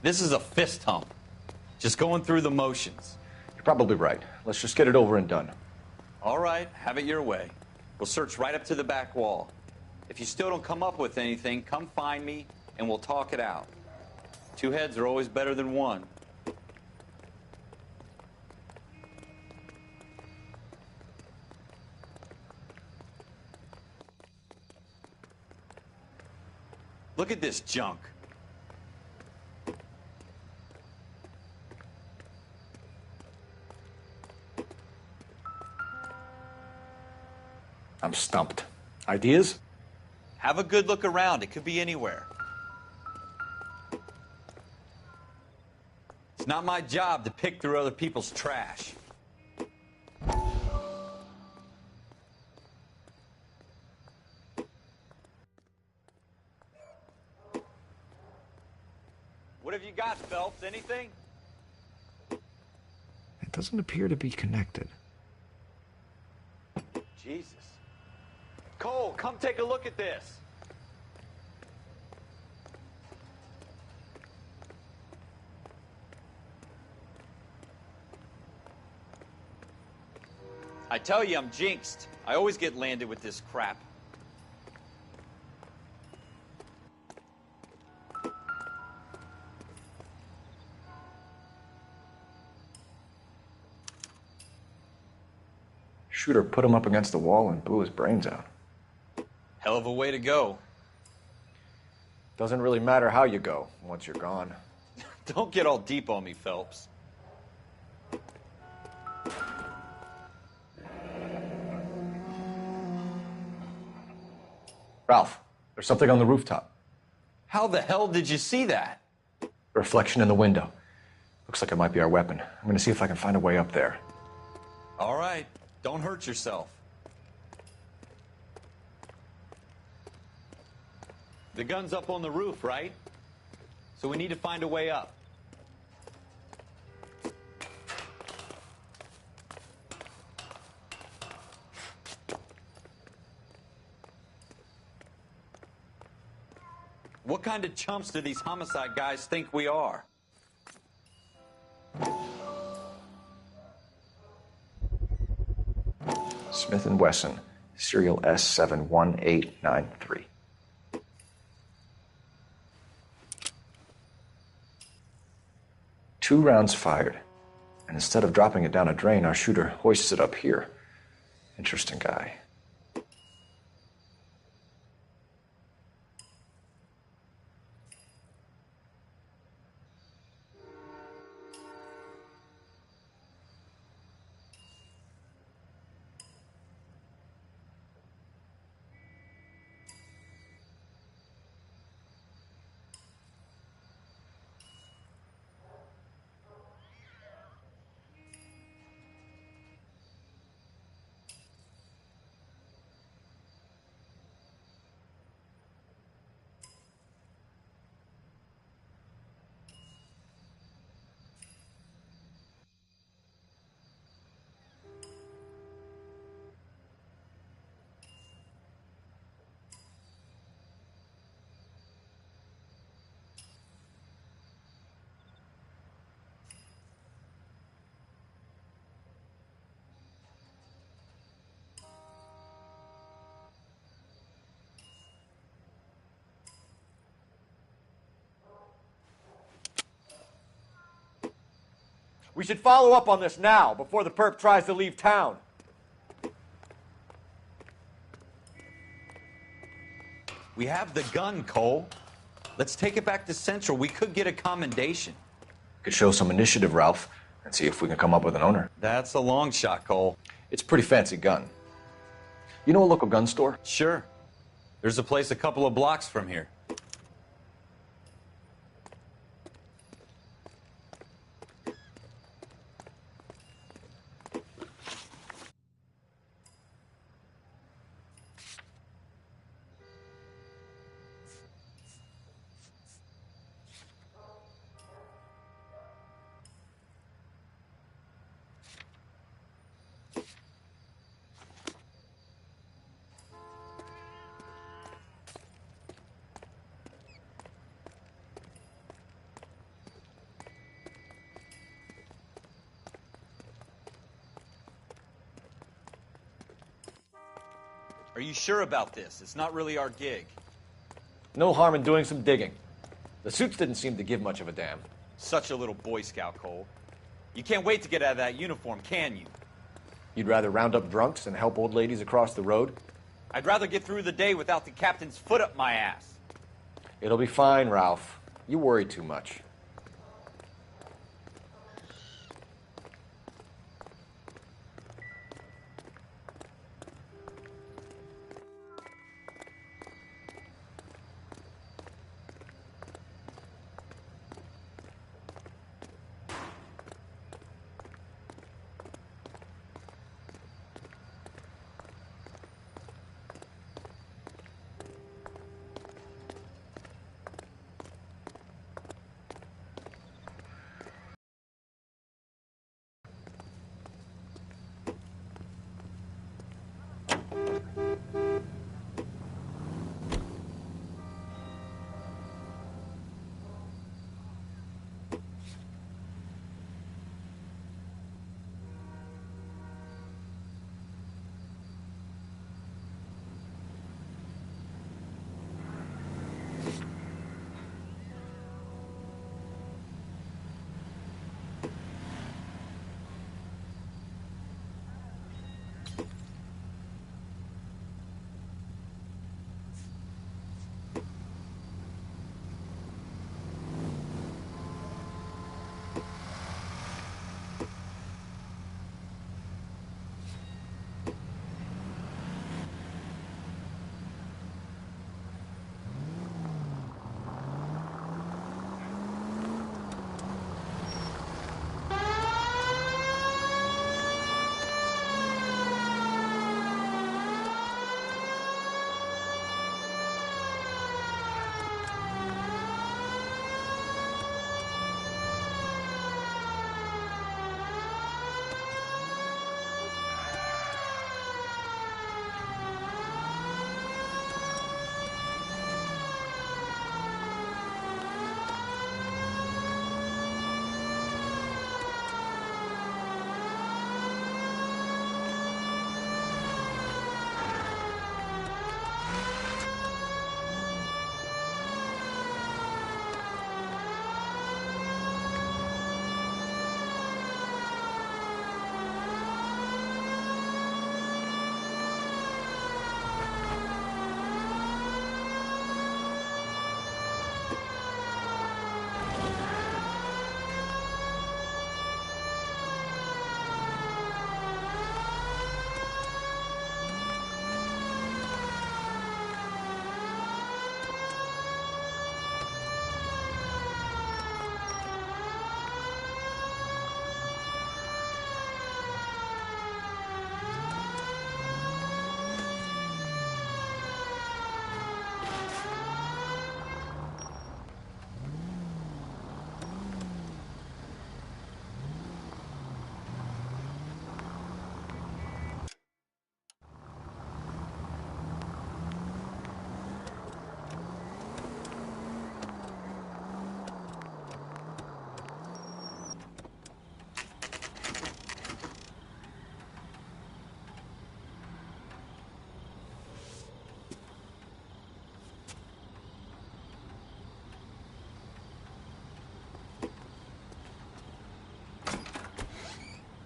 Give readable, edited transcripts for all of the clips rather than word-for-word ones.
This is a fist hump. Just going through the motions. You're probably right. Let's just get it over and done. All right, have it your way. We'll search right up to the back wall. If you still don't come up with anything, come find me and we'll talk it out. Two heads are always better than one. Look at this junk. I'm stumped. Ideas? Have a good look around. It could be anywhere. It's not my job to pick through other people's trash. What have you got, Phelps? Anything? It doesn't appear to be connected. Jesus. Cole, come take a look at this. I tell you, I'm jinxed. I always get landed with this crap. Shooter put him up against the wall and blew his brains out. Hell of a way to go. Doesn't really matter how you go once you're gone. Don't get all deep on me, Phelps. Ralph, there's something on the rooftop. How the hell did you see that? Reflection in the window. Looks like it might be our weapon. I'm gonna see if I can find a way up there. All right. Don't hurt yourself. The gun's up on the roof, right? So we need to find a way up. What kind of chumps do these homicide guys think we are? Smith & Wesson, serial S71893. Two rounds fired, and instead of dropping it down a drain, our shooter hoists it up here. Interesting guy. We should follow up on this now, before the perp tries to leave town. We have the gun, Cole. Let's take it back to Central. We could get a commendation. Could show some initiative, Ralph, and see if we can come up with an owner. That's a long shot, Cole. It's a pretty fancy gun. You know a local gun store? Sure. There's a place a couple of blocks from here. Are you sure about this? It's not really our gig. No harm in doing some digging. The suits didn't seem to give much of a damn. Such a little Boy Scout, Cole. You can't wait to get out of that uniform, can you? You'd rather round up drunks than help old ladies across the road? I'd rather get through the day without the captain's foot up my ass. It'll be fine, Ralph. You worry too much.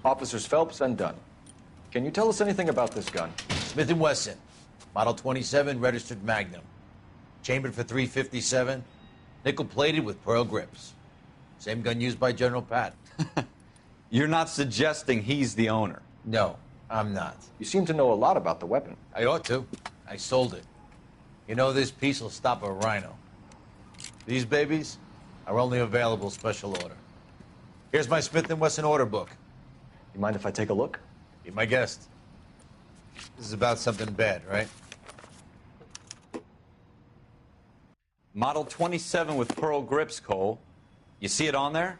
Officers Phelps and Dunn. Can you tell us anything about this gun? Smith & Wesson, Model 27, registered Magnum. Chambered for .357, nickel-plated with pearl grips. Same gun used by General Patton. You're not suggesting he's the owner? No, I'm not. You seem to know a lot about the weapon. I ought to. I sold it. You know, this piece will stop a rhino. These babies are only available special order. Here's my Smith & Wesson order book. You mind if I take a look? Be my guest. This is about something bad, right? Model 27 with pearl grips, Cole. You see it on there?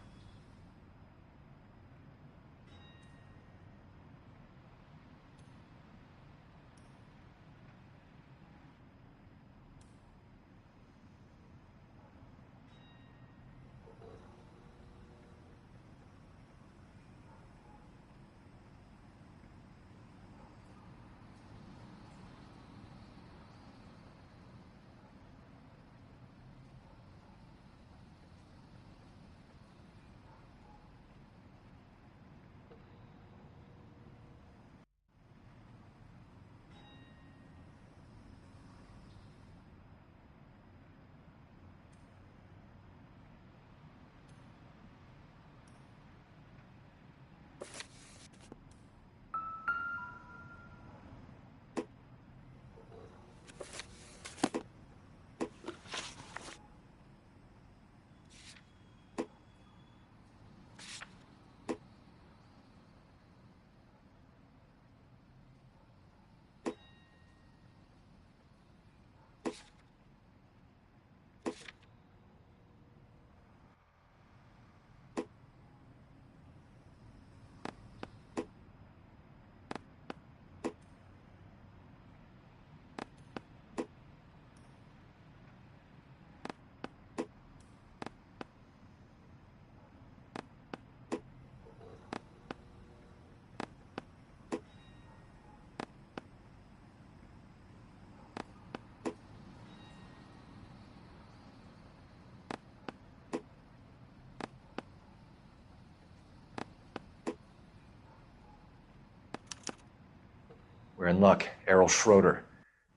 in luck. Errol Schroeder,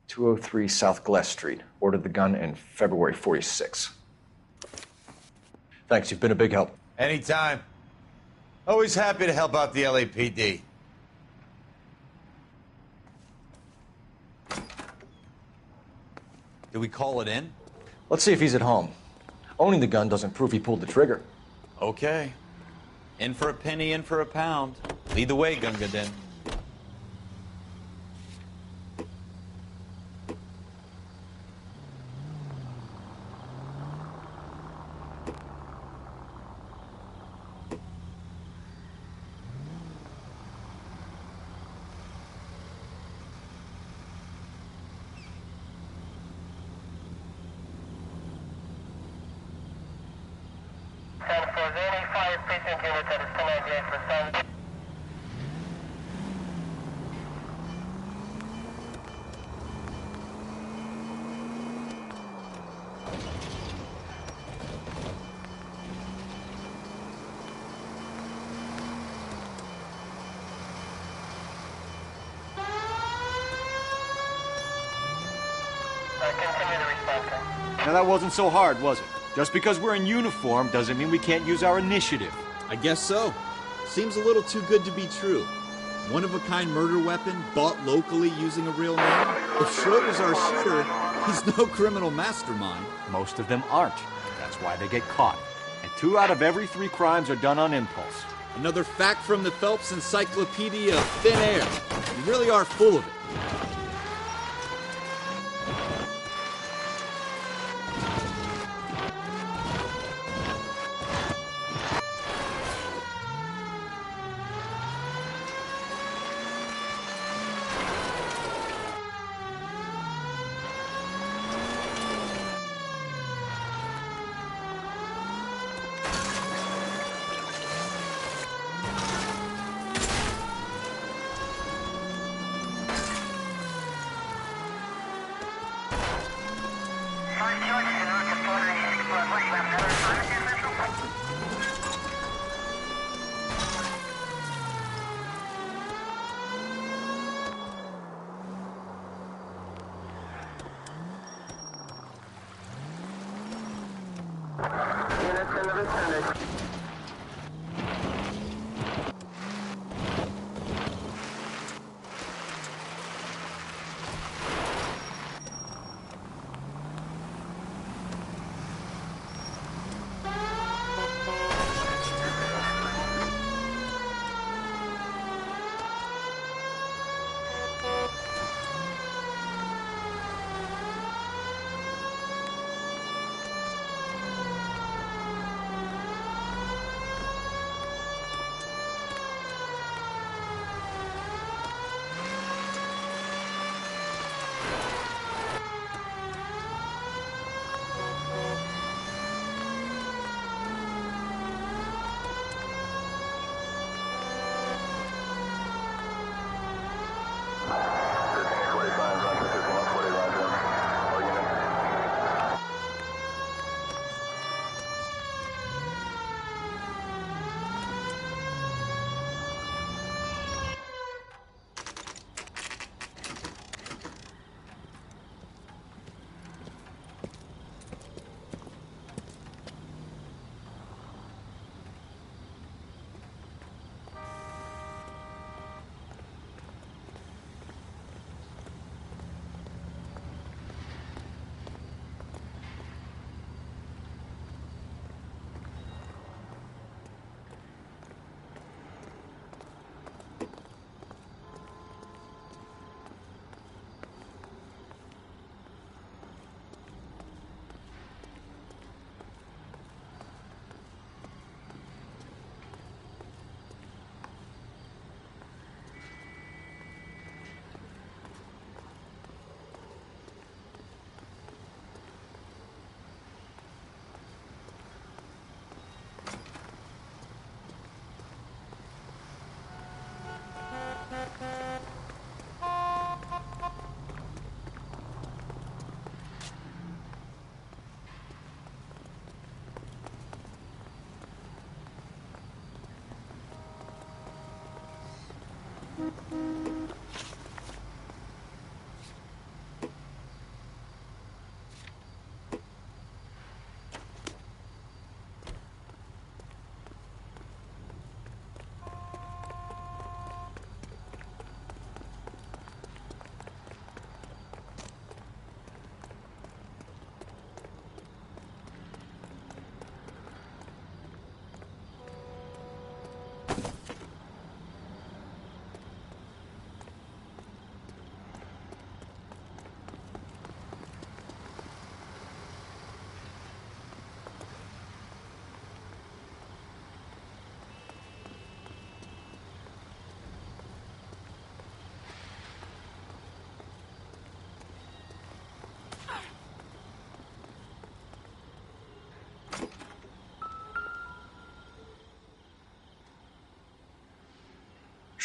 203 South Glass Street. Ordered the gun in February 46. Thanks, you've been a big help. Anytime. Always happy to help out the LAPD. Do we call it in? Let's see if he's at home. Owning the gun doesn't prove he pulled the trigger. Okay. In for a penny, in for a pound. Lead the way, Gunga Din. Now that wasn't so hard, was it? Just because we're in uniform doesn't mean we can't use our initiative. I guess so. Seems a little too good to be true. One-of-a-kind murder weapon bought locally using a real name? If Schroeder's our shooter, he's no criminal mastermind. Most of them aren't. That's why they get caught. And 2 out of every 3 crimes are done on impulse. Another fact from the Phelps Encyclopedia of Thin Air. You really are full of it.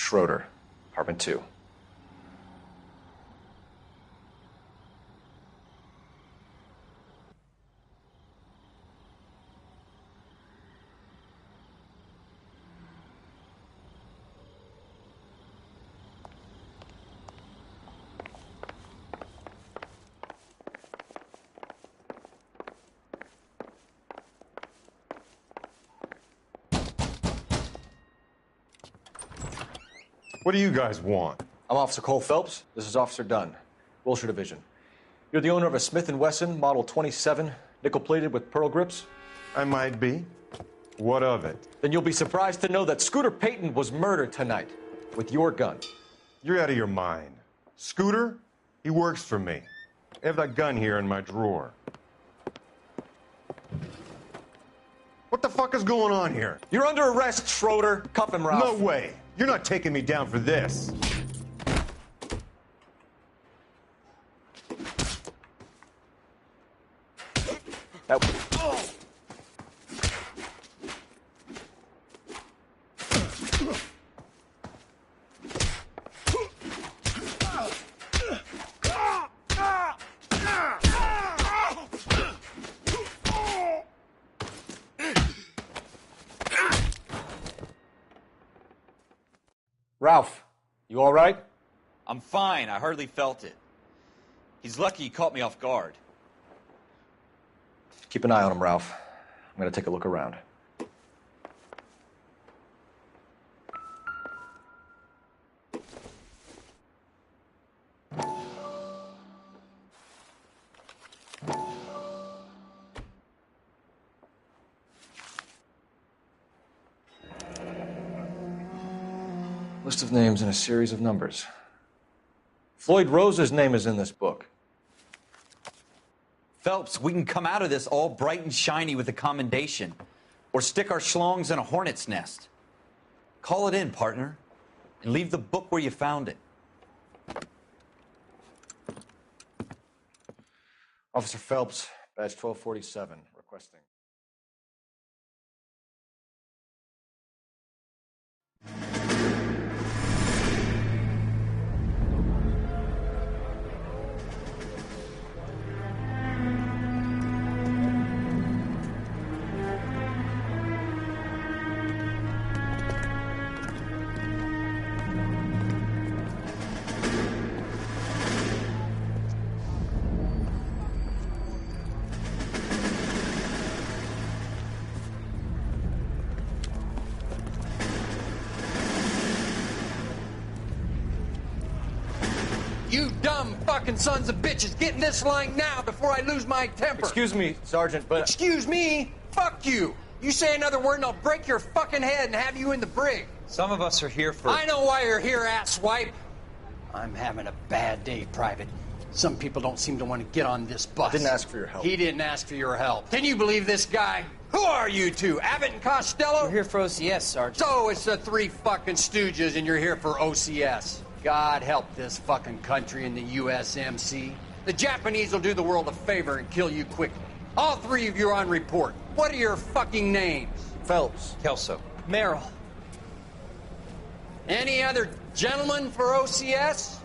Schroeder, apartment 2. What do you guys want? I'm Officer Cole Phelps. This is Officer Dunn, Wilshire Division. You're the owner of a Smith & Wesson Model 27, nickel-plated with pearl grips? I might be. What of it? Then you'll be surprised to know that Scooter Payton was murdered tonight with your gun. You're out of your mind. Scooter? He works for me. I have that gun here in my drawer. What the fuck is going on here? You're under arrest, Schroeder. Cuff him, Ralph. No way. You're not taking me down for this. Ralph, you all right? I'm fine. I hardly felt it. He's lucky he caught me off guard. Keep an eye on him, Ralph. I'm going to take a look around. List of names and a series of numbers. Floyd Rose's name is in this book. Phelps, we can come out of this all bright and shiny with a commendation, or stick our schlongs in a hornet's nest. Call it in, partner, and leave the book where you found it. Officer Phelps, badge 1247, requesting. You dumb fucking sons of bitches, get in this line now before I lose my temper. Excuse me, Sergeant, but... Excuse me? Fuck you. You say another word and I'll break your fucking head and have you in the brig. Some of us are here for... I know why you're here, asswipe. I'm having a bad day, Private. Some people don't seem to want to get on this bus. Didn't ask for your help. He didn't ask for your help. Can you believe this guy? Who are you two? Abbott and Costello? We're here for OCS, Sergeant. So it's the three fucking stooges and you're here for OCS. God help this fucking country and the USMC. The Japanese will do the world a favor and kill you quickly. All three of you are on report. What are your fucking names? Phelps. Kelso. Merrill. Any other gentlemen for OCS?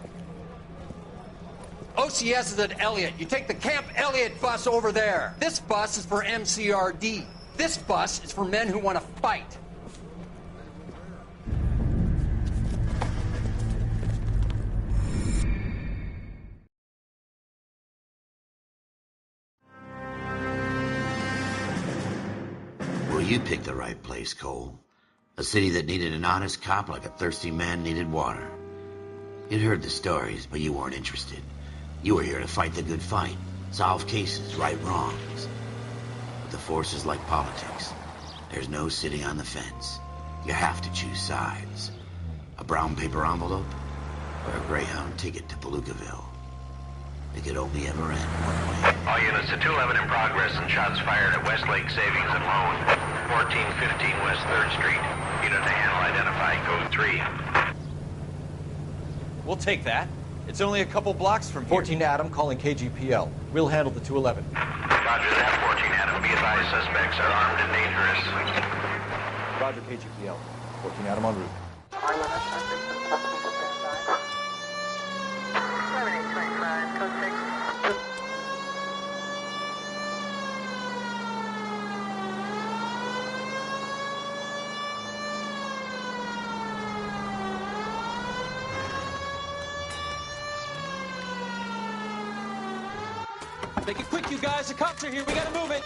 OCS is at Elliott. You take the Camp Elliott bus over there. This bus is for MCRD. This bus is for men who want to fight. Well, you picked the right place, Cole. A city that needed an honest cop like a thirsty man needed water. You'd heard the stories, but you weren't interested. You were here to fight the good fight, solve cases, right wrongs. But the force is like politics. There's no sitting on the fence. You have to choose sides. A brown paper envelope or a Greyhound ticket to Palookaville. It could only ever end one way. All units to 211 in progress and shots fired at Westlake Savings and Loan, 1415 West 3rd Street. Unit to handle identified, code 3. We'll take that. It's only a couple blocks from here. 14 Adam calling KGPL. We'll handle the 211. Roger that, 14 Adam. Be advised, suspects are armed and dangerous. Roger KGPL. 14 Adam en route. Make it quick, you guys. The cops are here. We gotta move it.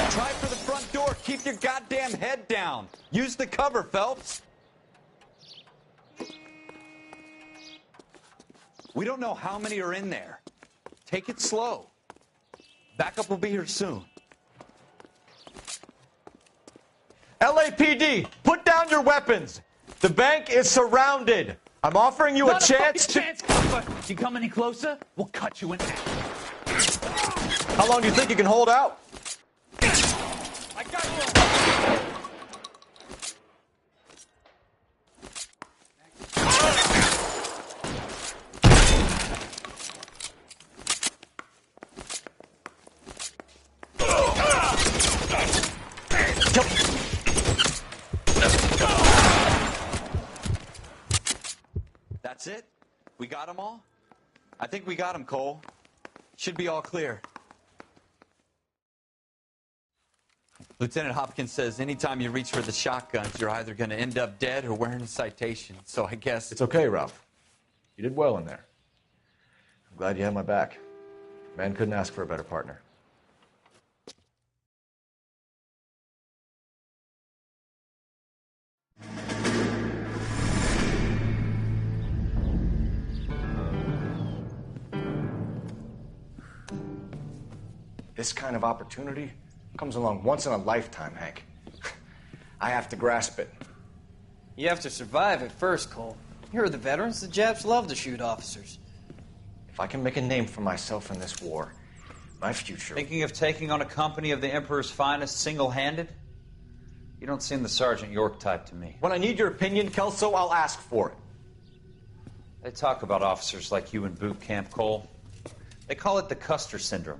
Try for the front door. Keep your goddamn head down. Use the cover, Phelps. We don't know how many are in there. Take it slow. Backup will be here soon. LAPD, put down your weapons. The bank is surrounded. I'm offering you a chance to... If you come any closer, we'll cut you in half. How long do you think you can hold out? I got you. That's it? We got them all? I think we got them, Cole. Should be all clear. Lieutenant Hopkins says anytime you reach for the shotguns, you're either going to end up dead or wearing a citation. So I guess... It's okay, Ralph. You did well in there. I'm glad you had my back. Man couldn't ask for a better partner. This kind of opportunity comes along once in a lifetime, Hank. I have to grasp it. You have to survive it first, Cole. Here are the veterans. The Japs love to shoot officers. If I can make a name for myself in this war, my future... Thinking of taking on a company of the Emperor's finest single-handed? You don't seem the Sergeant York type to me. When I need your opinion, Kelso, I'll ask for it. They talk about officers like you in boot camp, Cole. They call it the Custer syndrome.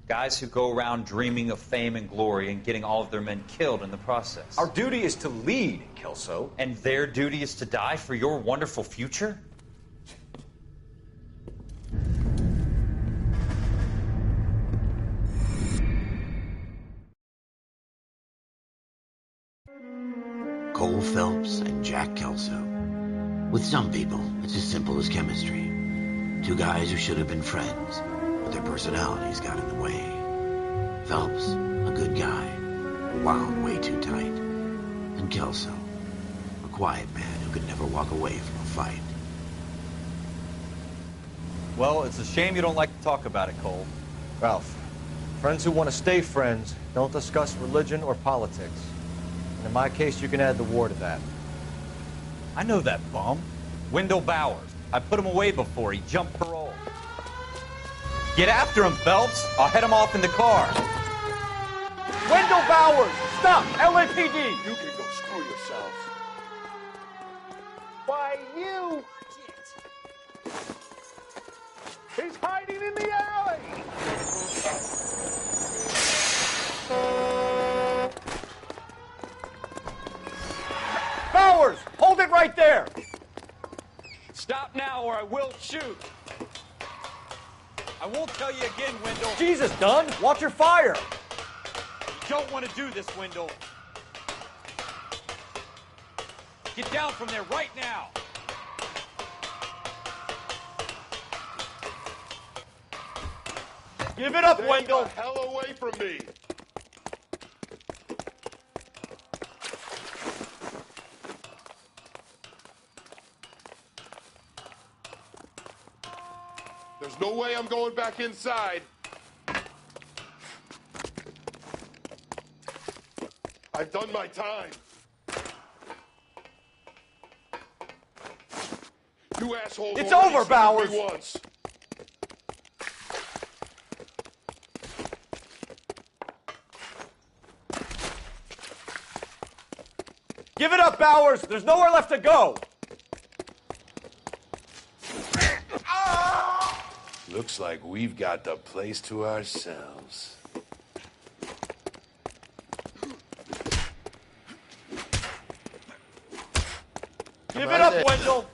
Guys who go around dreaming of fame and glory and getting all of their men killed in the process. Our duty is to lead, Kelso. And their duty is to die for your wonderful future? Cole Phelps and Jack Kelso. With some people, it's as simple as chemistry. Two guys who should have been friends, but their personalities got in the way. Phelps, a good guy, wound way too tight. And Kelso, a quiet man who could never walk away from a fight. Well, it's a shame you don't like to talk about it, Cole. Ralph, friends who want to stay friends don't discuss religion or politics. And in my case, you can add the war to that. I know that bum. Wendell Bowers. I put him away before. He jumped parole. Get after him, Phelps. I'll head him off in the car. Wendell Bowers! Stop! LAPD! You can go screw yourselves. Why, you! He's hiding in the alley! Bowers! Hold it right there! Stop now or I will shoot. I won't tell you again, Wendell. Jesus, Dunn! Watch your fire! You don't want to do this, Wendell. Get down from there right now. Give it up, Stay Wendell! the hell away from me! There's no way I'm going back inside. I've done my time. You assholes It's already over, screwed Bowers. me once. Give it up, Bowers! There's nowhere left to go! Looks like we've got the place to ourselves. Give it up, Wendell!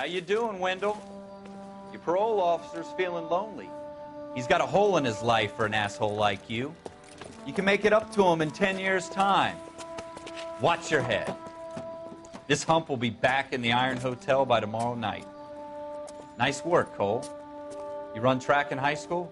How you doing, Wendell? Your parole officer's feeling lonely. He's got a hole in his life for an asshole like you. You can make it up to him in 10 years' time. Watch your head. This hump will be back in the Iron Hotel by tomorrow night. Nice work, Cole. You run track in high school?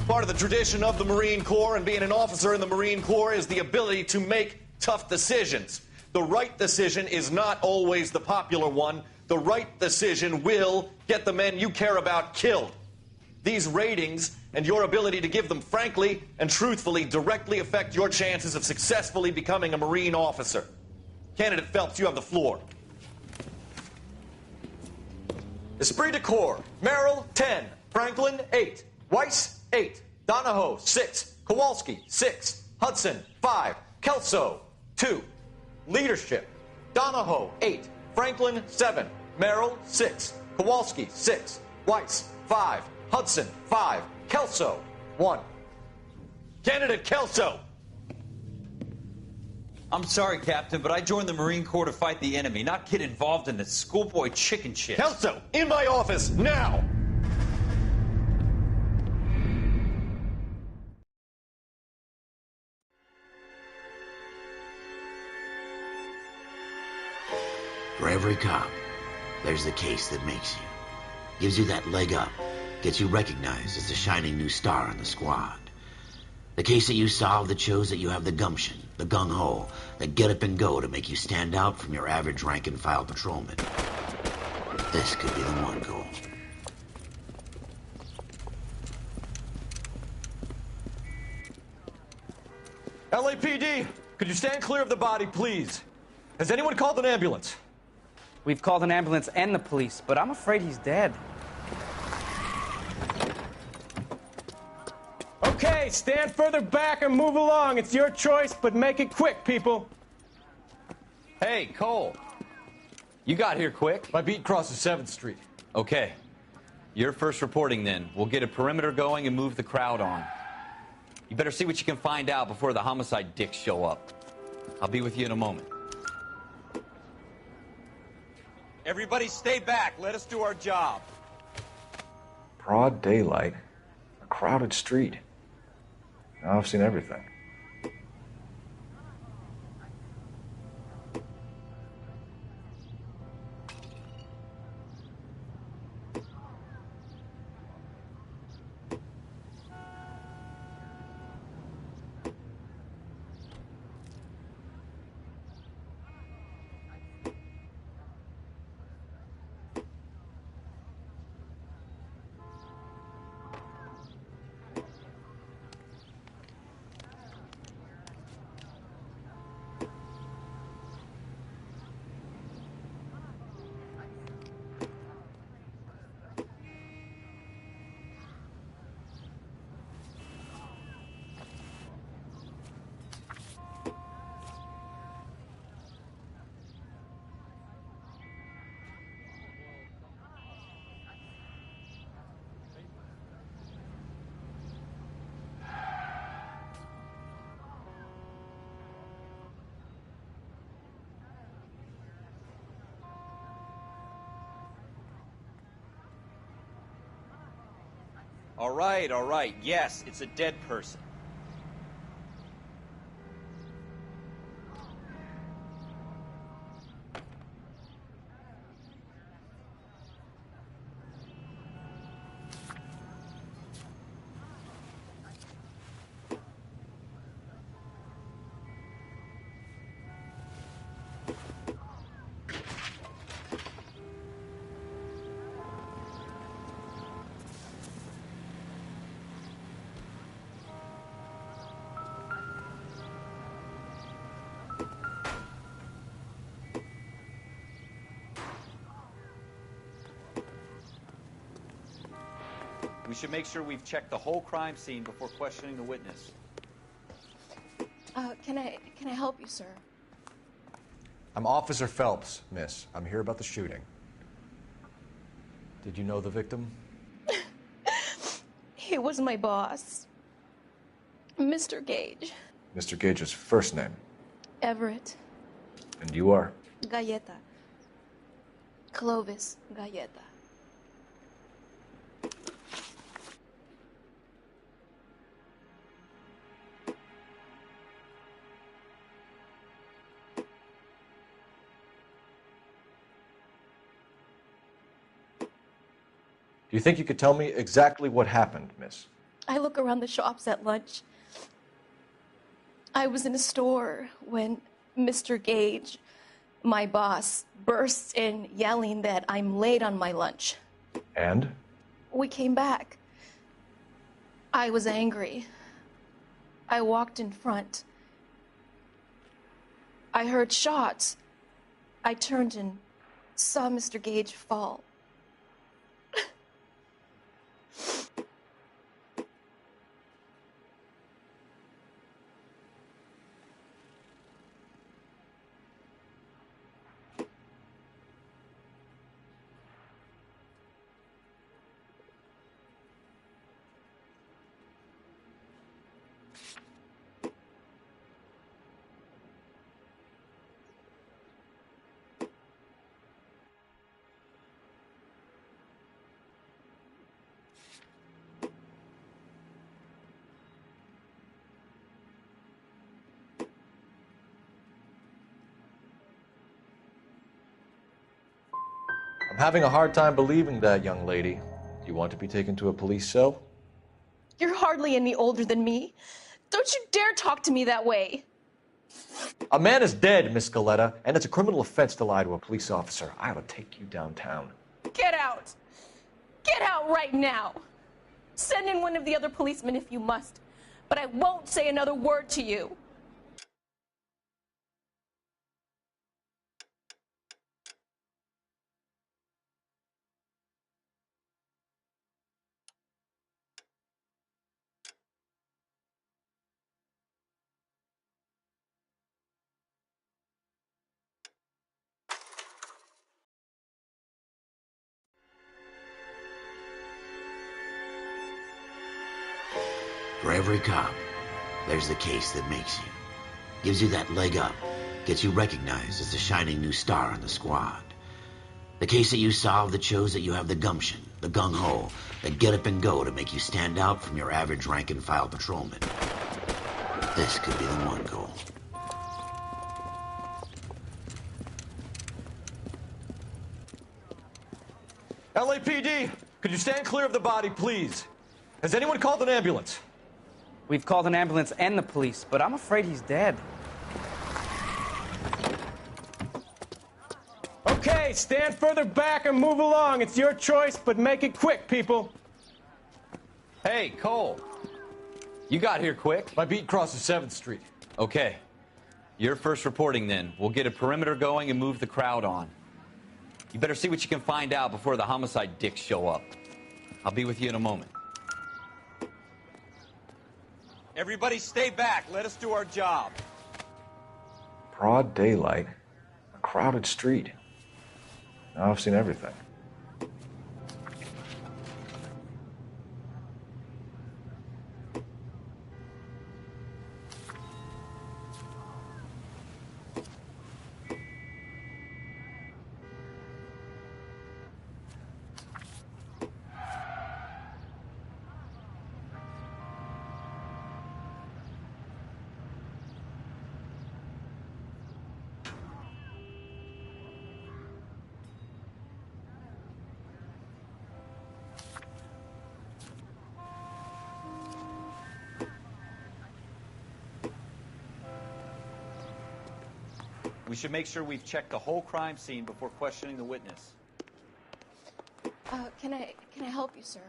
Part of the tradition of the Marine Corps and being an officer in the Marine Corps is the ability to make tough decisions. The right decision is not always the popular one. The right decision will get the men you care about killed. These ratings and your ability to give them frankly and truthfully directly affect your chances of successfully becoming a Marine officer. Candidate Phelps, you have the floor. Esprit de Corps, Merrill, 10. Franklin, 8. Weiss, 8. Donahoe, 6. Kowalski, 6. Hudson, 5. Kelso, 2. Leadership, Donahoe, 8. Franklin, 7. Merrill, 6. Kowalski, 6. Weiss, 5. Hudson, 5. Kelso, 1. Candidate Kelso! I'm sorry, Captain, but I joined the Marine Corps to fight the enemy, not get involved in this schoolboy chicken shit. Kelso, in my office, now! For every cop, there's the case that makes you. Gives you that leg up. Gets you recognized as the shining new star in the squad. The case that you solve that shows that you have the gumption, the gung-ho, the get up and go to make you stand out from your average rank-and-file patrolman. This could be the one, Cole. LAPD, could you stand clear of the body, please? Has anyone called an ambulance? We've called an ambulance and the police, but I'm afraid he's dead. Okay, stand further back and move along. It's your choice, but make it quick, people. Hey, Cole. You got here quick. My beat crosses 7th Street. Okay. You're first reporting then. We'll get a perimeter going and move the crowd on. You better see what you can find out before the homicide dicks show up. I'll be with you in a moment. Everybody stay back. Let us do our job. Broad daylight. A crowded street. Now I've seen everything. All right. Yes, it's a dead person. We should make sure we've checked the whole crime scene before questioning the witness. Can I help you, sir? I'm Officer Phelps, miss. I'm here about the shooting. Did you know the victim? He was my boss. Mr. Gage. Mr. Gage's first name. Everett. And you are? Galleta. Clovis Galleta. Do you think you could tell me exactly what happened, miss? I look around the shops at lunch. I was in a store when Mr. Gage, my boss, bursts in yelling that I'm late on my lunch. And? We came back. I was angry. I walked in front. I heard shots. I turned and saw Mr. Gage fall. I'm having a hard time believing that, young lady. Do you want to be taken to a police cell? You're hardly any older than me. Don't you dare talk to me that way. A man is dead, Miss Galleta, and it's a criminal offense to lie to a police officer. I ought to take you downtown. Get out. Get out right now. Send in one of the other policemen if you must, but I won't say another word to you. For every cop, there's the case that makes you. Gives you that leg up. Gets you recognized as the shining new star in the squad. The case that you solve that shows that you have the gumption, the gung-ho, the get up and go to make you stand out from your average rank-and-file patrolman. This could be the one, Cole. LAPD, could you stand clear of the body, please? Has anyone called an ambulance? We've called an ambulance and the police, but I'm afraid he's dead. Okay, stand further back and move along. It's your choice, but make it quick, people. Hey, Cole. You got here quick. My beat crosses 7th Street. Okay. You're first reporting then. We'll get a perimeter going and move the crowd on. You better see what you can find out before the homicide dicks show up. I'll be with you in a moment. Everybody stay back. Let us do our job. Broad daylight. A crowded street. Now I've seen everything. We should make sure we've checked the whole crime scene before questioning the witness. Can I help you, sir?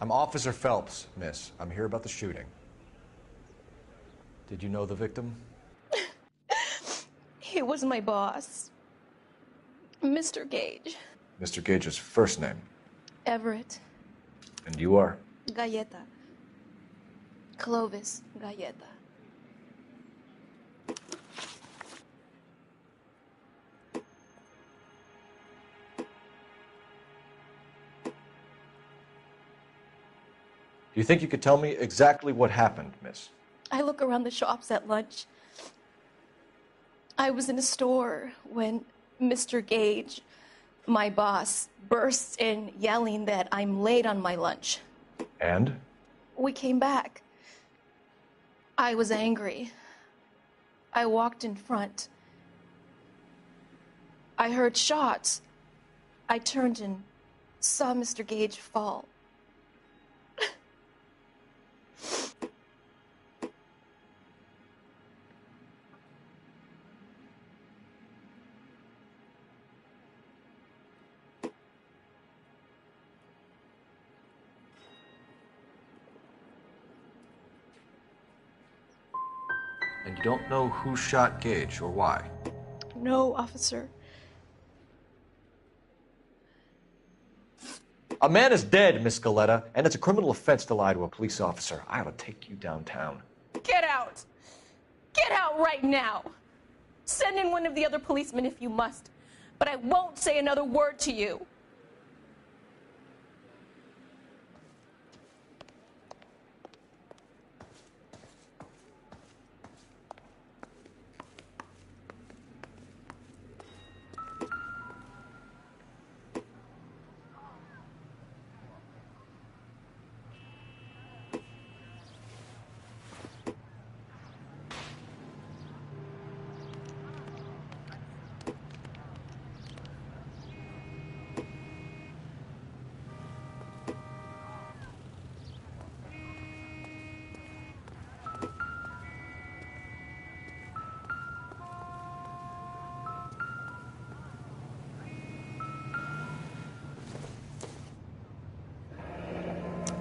I'm Officer Phelps, miss. I'm here about the shooting. Did you know the victim? He was my boss, Mr. Gage. Mr. Gage's first name. Everett. And you are? Galleta. Clovis Galleta. Do you think you could tell me exactly what happened, miss? I look around the shops at lunch. I was in a store when Mr. Gage, my boss, bursts in yelling that I'm late on my lunch. And? We came back. I was angry. I walked in front. I heard shots. I turned and saw Mr. Gage fall. And you don't know who shot Gage or why? No, officer. A man is dead, Miss Galletta, and it's a criminal offense to lie to a police officer. I ought to take you downtown. Get out! Get out right now! Send in one of the other policemen if you must, but I won't say another word to you.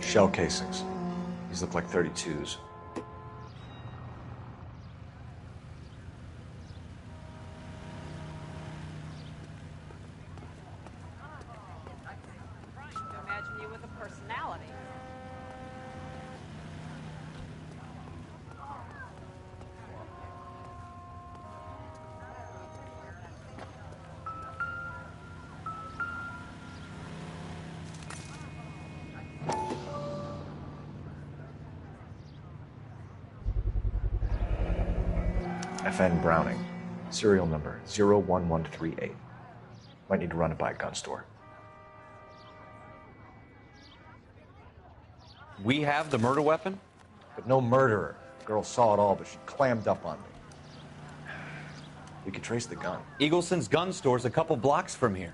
Shell casings. These look like 32s. Imagine you with a personality. FN Browning. Serial number 01138. Might need to run it by a gun store. We have the murder weapon? But no murderer. The girl saw it all, but she clammed up on me. We could trace the gun. Eagleson's gun store's a couple blocks from here.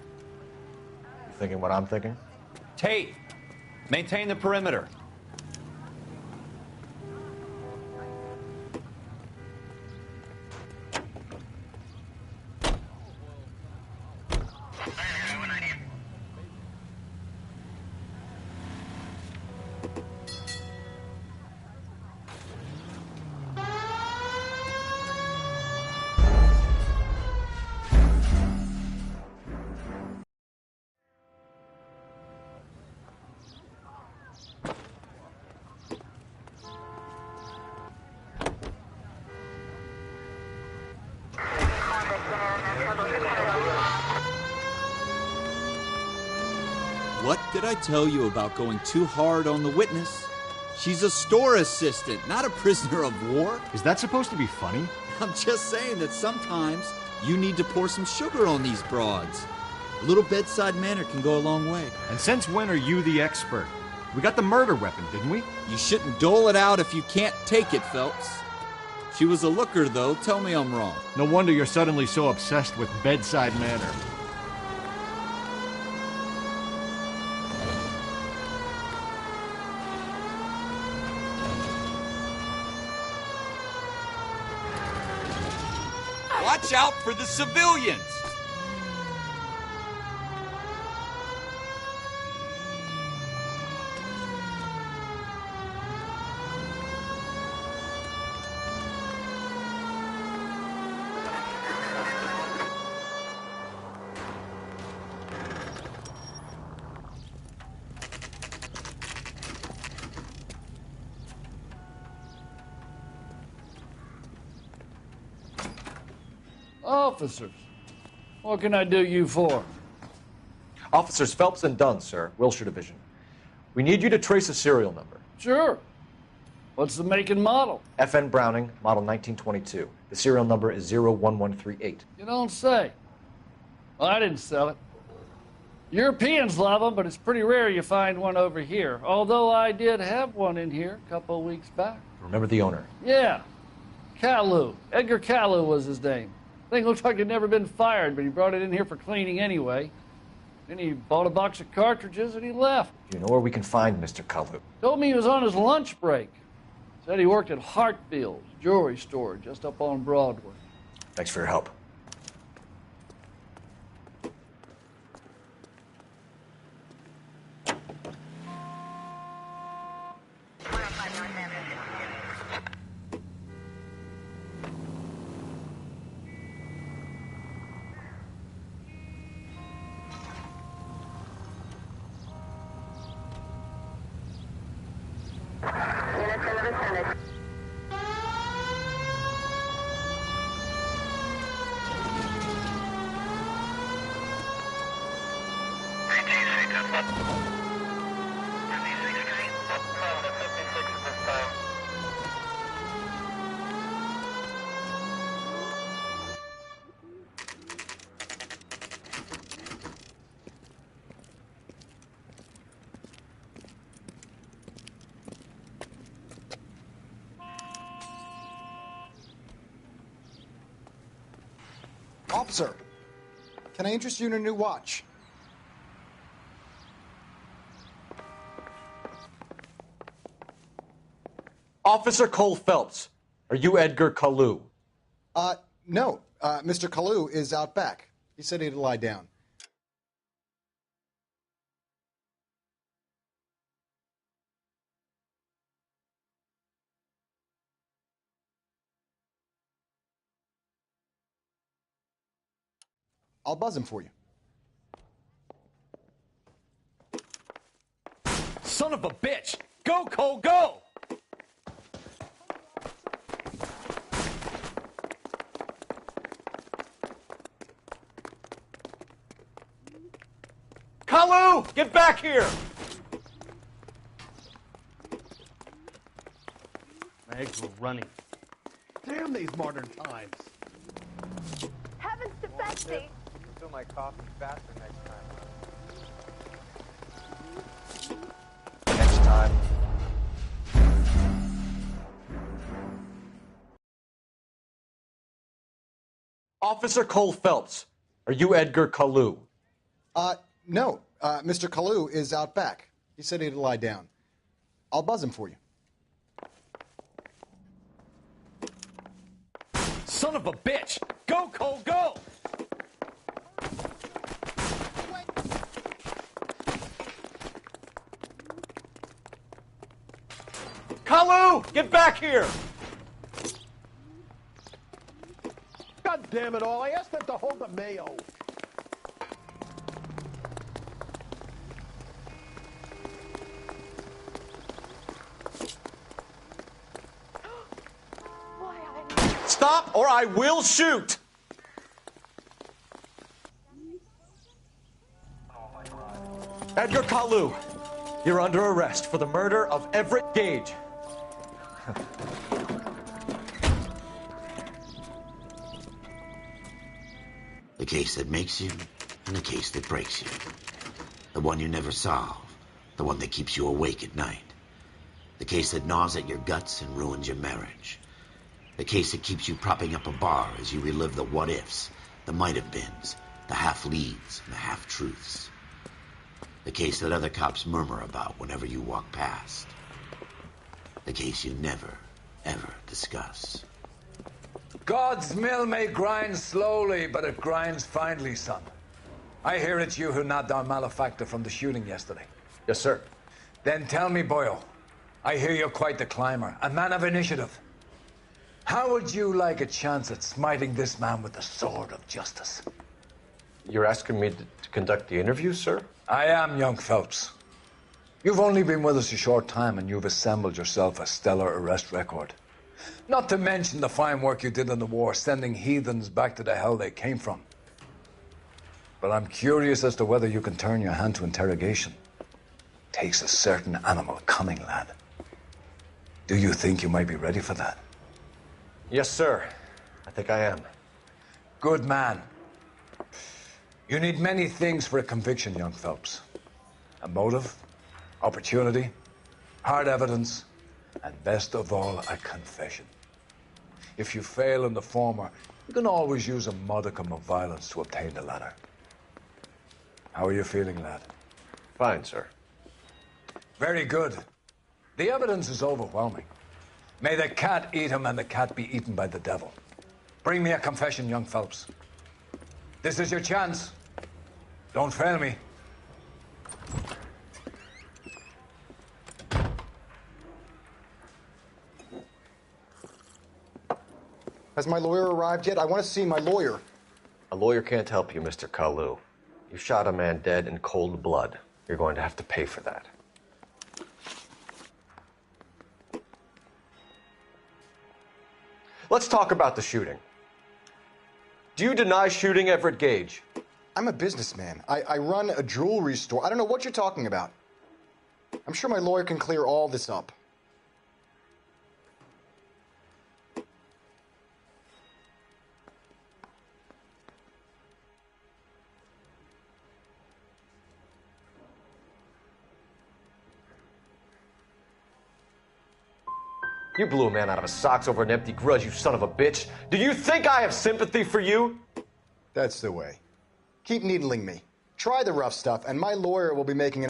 You thinking what I'm thinking? Tate, maintain the perimeter. What did I tell you about going too hard on the witness? She's a store assistant, not a prisoner of war. Is that supposed to be funny? I'm just saying that sometimes you need to pour some sugar on these broads. A little bedside manner can go a long way. And since when are you the expert? We got the murder weapon, didn't we? You shouldn't dole it out if you can't take it, Phelps. She was a looker, though. Tell me I'm wrong. No wonder you're suddenly so obsessed with bedside manner. Watch out for the civilians! Officers, what can I do you for? Officers Phelps and Dunn, sir, Wilshire Division. We need you to trace a serial number. Sure. What's the make and model? FN Browning, model 1922. The serial number is 01138. You don't say. Well, I didn't sell it. Europeans love them, but it's pretty rare you find one over here. Although I did have one in here a couple of weeks back. Remember the owner? Yeah. Kalu. Edgar Kalu was his name. Thing looked like he'd never been fired, but he brought it in here for cleaning anyway. Then he bought a box of cartridges and he left. Do you know where we can find Mr. Kalu? Told me he was on his lunch break. Said he worked at Hartfield's jewelry store just up on Broadway. Thanks for your help. Officer, can I interest you in a new watch? Officer Cole Phelps, are you Edgar Kalu? No. Mr. Kalu is out back. He said he'd lie down. I'll buzz him for you. Son of a bitch! Go, Cole, go! Kalu! Get back here! My eggs were running. Damn these modern times. Heavens defend me! Fill my coffee faster next time. Next time. Officer Cole Phelps, are you Edgar Kalu? No. Mr. Kalu is out back. He said he'd lie down. I'll buzz him for you. Son of a bitch! Go, Cole, go! Kalu! Get back here! God damn it all, I asked them to hold the mayo. Stop or I will shoot! Edgar Kalu, you're under arrest for the murder of Everett Gage. The case that makes you and the case that breaks you. The one you never solve. The one that keeps you awake at night. The case that gnaws at your guts and ruins your marriage. The case that keeps you propping up a bar as you relive the what-ifs, the might-have-beens, the half-leads, and the half-truths. The case that other cops murmur about whenever you walk past. The case you never, ever discuss. God's mill may grind slowly, but it grinds finely, son. I hear it's you who nabbed our malefactor from the shooting yesterday. Yes, sir. Then tell me, Boyle, I hear you're quite the climber, a man of initiative. How would you like a chance at smiting this man with the sword of justice? You're asking me to conduct the interview, sir? I am, young Phelps. You've only been with us a short time and you've assembled yourself a stellar arrest record. Not to mention the fine work you did in the war, sending heathens back to the hell they came from. But I'm curious as to whether you can turn your hand to interrogation. Takes a certain animal cunning, lad. Do you think you might be ready for that? Yes, sir. I think I am. Good man. You need many things for a conviction, young Phelps. A motive, opportunity, hard evidence, and best of all, a confession. If you fail in the former, you can always use a modicum of violence to obtain the latter. How are you feeling, lad? Fine, sir. Very good. The evidence is overwhelming. May the cat eat him and the cat be eaten by the devil. Bring me a confession, young Phelps. This is your chance. Don't fail me. Has my lawyer arrived yet? I want to see my lawyer. A lawyer can't help you, Mr. Kalu. You shot a man dead in cold blood. You're going to have to pay for that. Let's talk about the shooting. Do you deny shooting Everett Gage? I'm a businessman. I run a jewelry store. I don't know what you're talking about. I'm sure my lawyer can clear all this up. You blew a man out of his socks over an empty grudge, you son of a bitch. Do you think I have sympathy for you? That's the way. Keep needling me. Try the rough stuff, and my lawyer will be making an...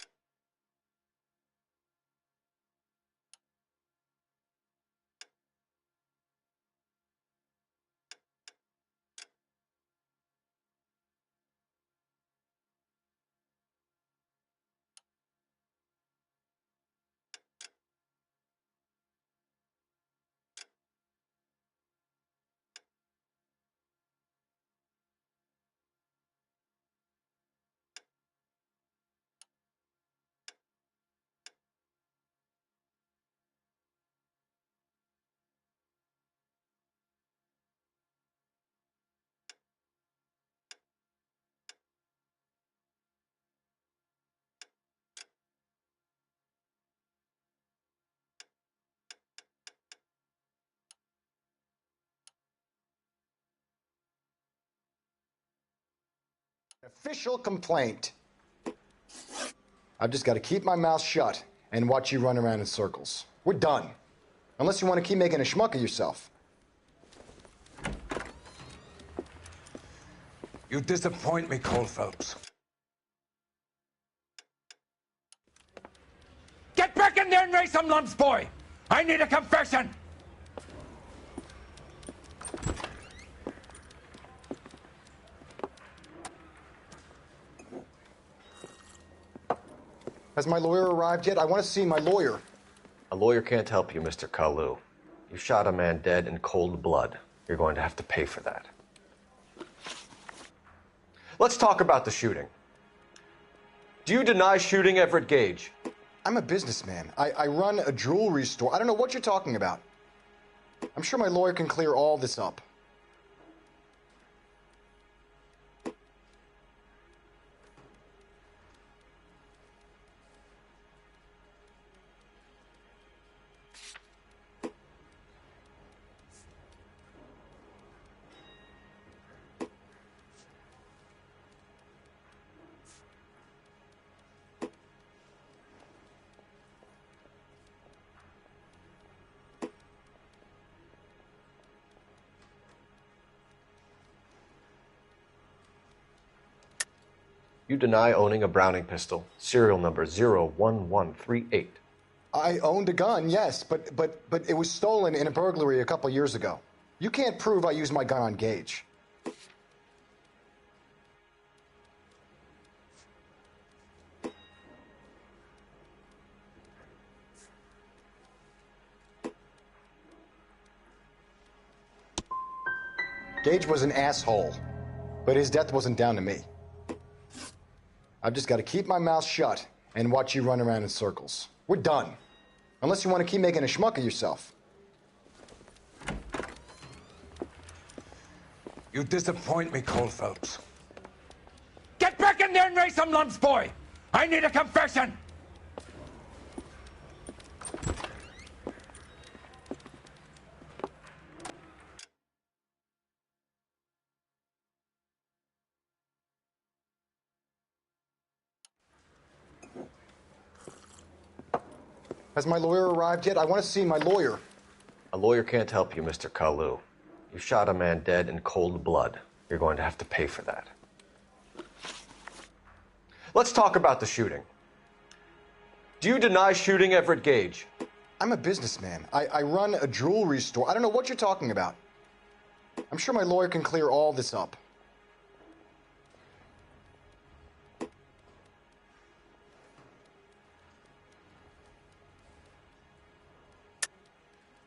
official complaint. I've just got to keep my mouth shut and watch you run around in circles. We're done. Unless you want to keep making a schmuck of yourself. You disappoint me, Cole Phelps. Get back in there and raise some lumps, boy! I need a confession! Has my lawyer arrived yet? I want to see my lawyer. A lawyer can't help you, Mr. Kalu. You shot a man dead in cold blood. You're going to have to pay for that. Let's talk about the shooting. Do you deny shooting Everett Gage? I'm a businessman. I run a jewelry store. I don't know what you're talking about. I'm sure my lawyer can clear all this up. You deny owning a Browning pistol, serial number 01138. I owned a gun, yes, but it was stolen in a burglary a couple years ago. You can't prove I used my gun on Gage. Gage was an asshole, but his death wasn't down to me. I've just got to keep my mouth shut and watch you run around in circles. We're done. Unless you want to keep making a schmuck of yourself. You disappoint me, Cole Phelps. Get back in there and raise some lumps, boy! I need a confession! Has my lawyer arrived yet? I want to see my lawyer. A lawyer can't help you, Mr. Kalu. You shot a man dead in cold blood. You're going to have to pay for that. Let's talk about the shooting. Do you deny shooting Everett Gage? I'm a businessman. I run a jewelry store. I don't know what you're talking about. I'm sure my lawyer can clear all this up.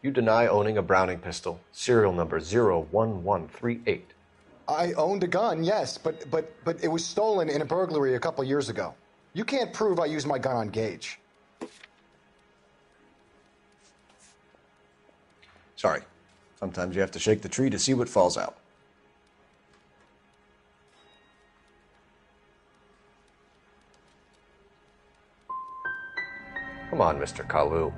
You deny owning a Browning pistol, serial number 01138. I owned a gun, yes, but it was stolen in a burglary a couple years ago. You can't prove I used my gun on Gage. Sorry. Sometimes you have to shake the tree to see what falls out. Come on, Mr. Kalu.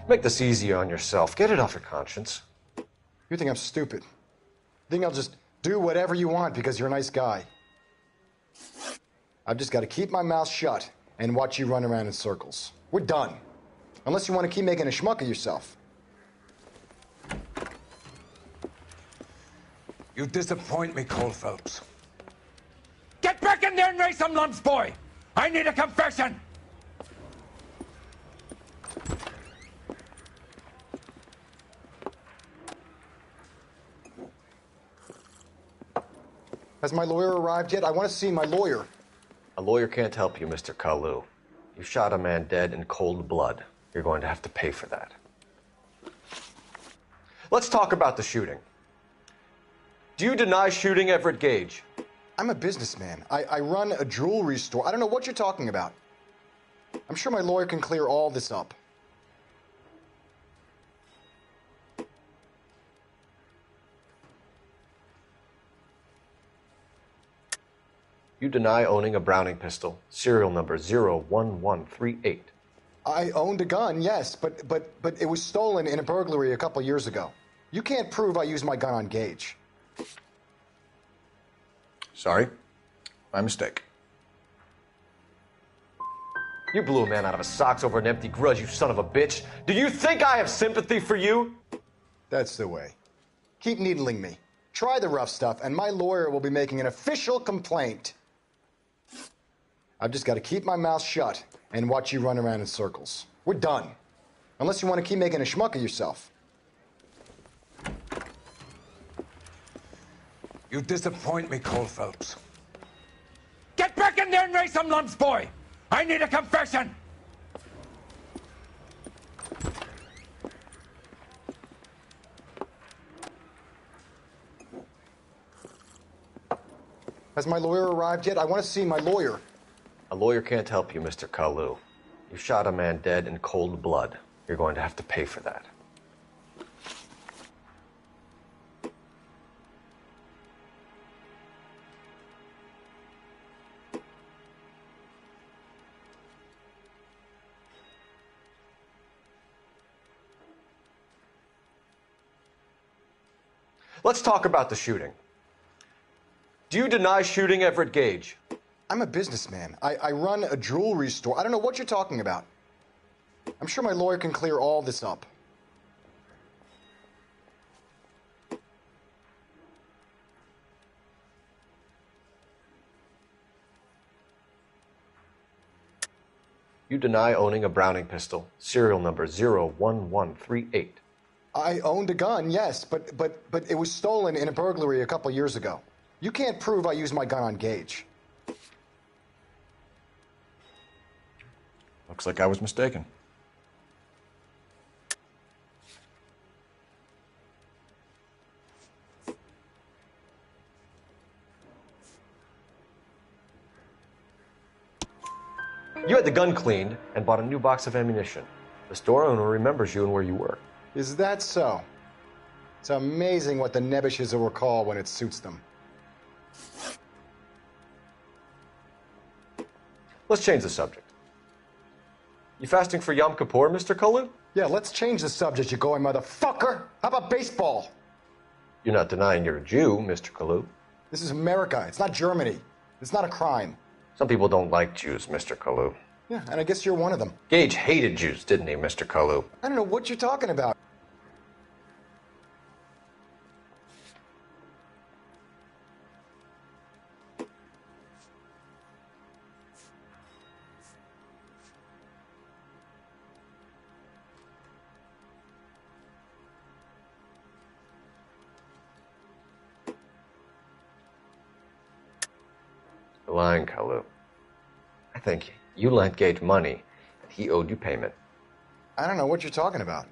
Make this easier on yourself. Get it off your conscience. You think I'm stupid? You think I'll just do whatever you want because you're a nice guy? I've just got to keep my mouth shut and watch you run around in circles. We're done. Unless you want to keep making a schmuck of yourself. You disappoint me, Cole Phelps. Get back in there and raise some lumps, boy! I need a confession! Has my lawyer arrived yet? I want to see my lawyer. A lawyer can't help you, Mr. Kalu. You shot a man dead in cold blood. You're going to have to pay for that. Let's talk about the shooting. Do you deny shooting Everett Gage? I'm a businessman. I run a jewelry store. I don't know what you're talking about. I'm sure my lawyer can clear all this up. You deny owning a Browning pistol, serial number 01138. I owned a gun, yes, but it was stolen in a burglary a couple years ago. You can't prove I used my gun on Gage. Sorry. My mistake. You blew a man out of his socks over an empty grudge, you son of a bitch. Do you think I have sympathy for you? That's the way. Keep needling me. Try the rough stuff, and my lawyer will be making an official complaint. I've just got to keep my mouth shut and watch you run around in circles. We're done. Unless you want to keep making a schmuck of yourself. You disappoint me, Cole Phelps. Get back in there and raise some lumps, boy! I need a confession! Has my lawyer arrived yet? I want to see my lawyer. A lawyer can't help you, Mr. Kalu. You shot a man dead in cold blood. You're going to have to pay for that. Let's talk about the shooting. Do you deny shooting Everett Gage? I'm a businessman. I run a jewelry store. I don't know what you're talking about. I'm sure my lawyer can clear all this up. You deny owning a Browning pistol, serial number 01138. I owned a gun, yes, but it was stolen in a burglary a couple years ago. You can't prove I used my gun on Gage. Looks like I was mistaken. You had the gun cleaned and bought a new box of ammunition. The store owner remembers you and where you were. Is that so? It's amazing what the Nebushes will recall when it suits them. Let's change the subject. You fasting for Yom Kippur, Mr. Kalu? Yeah, let's change the subject, you going motherfucker. How about baseball? You're not denying you're a Jew, Mr. Kalu. This is America. It's not Germany. It's not a crime. Some people don't like Jews, Mr. Kalu. Yeah, and I guess you're one of them. Gage hated Jews, didn't he, Mr. Kalu? I don't know what you're talking about. You're lying, Kalu. I think you lent Gage money, and he owed you payment. I don't know what you're talking about.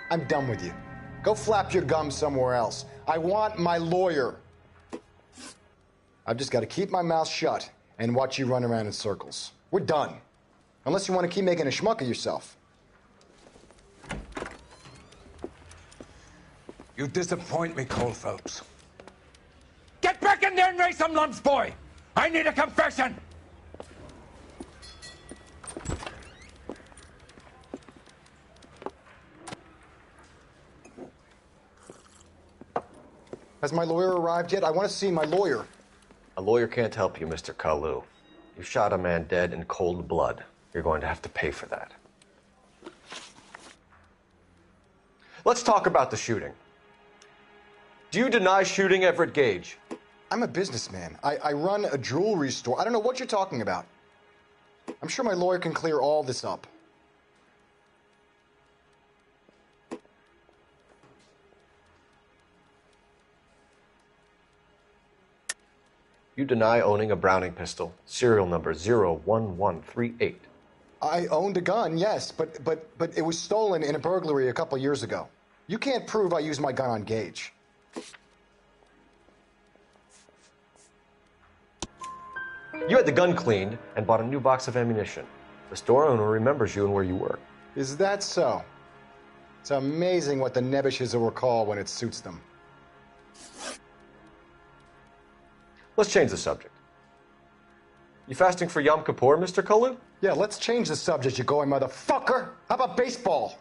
I'm done with you. Go flap your gums somewhere else. I want my lawyer. I've just got to keep my mouth shut and watch you run around in circles. We're done. Unless you want to keep making a schmuck of yourself. You disappoint me, Cole Phelps. Get back in there and raise some lumps, boy! I need a confession! Has my lawyer arrived yet? I want to see my lawyer. A lawyer can't help you, Mr. Kalu. You shot a man dead in cold blood. You're going to have to pay for that. Let's talk about the shooting. Do you deny shooting Everett Gage? I'm a businessman. I run a jewelry store. I don't know what you're talking about. I'm sure my lawyer can clear all this up. You deny owning a Browning pistol, serial number 01138. I owned a gun, yes, but it was stolen in a burglary a couple years ago. You can't prove I used my gun on Gage. You had the gun cleaned and bought a new box of ammunition. The store owner remembers you and where you were. Is that so? It's amazing what the Nebushes will recall when it suits them. Let's change the subject. You fasting for Yom Kippur, Mr. Kalu? Yeah, let's change the subject, you going motherfucker. How about baseball?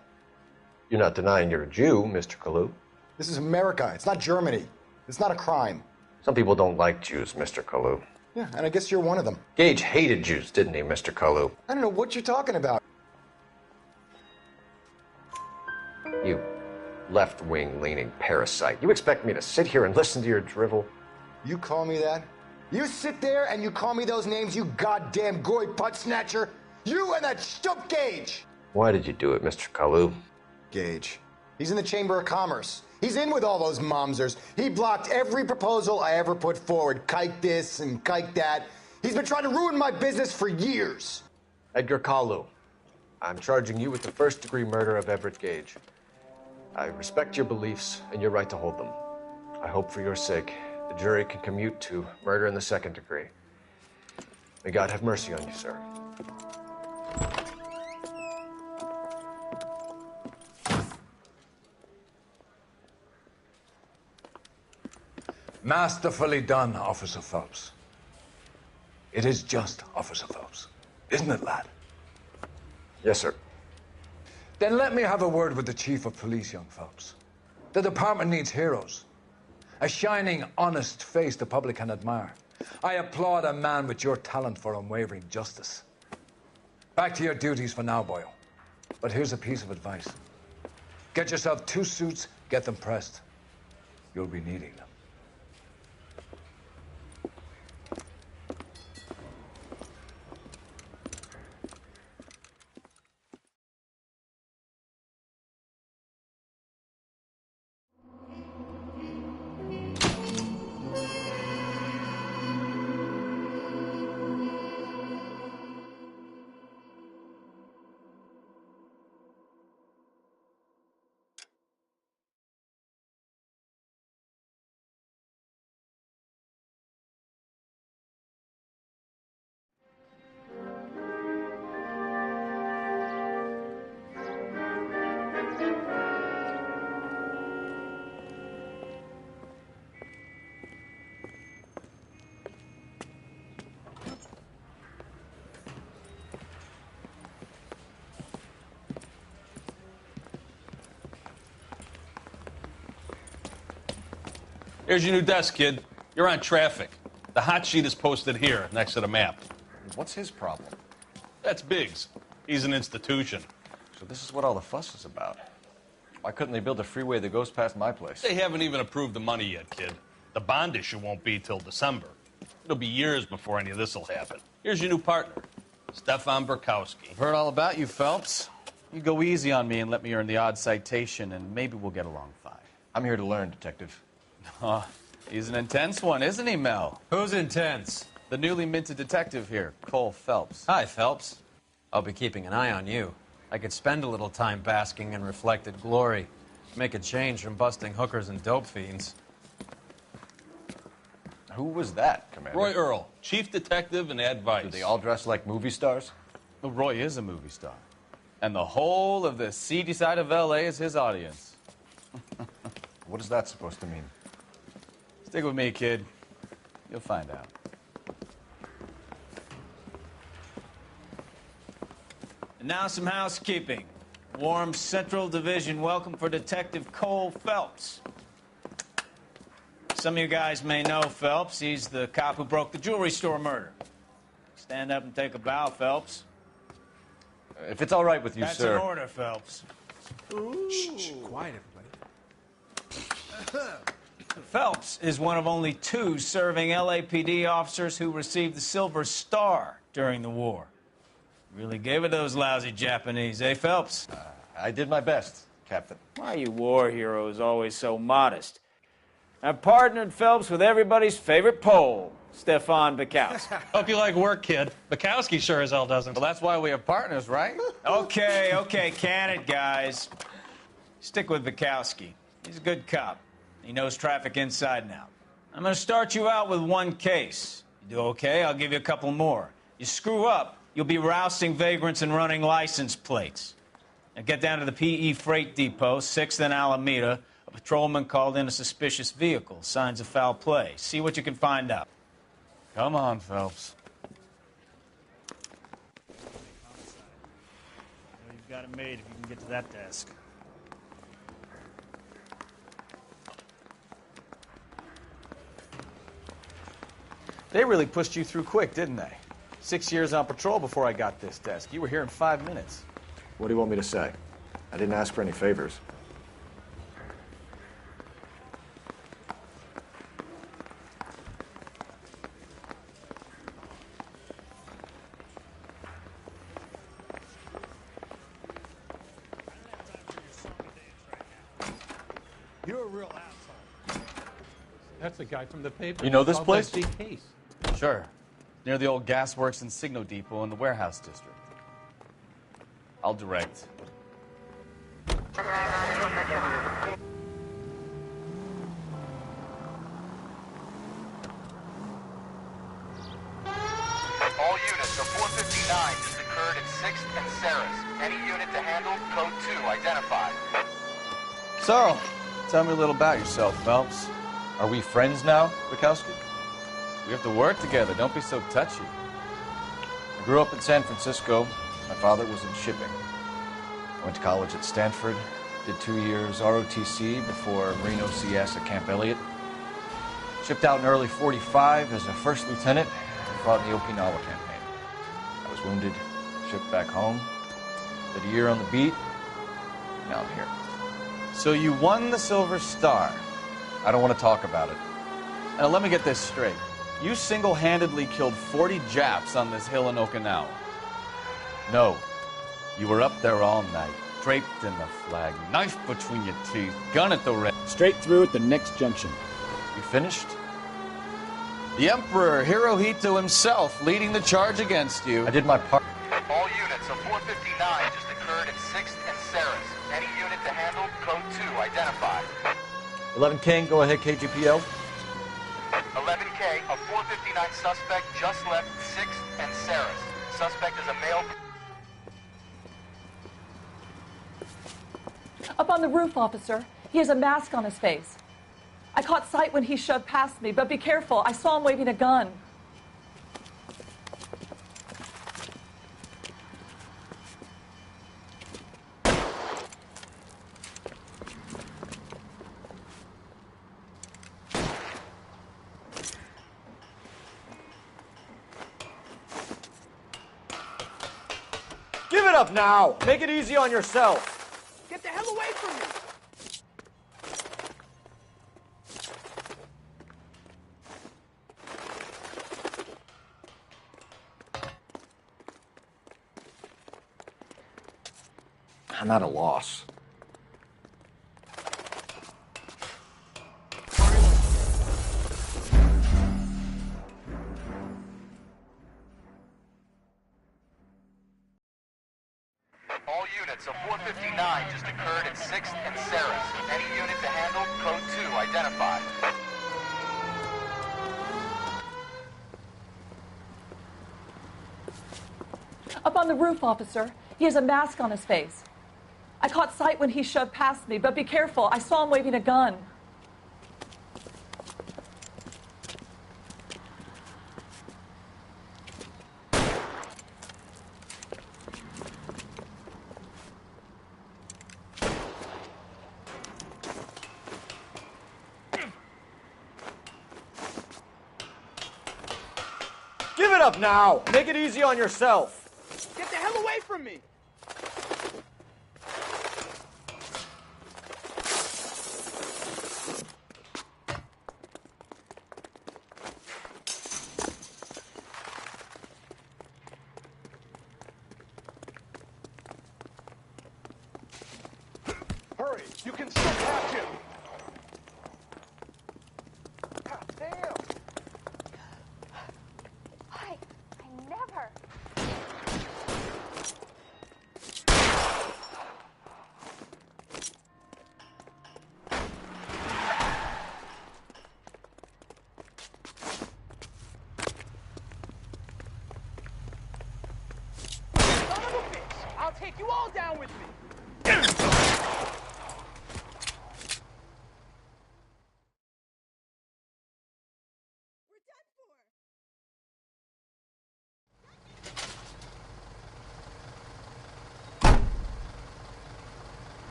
You're not denying you're a Jew, Mr. Kalu. This is America. It's not Germany. It's not a crime. Some people don't like Jews, Mr. Kalu. Yeah, and I guess you're one of them. Gage hated Jews, didn't he, Mr. Kalu? I don't know what you're talking about. You left-wing leaning parasite. You expect me to sit here and listen to your drivel? You call me that? You sit there and you call me those names, you goddamn goy putt snatcher? You and that stup Gage! Why did you do it, Mr. Kalu? Gage. He's in the Chamber of Commerce. He's in with all those momsers. He blocked every proposal I ever put forward. Kike this and kike that. He's been trying to ruin my business for years. Edgar Kalu, I'm charging you with the first-degree murder of Everett Gage. I respect your beliefs and your right to hold them. I hope for your sake the jury can commute to murder in the second degree. May God have mercy on you, sir. Masterfully done, Officer Phelps. It is just, Officer Phelps. Isn't it, lad? Yes, sir. Then let me have a word with the Chief of Police, young Phelps. The department needs heroes. A shining, honest face the public can admire. I applaud a man with your talent for unwavering justice. Back to your duties for now, Boyle. But here's a piece of advice. Get yourself 2 suits, get them pressed. You'll be needing them. Here's your new desk, kid. You're on traffic. The hot sheet is posted here, next to the map. What's his problem? That's Biggs. He's an institution. So this is what all the fuss is about. Why couldn't they build a freeway that goes past my place? They haven't even approved the money yet, kid. The bond issue won't be till December. It'll be years before any of this will happen. Here's your new partner, Stefan Burkowski. I've heard all about you, Phelps. You go easy on me and let me earn the odd citation, and maybe we'll get along fine. I'm here to learn, Detective. He's an intense one, isn't he, Mel? Who's intense? The newly minted detective here, Cole Phelps. Hi, Phelps. I'll be keeping an eye on you. I could spend a little time basking in reflected glory. Make a change from busting hookers and dope fiends. Who was that, Commander? Roy Earl, chief detective and advice. Do they all dress like movie stars? Well, Roy is a movie star. And the whole of the seedy side of L.A. is his audience. What is that supposed to mean? Stick with me, kid. You'll find out. And now some housekeeping. Warm Central Division welcome for Detective Cole Phelps. Some of you guys may know Phelps. He's the cop who broke the jewelry store murder. Stand up and take a bow, Phelps. If it's all right with you, That's sir. That's an order, Phelps. Shh, quiet, everybody. Phelps is one of only 2 serving LAPD officers who received the Silver Star during the war. Really gave it those lousy Japanese, eh, Phelps? I did my best, Captain. Why are you war heroes always so modest? I've partnered Phelps with everybody's favorite Pole, Stefan Bukowski. Hope you like work, kid. Bukowski sure as hell doesn't. Well, that's why we have partners, right? Okay, can it, guys. Stick with Bukowski. He's a good cop. He knows traffic inside and out. I'm going to start you out with 1 case. You do okay, I'll give you a couple more. You screw up, you'll be rousting vagrants and running license plates. Now get down to the PE Freight Depot, 6th and Alameda. A patrolman called in a suspicious vehicle. Signs of foul play. See what you can find out. Come on, Phelps. You've got it made if you can get to that desk. They really pushed you through quick, didn't they? 6 years on patrol before I got this desk. You were here in 5 minutes. What do you want me to say? I didn't ask for any favors. You're a real asshole. That's the guy from the paper. You know this Solved place? that big case. Sure. Near the old gasworks and Signo Depot in the warehouse district. I'll direct. All units, the 459 just occurred at 6th and Sarah's. Any unit to handle, code 2, identified. So, tell me a little about yourself, Phelps. Are we friends now, Bukowski? We have to work together. Don't be so touchy. I grew up in San Francisco. My father was in shipping. I went to college at Stanford, did 2 years ROTC before Marine OCS at Camp Elliott. Shipped out in early '45 as a first lieutenant and fought in the Okinawa campaign. I was wounded, shipped back home, did a year on the beat. Now I'm here. So you won the Silver Star. I don't want to talk about it. Now let me get this straight. You single-handedly killed 40 Japs on this hill in Okinawa. No. You were up there all night, draped in the flag, knife between your teeth, gun at the ready. Straight through at the next junction. You finished? The Emperor Hirohito himself leading the charge against you. I did my part. All units, a 459 just occurred at 6th and Sarah's. Any unit to handle, code 2, identified. 11 King, go ahead, KGPL. 11K, a 459 suspect just left 6th and Sarah's. Suspect is a male. Up on the roof, officer. He has a mask on his face. I caught sight when he shoved past me, but be careful. I saw him waving a gun. it up now! Make it easy on yourself! Get the hell away from me! I'm at a loss. All units, a 459 just occurred at 6th and Saris. Any unit to handle, code 2 identified. Up on the roof, officer. He has a mask on his face. I caught sight when he shoved past me, but be careful. I saw him waving a gun. Give it up now! Make it easy on yourself! Get the hell away from me! Hurry! You can still catch him! God damn! I never. Son of a bitch! I'll take you all down with me!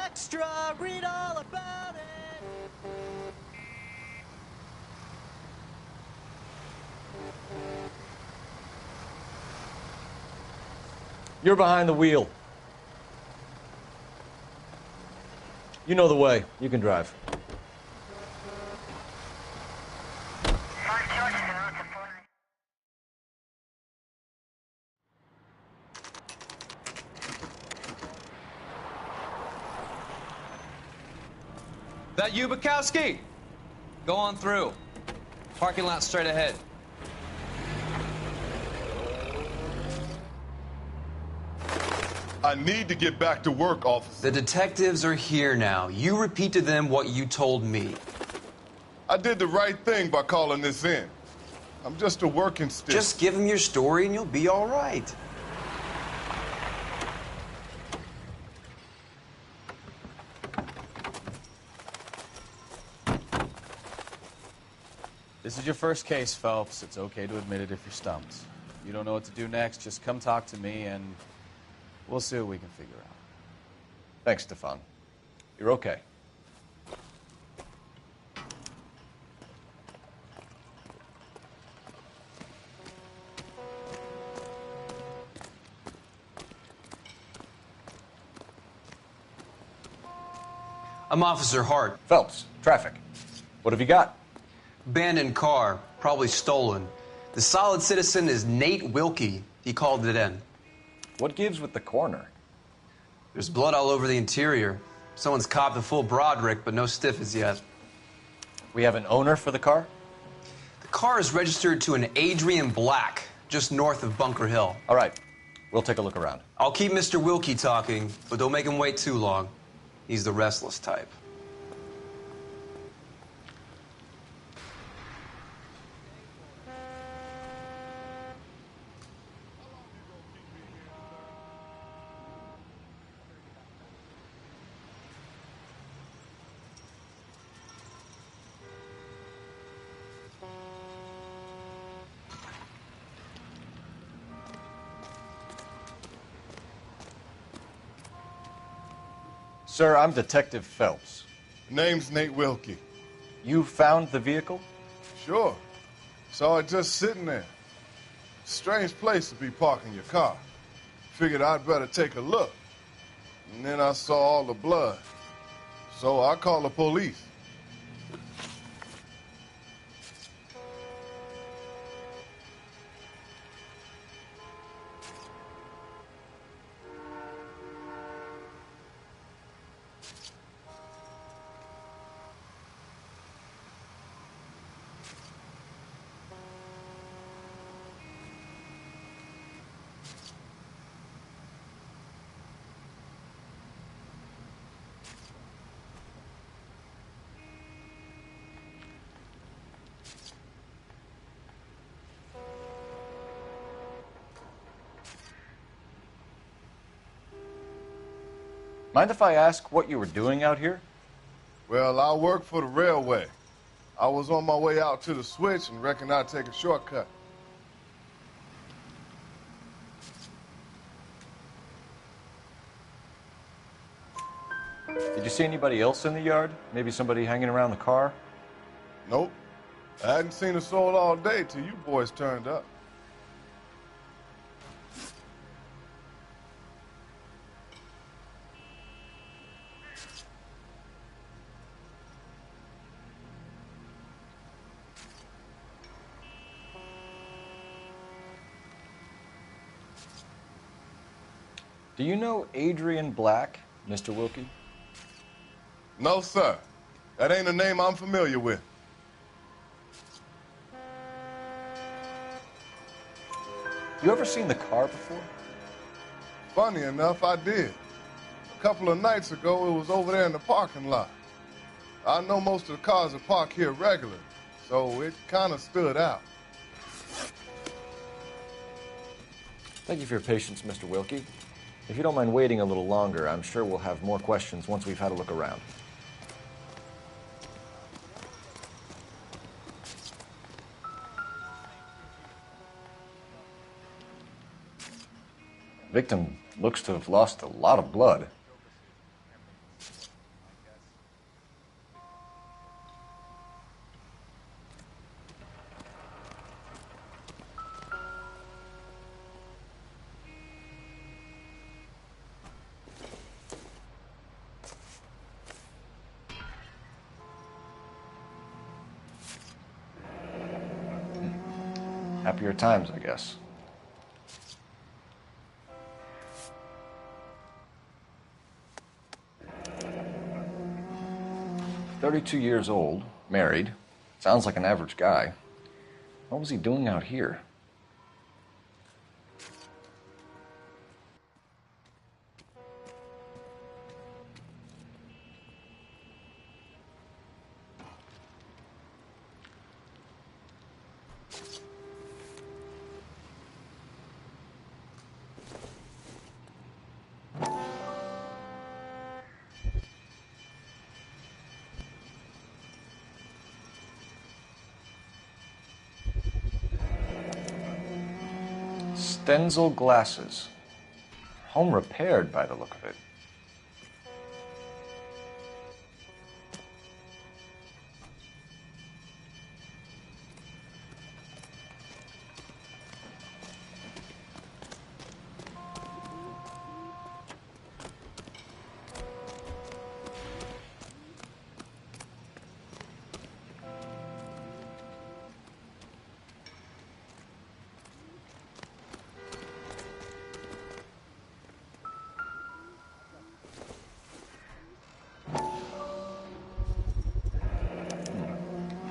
Extra, read all about it. You're behind the wheel. You know the way. You can drive. That you, Bukowski? Go on through. Parking lot straight ahead. I need to get back to work, officer. The detectives are here now. You repeat to them what you told me. I did the right thing by calling this in. I'm just a working stick. Just give them your story and you'll be all right. This is your first case, Phelps. It's okay to admit it if you're stumped. You don't know what to do next, just come talk to me and we'll see what we can figure out. Thanks, Stefan. You're okay. I'm Officer Hart. Phelps, traffic. What have you got? Abandoned car, probably stolen. The solid citizen is Nate Wilkie. He called it in. What gives with the coroner? There's blood all over the interior. Someone's copped a full Broderick, but no stiff as yet. We have an owner for the car? The car is registered to an Adrian Black, just north of Bunker Hill. All right. We'll take a look around. I'll keep Mr. Wilkie talking, but don't make him wait too long. He's the restless type. Sir, I'm Detective Phelps. Name's Nate Wilkie. You found the vehicle? Sure. Saw it just sitting there. Strange place to be parking your car. Figured I'd better take a look. And then I saw all the blood. So I called the police. Mind if I ask what you were doing out here? Well, I work for the railway. I was on my way out to the switch and reckoned I'd take a shortcut. Did you see anybody else in the yard? Maybe somebody hanging around the car? Nope. I hadn't seen a soul all day till you boys turned up. Do you know Adrian Black, Mr. Wilkie? No, sir. That ain't a name I'm familiar with. You ever seen the car before? Funny enough, I did. A couple of nights ago, it was over there in the parking lot. I know most of the cars are parked here regularly, so it kind of stood out. Thank you for your patience, Mr. Wilkie. If you don't mind waiting a little longer, I'm sure we'll have more questions once we've had a look around. Victim looks to have lost a lot of blood. Happier times, I guess. "32 years old, married. Sounds like an average guy. What was he doing out here?" Stenzel glasses. Home repaired by the look of it.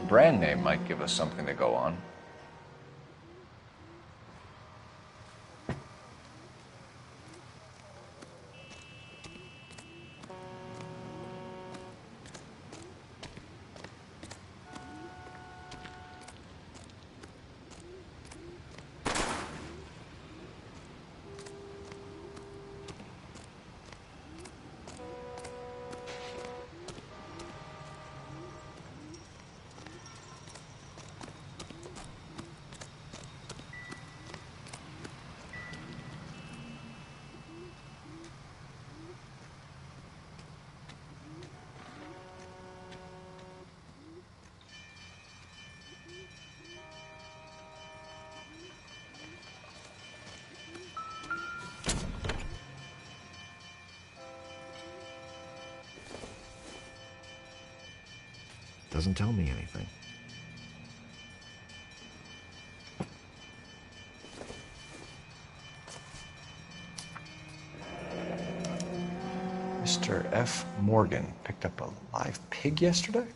Brand name might give us something to go on. doesn't tell me anything. Mr. F. Morgan picked up a live pig yesterday?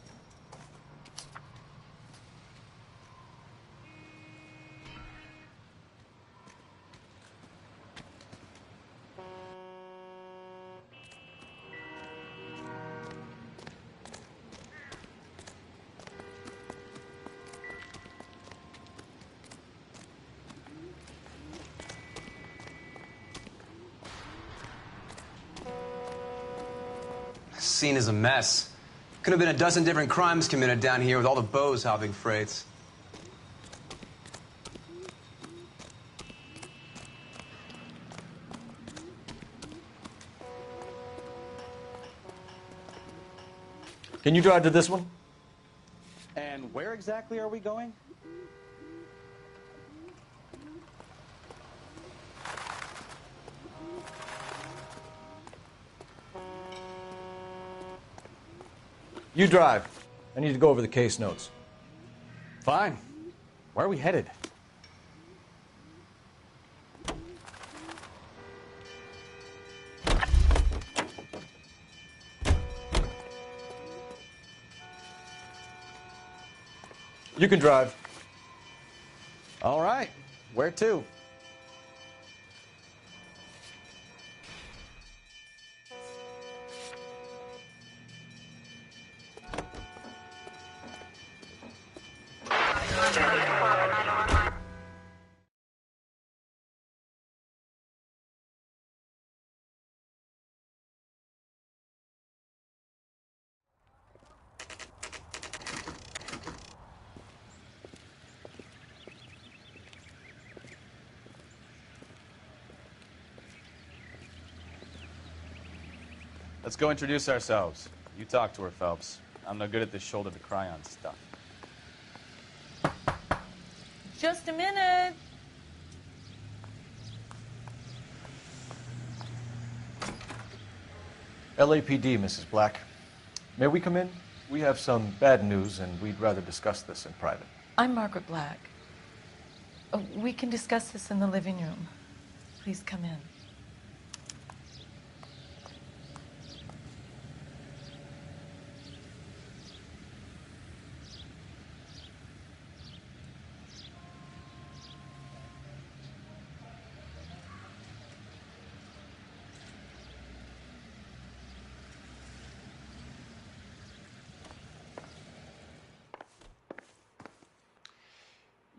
Scene is a mess. Could have been a dozen different crimes committed down here with all the bows hopping freights. Can you drive to this one? And where exactly are we going? You drive. I need to go over the case notes. Fine. Where are we headed? You can drive. All right. Where to? Let's go introduce ourselves. You talk to her, Phelps. I'm no good at this shoulder to cry on stuff. Just a minute. LAPD, Mrs. Black. May we come in? We have some bad news, and we'd rather discuss this in private. I'm Margaret Black. We can discuss this in the living room. Please come in.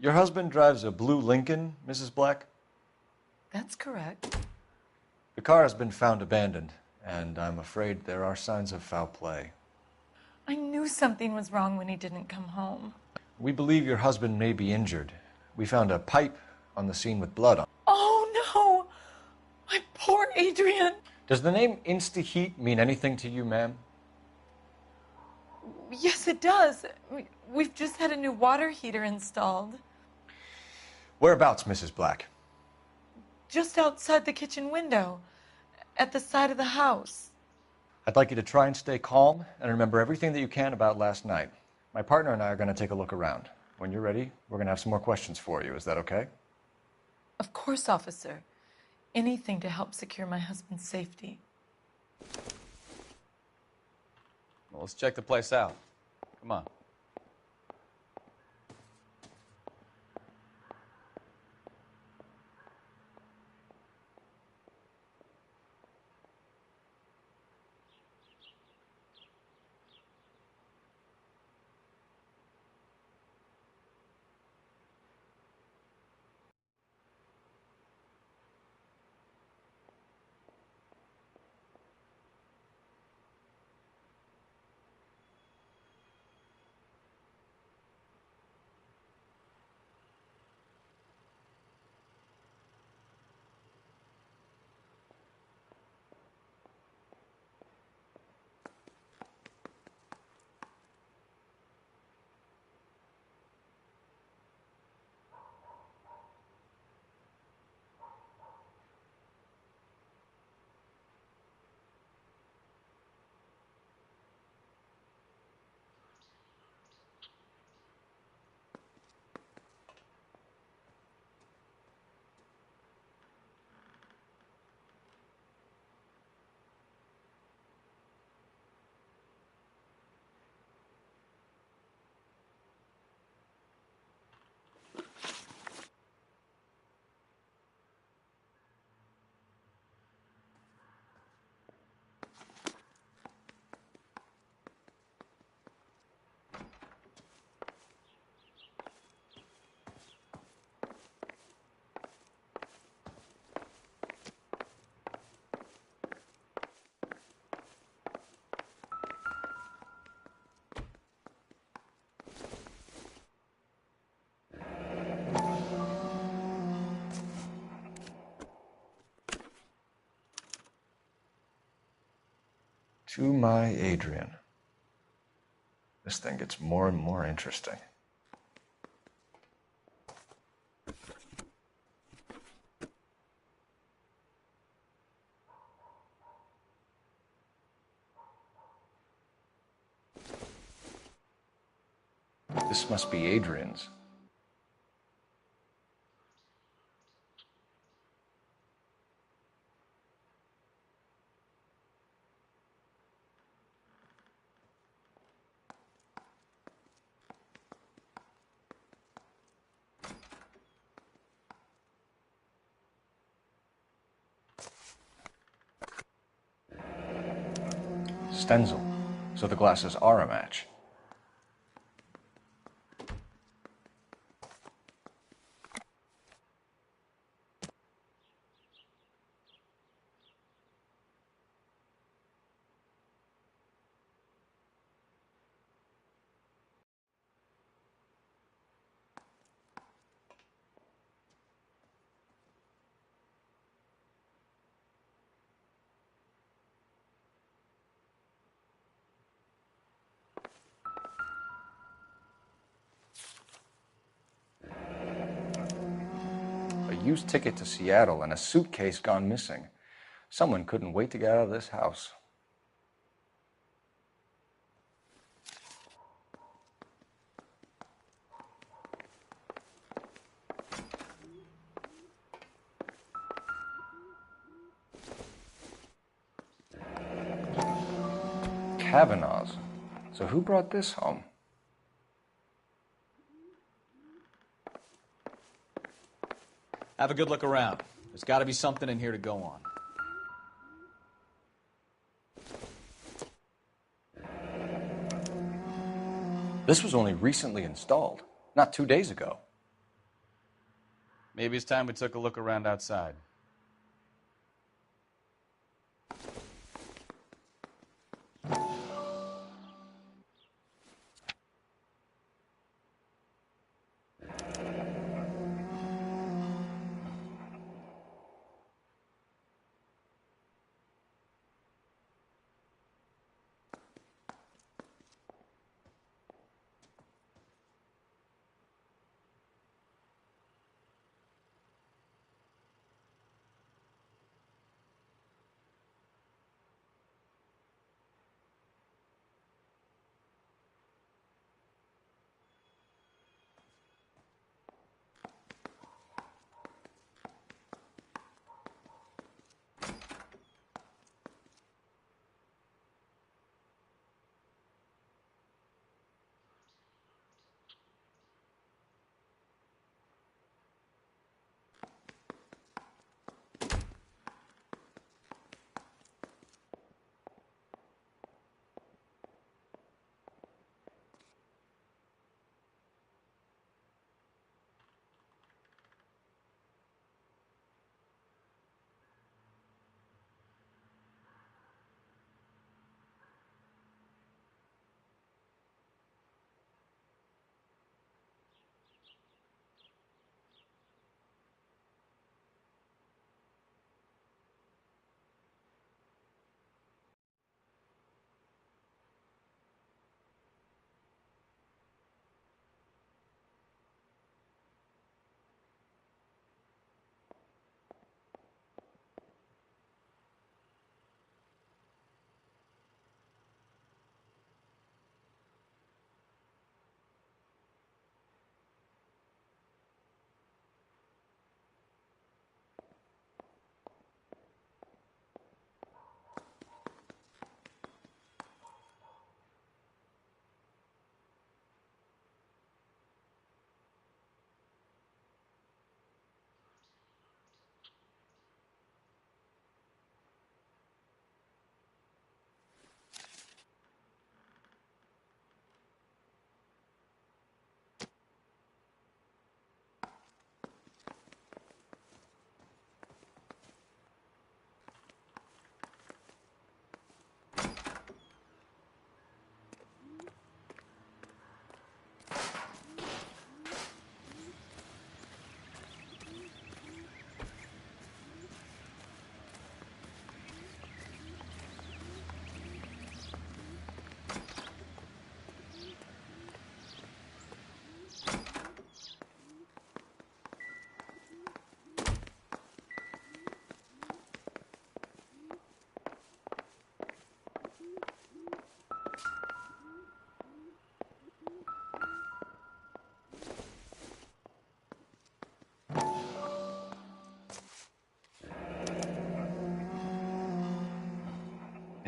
Your husband drives a blue Lincoln, Mrs. Black? That's correct. The car has been found abandoned, and I'm afraid there are signs of foul play. I knew something was wrong when he didn't come home. We believe your husband may be injured. We found a pipe on the scene with blood on it. Oh, no! My poor Adrian! Does the name Insta-Heat mean anything to you, ma'am? Yes, it does. We've just had a new water heater installed. Whereabouts, Mrs. Black? Just outside the kitchen window, at the side of the house. I'd like you to try and stay calm and remember everything that you can about last night. My partner and I are going to take a look around. When you're ready, we're going to have some more questions for you. Is that okay? Of course, officer. Anything to help secure my husband's safety. Well, let's check the place out. Come on. To my Adrian. This thing gets more and more interesting. This must be Adrian's. Stenzel. So the glasses are a match. A used ticket to Seattle and a suitcase gone missing. Someone couldn't wait to get out of this house. Kavanaugh's. So who brought this home? Have a good look around. There's got to be something in here to go on. This was only recently installed, not 2 days ago. Maybe it's time we took a look around outside.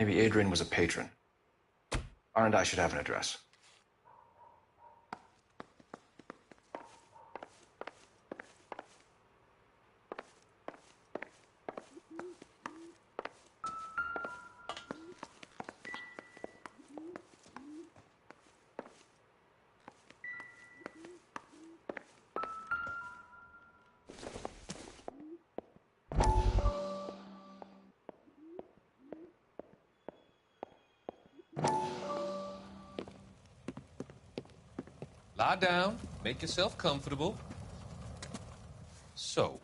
Maybe Adrian was a patron. R&I should have an address. Lie down, make yourself comfortable. So,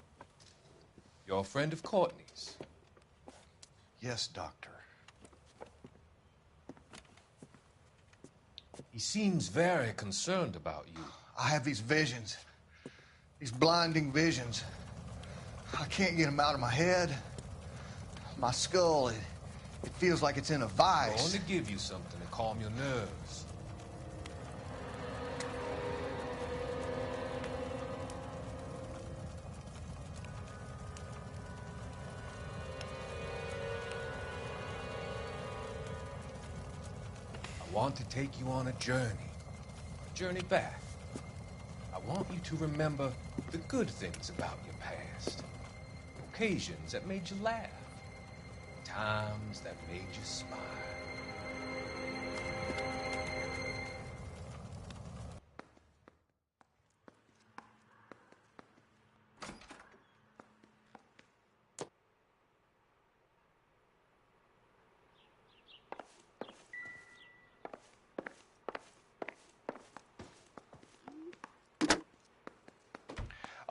you're a friend of Courtney's? Yes, Doctor. He seems very concerned about you. I have these visions, these blinding visions. I can't get them out of my head. My skull, it feels like it's in a I vice. want to give you something to calm your nerves. I want to take you on a journey back. I want you to remember the good things about your past, occasions that made you laugh, times that made you smile.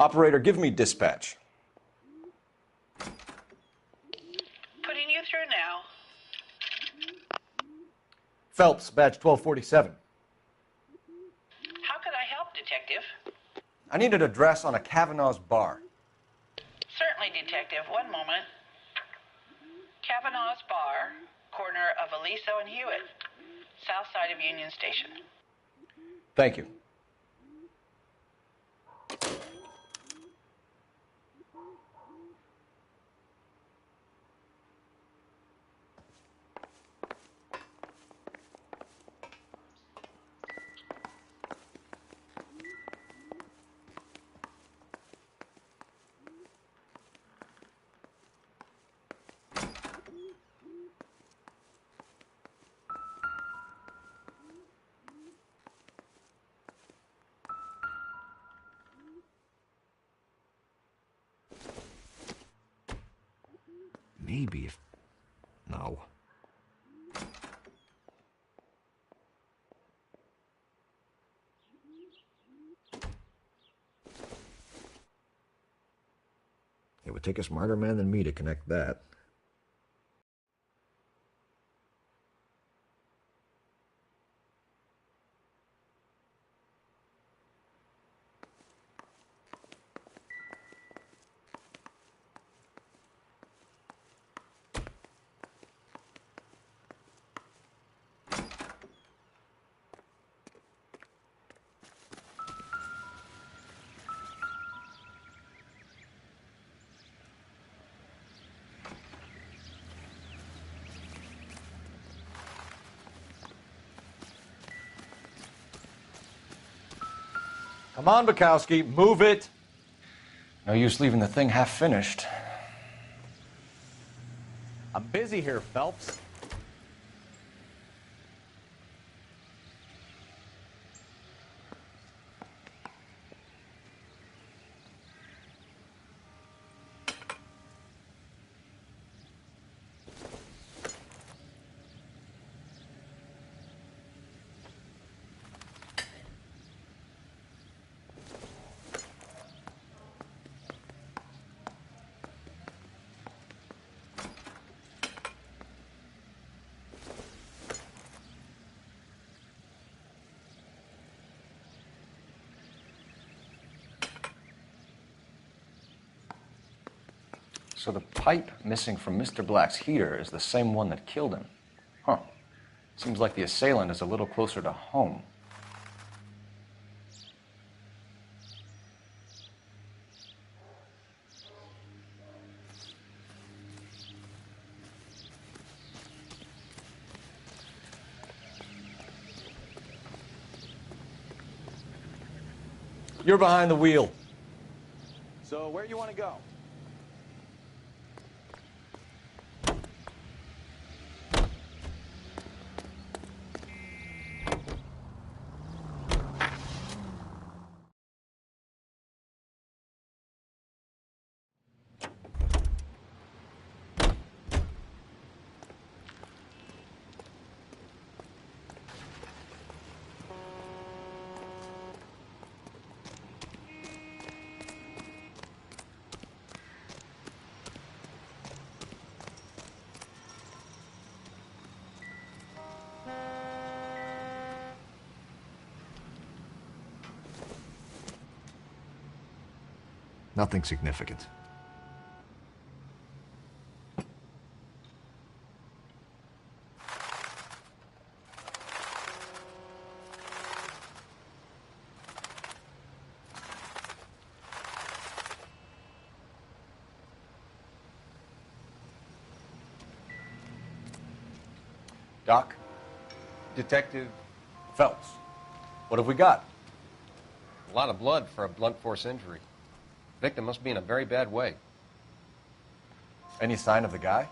Operator, give me dispatch. Putting you through now. Phelps, badge 1247. How could I help, Detective? I need an address on a Kavanaugh's bar. Certainly, Detective. One moment. Kavanaugh's Bar, corner of Aliso and Hewitt, south side of Union Station. Thank you. Maybe if... No. It would take a smarter man than me to connect that. Come on, Bukowski, move it. No use leaving the thing half finished. I'm busy here, Phelps. So the pipe missing from Mr. Black's heater is the same one that killed him. Huh. Seems like the assailant is a little closer to home. You're behind the wheel. So where do you want to go? Nothing significant. Doc? Detective Phelps. What have we got? a lot of blood for a blunt force injury. Victim must be in a very bad way. Any sign of the guy?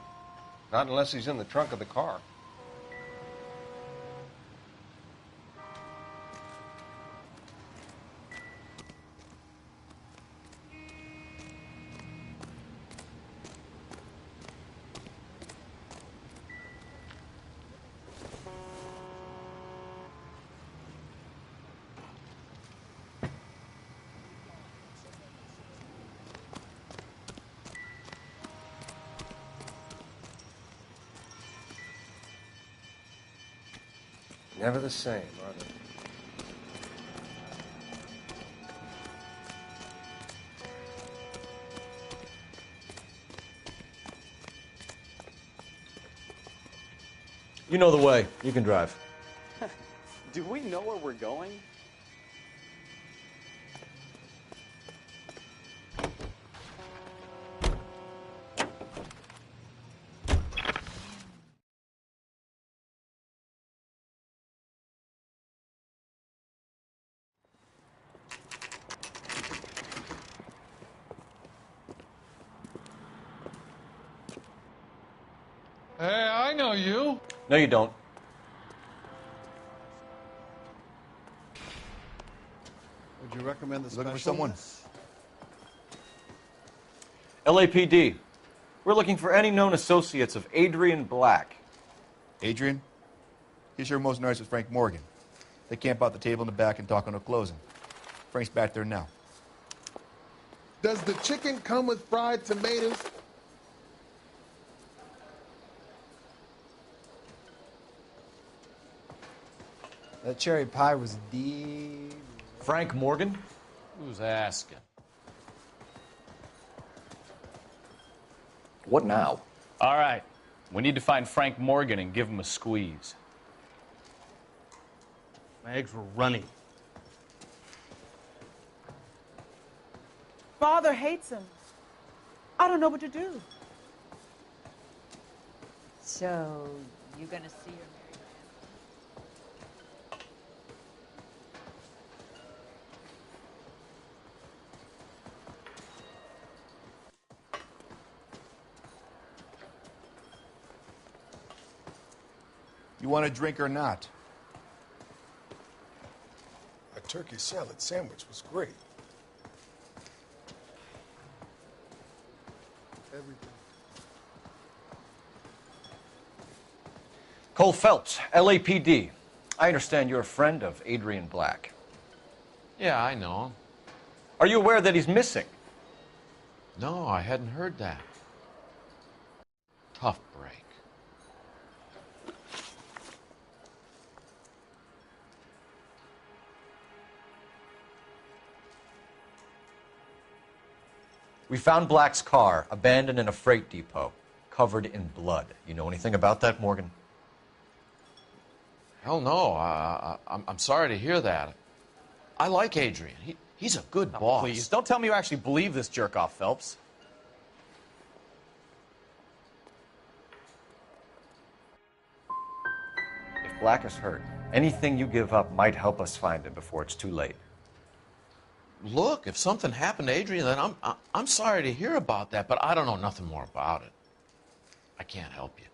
Not unless he's in the trunk of the car. Never the same, are they? You know the way. You can drive. Do we know where we're going? Hey, I know you. No, you don't. Would you recommend the Looking for special? someone? LAPD. We're looking for any known associates of Adrian Black. Adrian? He's here most nights with Frank Morgan. They camp out the table in the back and talk on a closing. Frank's back there now. Does the chicken come with fried tomatoes? That cherry pie was deep. Frank Morgan? Who's asking? What now? All right. We need to find Frank Morgan and give him a squeeze. My eggs were runny. Father hates him. I don't know what to do. So, you gonna see your You want a drink or not? A turkey salad sandwich was great. Everything. Cole Phelps, LAPD. I understand you're a friend of Adrian Black. Yeah, I know him. Are you aware that he's missing? No, I hadn't heard that. Tough break. We found Black's car abandoned in a freight depot, covered in blood. You know anything about that, Morgan? Hell no. I'm sorry to hear that. I like Adrian. He's a good boss. Please, don't tell me you actually believe this jerk-off, Phelps. If Black is hurt, anything you give up might help us find him before it's too late. Look, if something happened to Adrian, then I'm sorry to hear about that, but I don't know nothing more about it. I can't help you.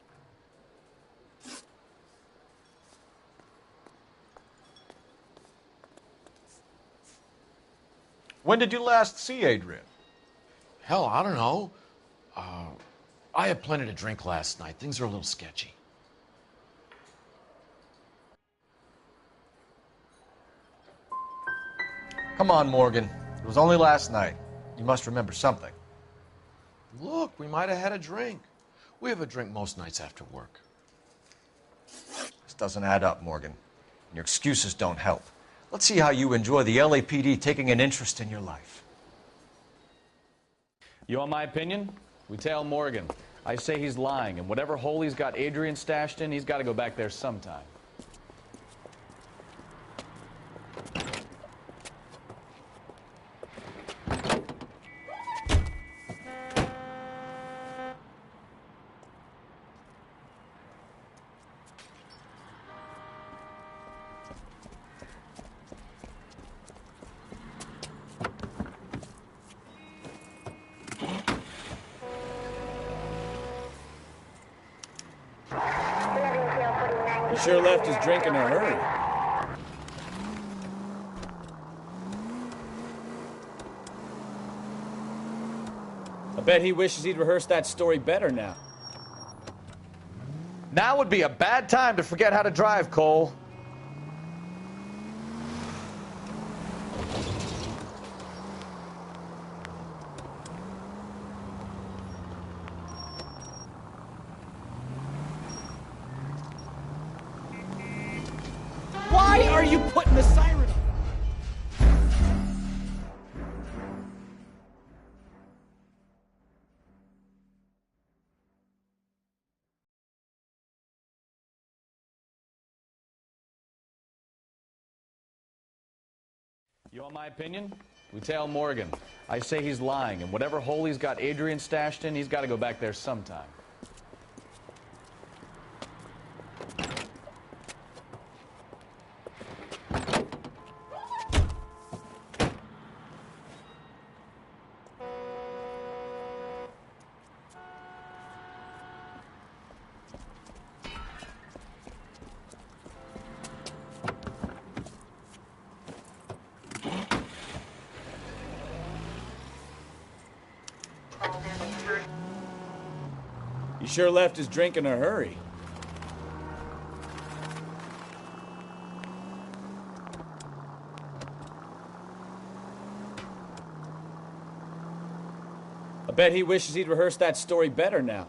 When did you last see Adrian? Hell, I don't know. I had plenty to drink last night. Things are a little sketchy. Come on, Morgan. It was only last night. You must remember something. Look, we might have had a drink. We have a drink most nights after work. This doesn't add up, Morgan. Your excuses don't help. Let's see how you enjoy the LAPD taking an interest in your life. You want my opinion? We tell Morgan. I say he's lying, and whatever hole he's got Adrian stashed in, he's got to go back there sometime. He sure left his drink in a hurry. I bet he wishes he'd rehearsed that story better now. Now would be a bad time to forget how to drive, Cole. Why are you putting the siren on? You want my opinion? We tell Morgan. I say he's lying, and whatever hole he's got Adrian stashed in, he's got to go back there sometime. He sure left his drink in a hurry. I bet he wishes he'd rehearsed that story better now.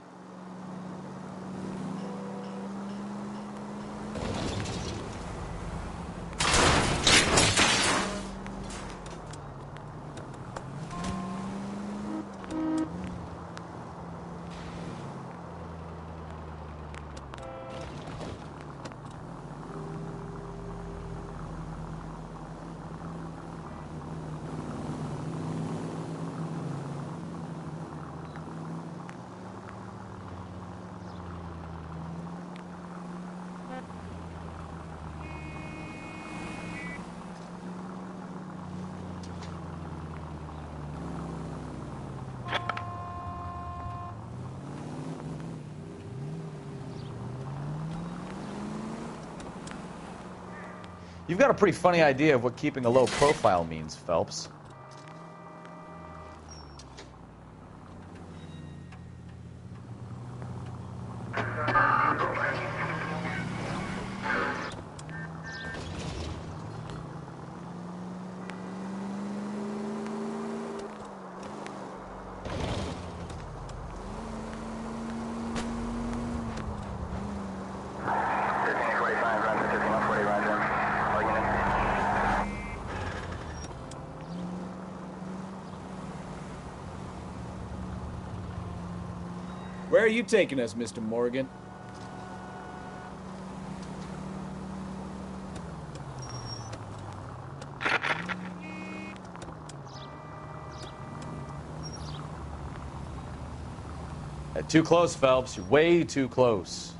You've got a pretty funny idea of what keeping a low profile means, Phelps. Where are you taking us, Mr. Morgan? Too close, Phelps. You're way too close.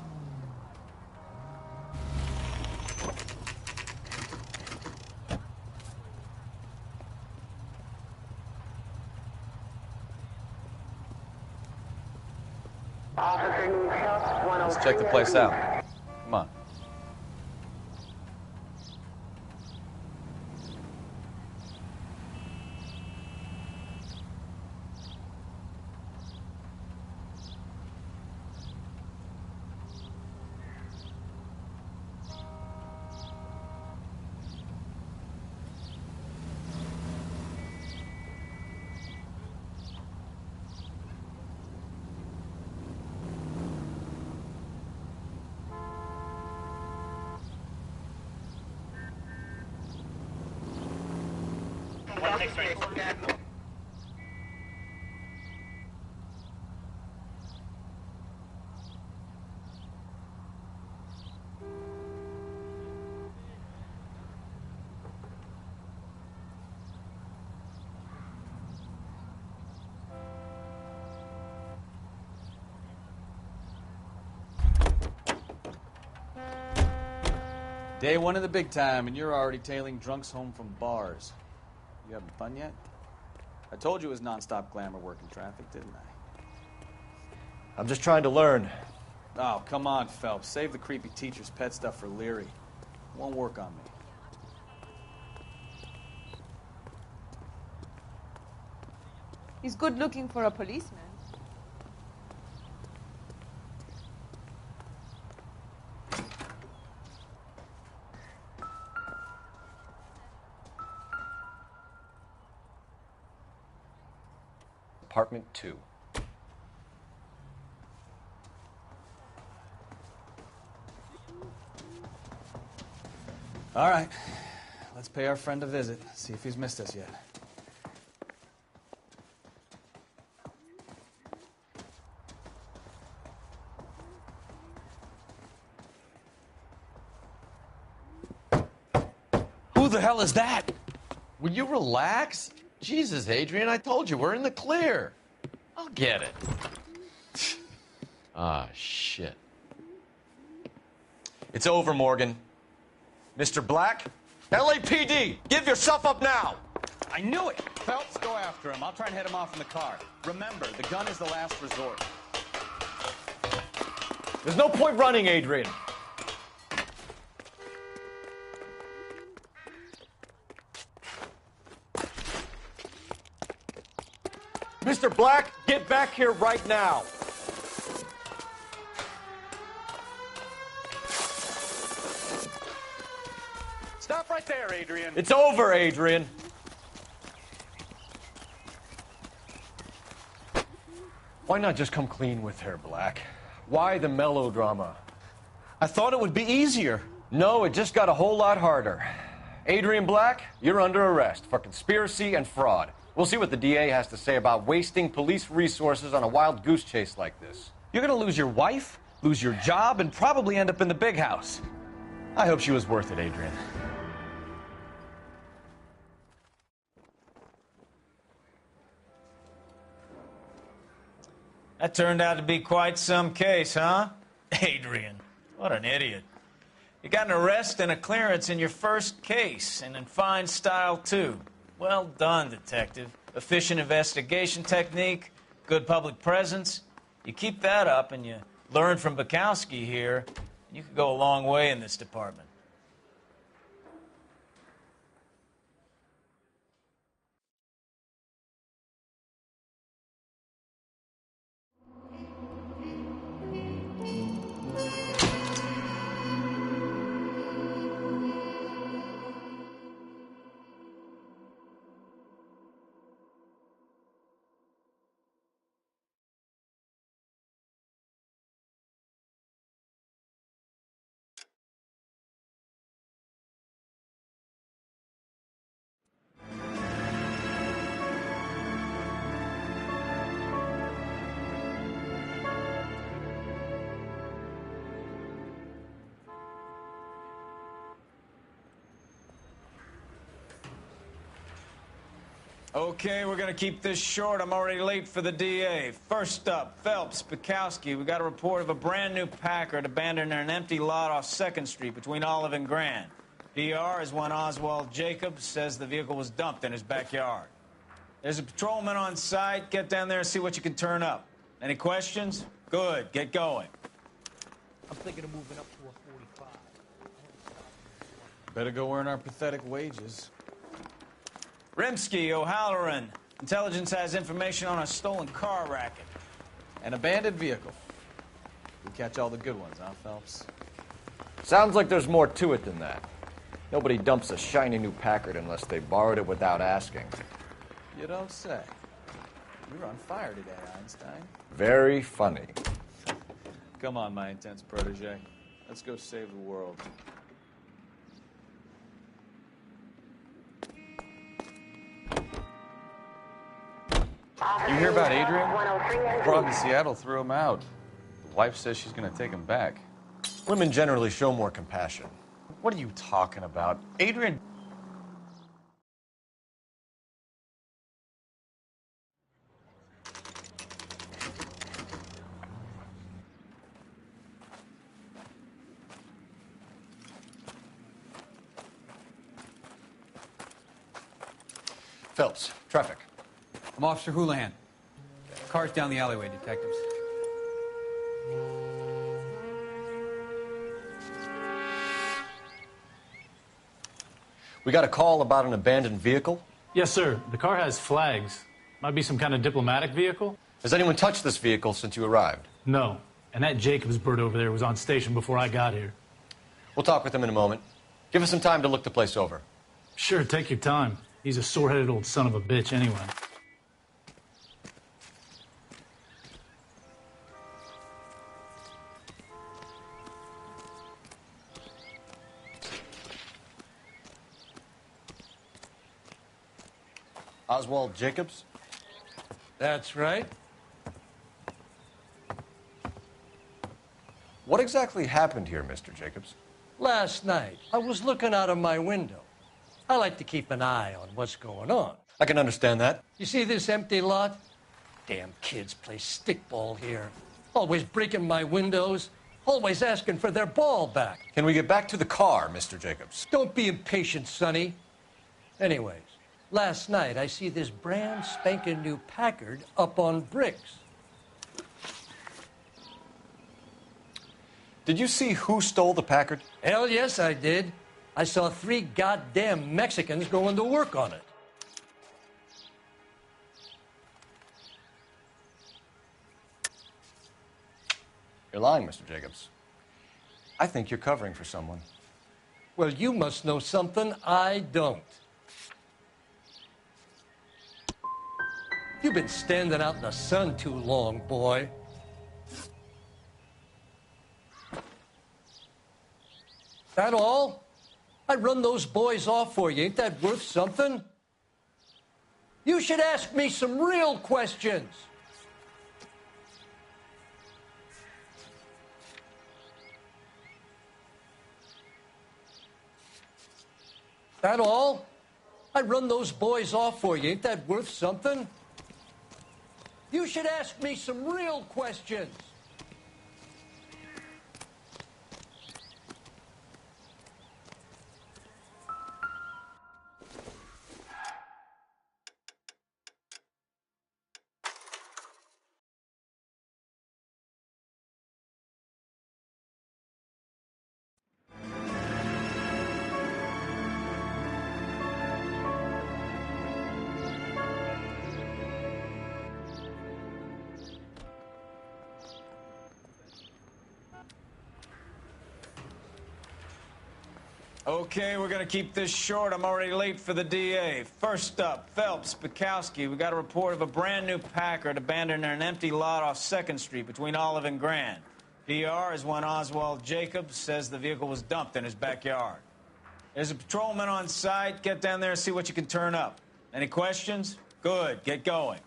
Let's check the place out. Come on. Day one of the big time, and you're already tailing drunks home from bars. You having fun yet? I told you it was nonstop glamour work in traffic, didn't I? I'm just trying to learn. Oh, come on, Phelps. Save the creepy teacher's pet stuff for Leary. It won't work on me. He's good looking for a policeman. Apartment 2. All right. Let's pay our friend a visit, see if he's missed us yet. Who the hell is that? Will you relax? Jesus, Adrian, I told you, we're in the clear. I'll get it. Ah, shit. It's over, Morgan. Mr. Black, LAPD, give yourself up now! I knew it! Phelps, go after him. I'll try and head him off in the car. Remember, the gun is the last resort. There's no point running, Adrian. Mr. Black, get back here right now. Stop right there, Adrian. It's over, Adrian. Why not just come clean with her, Black? Why the melodrama? I thought it would be easier. No, it just got a whole lot harder. Adrian Black, you're under arrest for conspiracy and fraud. We'll see what the DA has to say about wasting police resources on a wild goose chase like this. You're gonna lose your wife, lose your job, and probably end up in the big house. I hope she was worth it, Adrian. That turned out to be quite some case, huh? Adrian, what an idiot. You got an arrest and a clearance in your first case, and in fine style, too. Well done, detective. Efficient investigation technique, good public presence. You keep that up and you learn from Bukowski here, you could go a long way in this department. Okay, we're gonna keep this short. I'm already late for the DA. First up, Phelps, Bukowski. We got a report of a brand new Packard abandoned in an empty lot off 2nd Street between Olive and Grand. DR is one Oswald Jacobs, says the vehicle was dumped in his backyard. There's a patrolman on site. Get down there and see what you can turn up. Any questions? Good. Get going. I'm thinking of moving up to a 45. Better go earn our pathetic wages. Rimsky, O'Halloran. Intelligence has information on a stolen car racket. An abandoned vehicle. We catch all the good ones, huh, Phelps? Sounds like there's more to it than that. Nobody dumps a shiny new Packard unless they borrowed it without asking. You don't say. You're on fire today, Einstein. Very funny. Come on, my intense protege. Let's go save the world. You hear about Adrian? Brought him to Seattle, threw him out. The wife says she's going to take him back. Women generally show more compassion. What are you talking about? Adrian... Phelps, traffic. I'm Officer Houlihan. Car's down the alleyway, detectives. We got a call about an abandoned vehicle? Yes, sir. The car has flags. Might be some kind of diplomatic vehicle. Has anyone touched this vehicle since you arrived? No. And that Jacobs bird over there was on station before I got here. We'll talk with him in a moment. Give us some time to look the place over. Sure, take your time. He's a sore-headed old son of a bitch anyway. Oswald Jacobs? That's right. What exactly happened here, Mr. Jacobs? Last night, I was looking out of my window. I like to keep an eye on what's going on. I can understand that. You see this empty lot? Damn kids play stickball here. Always breaking my windows, always asking for their ball back. Can we get back to the car, Mr. Jacobs? Don't be impatient, Sonny. Anyways, last night I see this brand spanking new Packard up on bricks. Did you see who stole the Packard? Hell yes, I did. I saw 3 goddamn Mexicans going to work on it. You're lying, Mr. Jacobs. I think you're covering for someone. Well, you must know something I don't. You've been standing out in the sun too long, boy. That all? I run those boys off for you. Ain't that worth something? You should ask me some real questions. That all? I run those boys off for you. Ain't that worth something? You should ask me some real questions. Okay, we're gonna keep this short. I'm already late for the DA. First up, Phelps, Bukowski. We got a report of a brand new Packard abandoned in an empty lot off 2nd Street between Olive and Grand. PR is one Oswald Jacobs says the vehicle was dumped in his backyard. There's a patrolman on site. Get down there and see what you can turn up. Any questions? Good. Get going.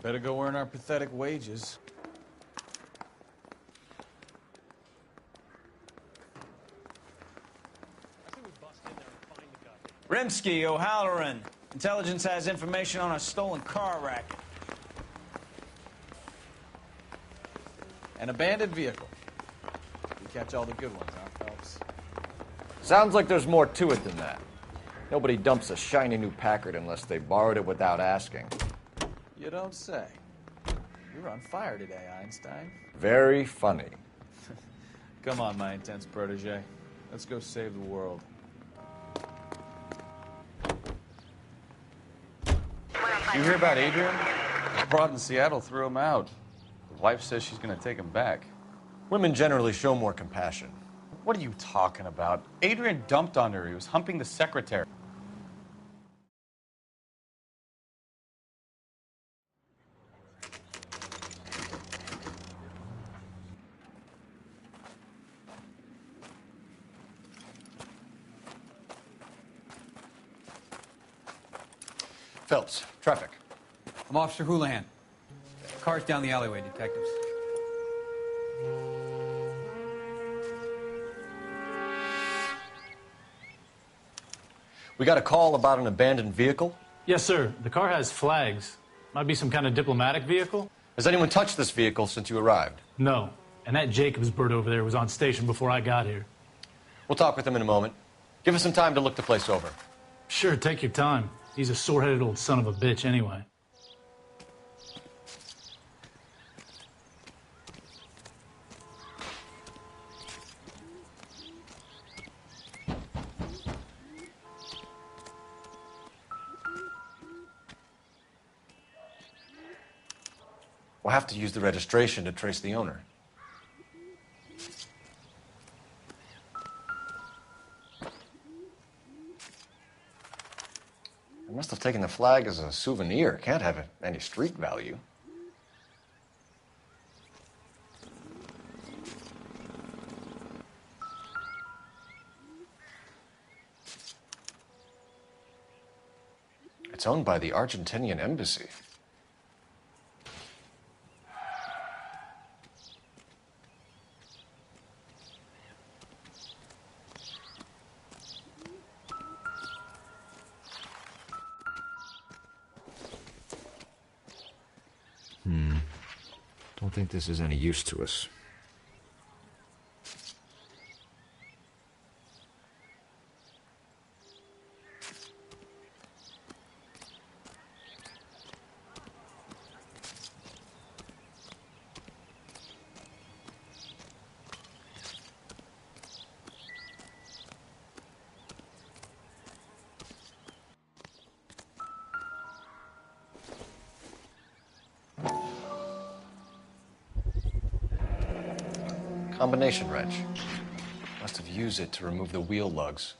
Better go earn our pathetic wages. Rimsky, O'Halloran. Intelligence has information on a stolen car racket. An abandoned vehicle. We catch all the good ones, huh, Phelps? Sounds like there's more to it than that. Nobody dumps a shiny new Packard unless they borrowed it without asking. You don't say. You're on fire today, Einstein. Very funny. Come on, my intense protege. Let's go save the world. You hear about Adrian? Broad in Seattle threw him out. The wife says she's going to take him back. Women generally show more compassion. What are you talking about? Adrian dumped on her. He was humping the secretary. Phelps, traffic. I'm Officer Houlihan. Car's down the alleyway, detectives. We got a call about an abandoned vehicle. Yes, sir. The car has flags. Might be some kind of diplomatic vehicle. Has anyone touched this vehicle since you arrived? No. And that Jacobs bird over there was on station before I got here. We'll talk with him in a moment. Give us some time to look the place over. Sure, take your time. He's a sore-headed old son of a bitch anyway. We'll have to use the registration to trace the owner. They must have taken the flag as a souvenir. Can't have any street value. It's owned by the Argentinian embassy. Don't think this is any use to us. Combination wrench. Must have used it to remove the wheel lugs.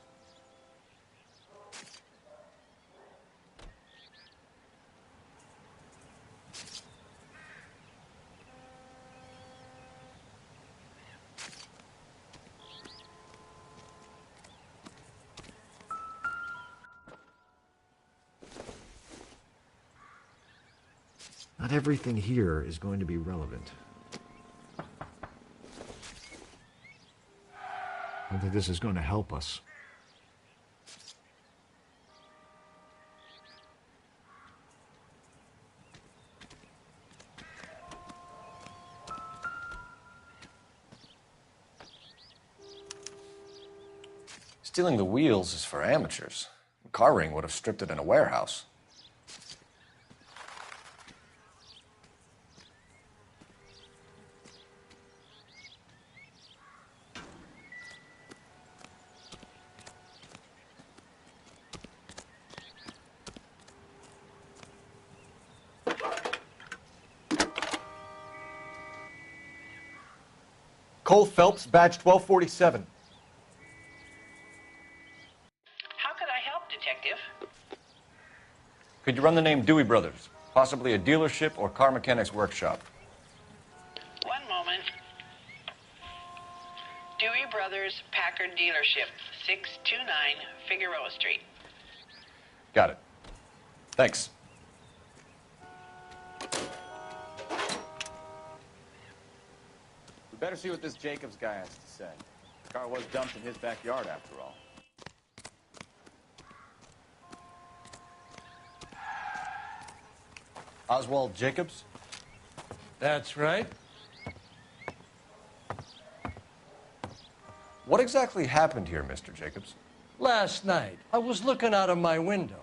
Not everything here is going to be relevant. I don't think this is going to help us. Stealing the wheels is for amateurs. Car Ring would have stripped it in a warehouse. Cole Phelps, badge 1247. How could I help, Detective? Could you run the name Dewey Brothers? Possibly a dealership or car mechanics workshop. One moment. Dewey Brothers Packard Dealership, 629 Figueroa Street. Got it. Thanks. We better see what this Jacobs guy has to say. The car was dumped in his backyard, after all. Oswald Jacobs? That's right. What exactly happened here, Mr. Jacobs? Last night, I was looking out of my window.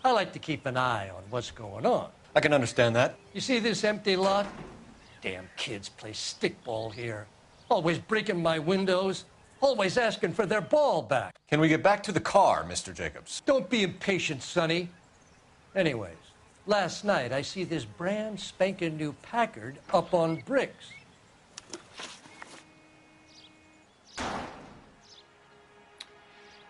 I like to keep an eye on what's going on. I can understand that. You see this empty lot? Damn kids play stickball here. Always breaking my windows. Always asking for their ball back. Can we get back to the car, Mr. Jacobs? Don't be impatient, Sonny. Anyways, last night I see this brand spanking new Packard up on bricks.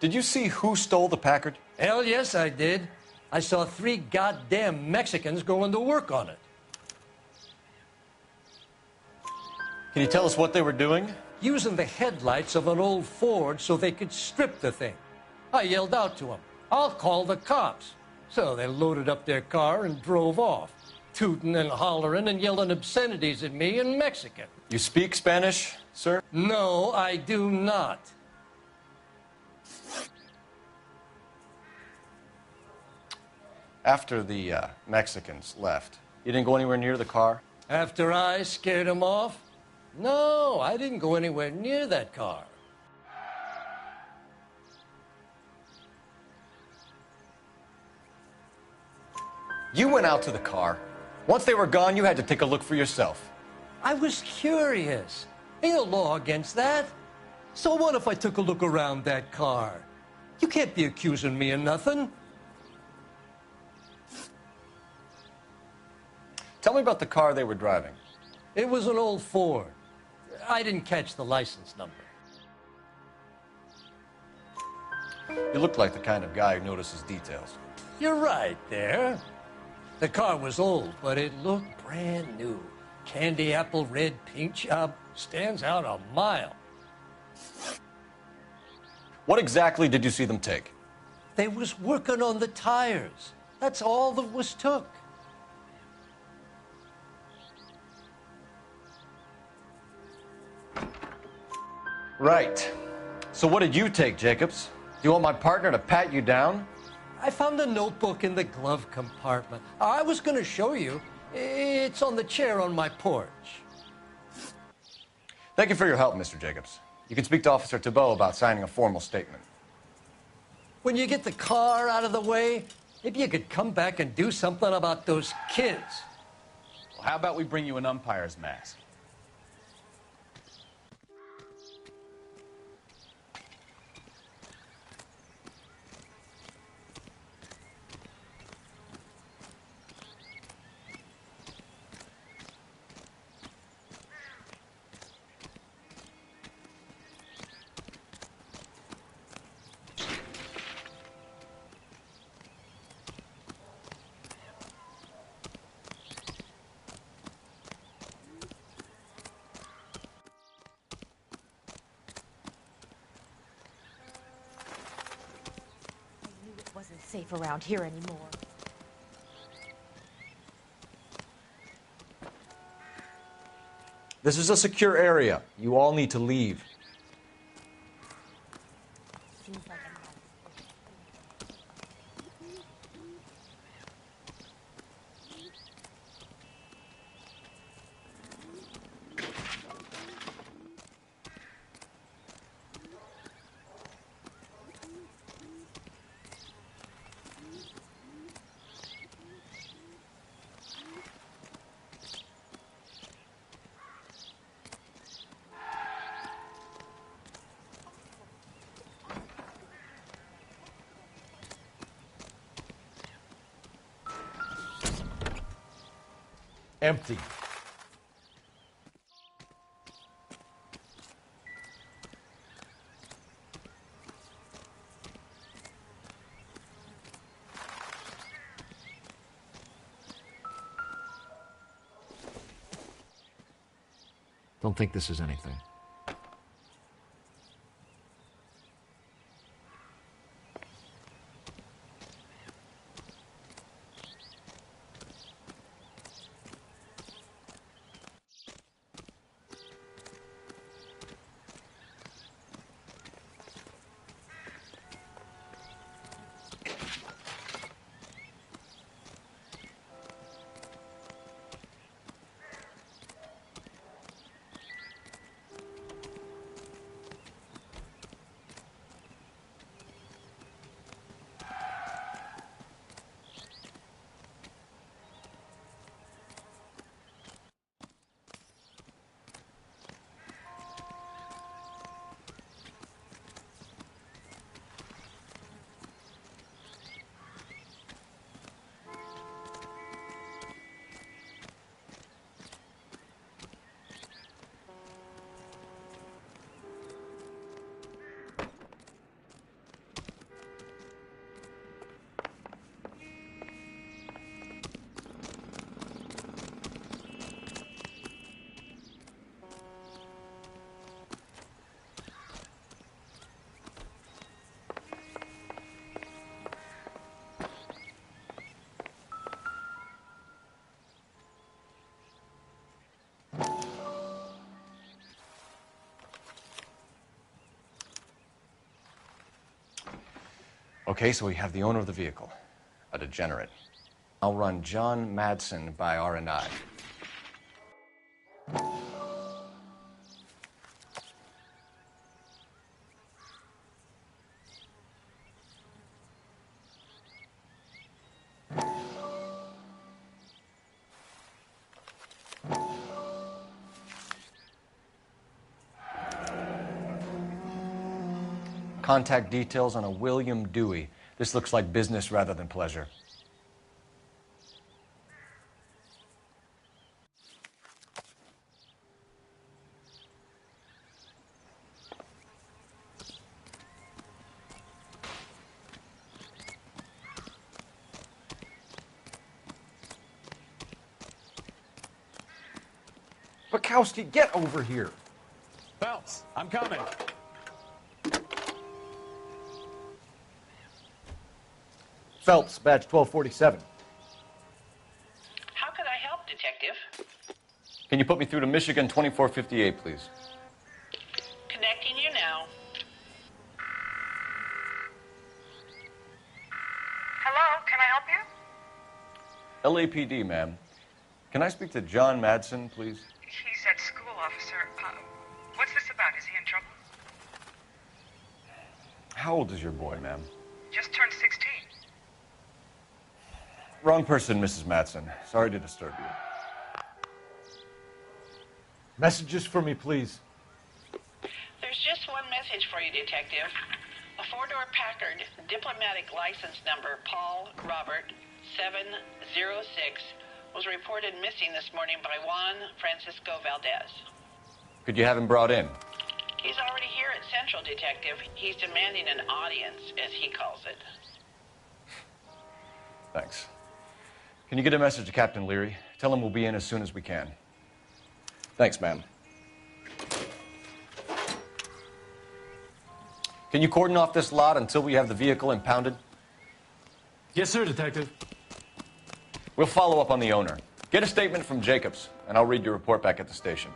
Did you see who stole the Packard? Hell yes, I did. I saw 3 goddamn Mexicans going to work on it. Can you tell us what they were doing? Using the headlights of an old Ford so they could strip the thing. I yelled out to them, "I'll call the cops." So they loaded up their car and drove off, tooting and hollering and yelling obscenities at me in Mexican. You speak Spanish, sir? No, I do not. After the Mexicans left, you didn't go anywhere near the car? After I scared them off? No, I didn't go anywhere near that car. You went out to the car. Once they were gone, you had to take a look for yourself. I was curious. Ain't no law against that. So what if I took a look around that car? You can't be accusing me of nothing. Tell me about the car they were driving. It was an old Ford. I didn't catch the license number. You look like the kind of guy who notices details. You're right there. The car was old, but it looked brand new. Candy apple red paint job stands out a mile. What exactly did you see them take? They was working on the tires. That's all that was took. Right. So what did you take, Jacobs? Do you want my partner to pat you down? I found a notebook in the glove compartment. I was going to show you. It's on the chair on my porch. Thank you for your help, Mr. Jacobs. You can speak to Officer Thibault about signing a formal statement. When you get the car out of the way, maybe you could come back and do something about those kids. Well, how about we bring you an umpire's mask? Wasn't safe around here anymore. This is a secure area. You all need to leave. Seems like Empty. Don't think this is anything. Okay, so we have the owner of the vehicle, a degenerate. I'll run John Madsen by R&I. Contact details on a William Dewey. This looks like business rather than pleasure. Bukowski, get over here. Phelps, I'm coming. Phelps, badge 1247. How can I help, Detective? Can you put me through to Michigan 2458, please? Connecting you now. Hello, can I help you? LAPD, ma'am. Can I speak to John Madsen, please? He's at school, officer. What's this about? Is he in trouble? How old is your boy, ma'am? Just turned 16. Wrong person, Mrs. Madsen. Sorry to disturb you. Messages for me, please. There's just one message for you, Detective. A four-door Packard, diplomatic license number Paul Robert 706, was reported missing this morning by Juan Francisco Valdez. Could you have him brought in? He's already here at Central, Detective. He's demanding an audience, as he calls it. Thanks. Can you get a message to Captain Leary? Tell him we'll be in as soon as we can. Thanks, ma'am. Can you cordon off this lot until we have the vehicle impounded? Yes, sir, Detective. We'll follow up on the owner. Get a statement from Jacobs, and I'll read your report back at the station.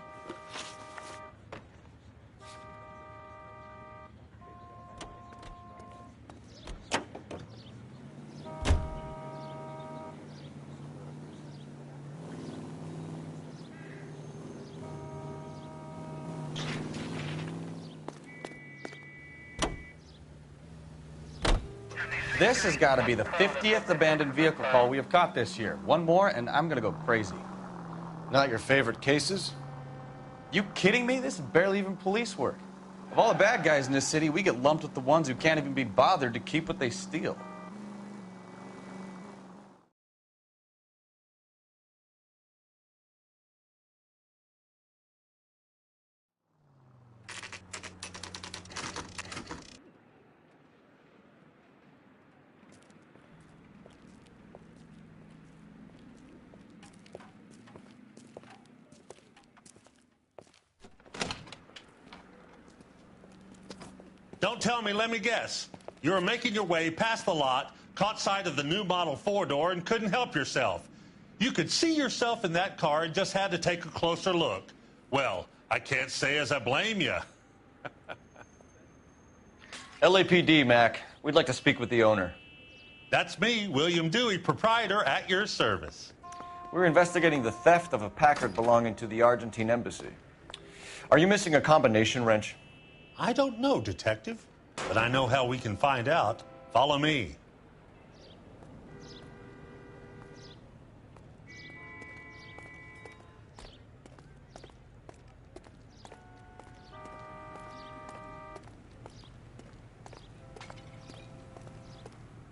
This has got to be the 50th abandoned vehicle call we have caught this year. One more, and I'm going to go crazy. Not your favorite cases? You kidding me? This is barely even police work. Of all the bad guys in this city, we get lumped with the ones who can't even be bothered to keep what they steal. Don't tell me, let me guess. You were making your way past the lot, caught sight of the new model four-door, and couldn't help yourself. You could see yourself in that car and just had to take a closer look. Well, I can't say as I blame you. LAPD, Mac. We'd like to speak with the owner. That's me, William Dewey, proprietor, at your service. We're investigating the theft of a Packard belonging to the Argentine embassy. Are you missing a combination wrench? I don't know, Detective, but I know how we can find out. Follow me.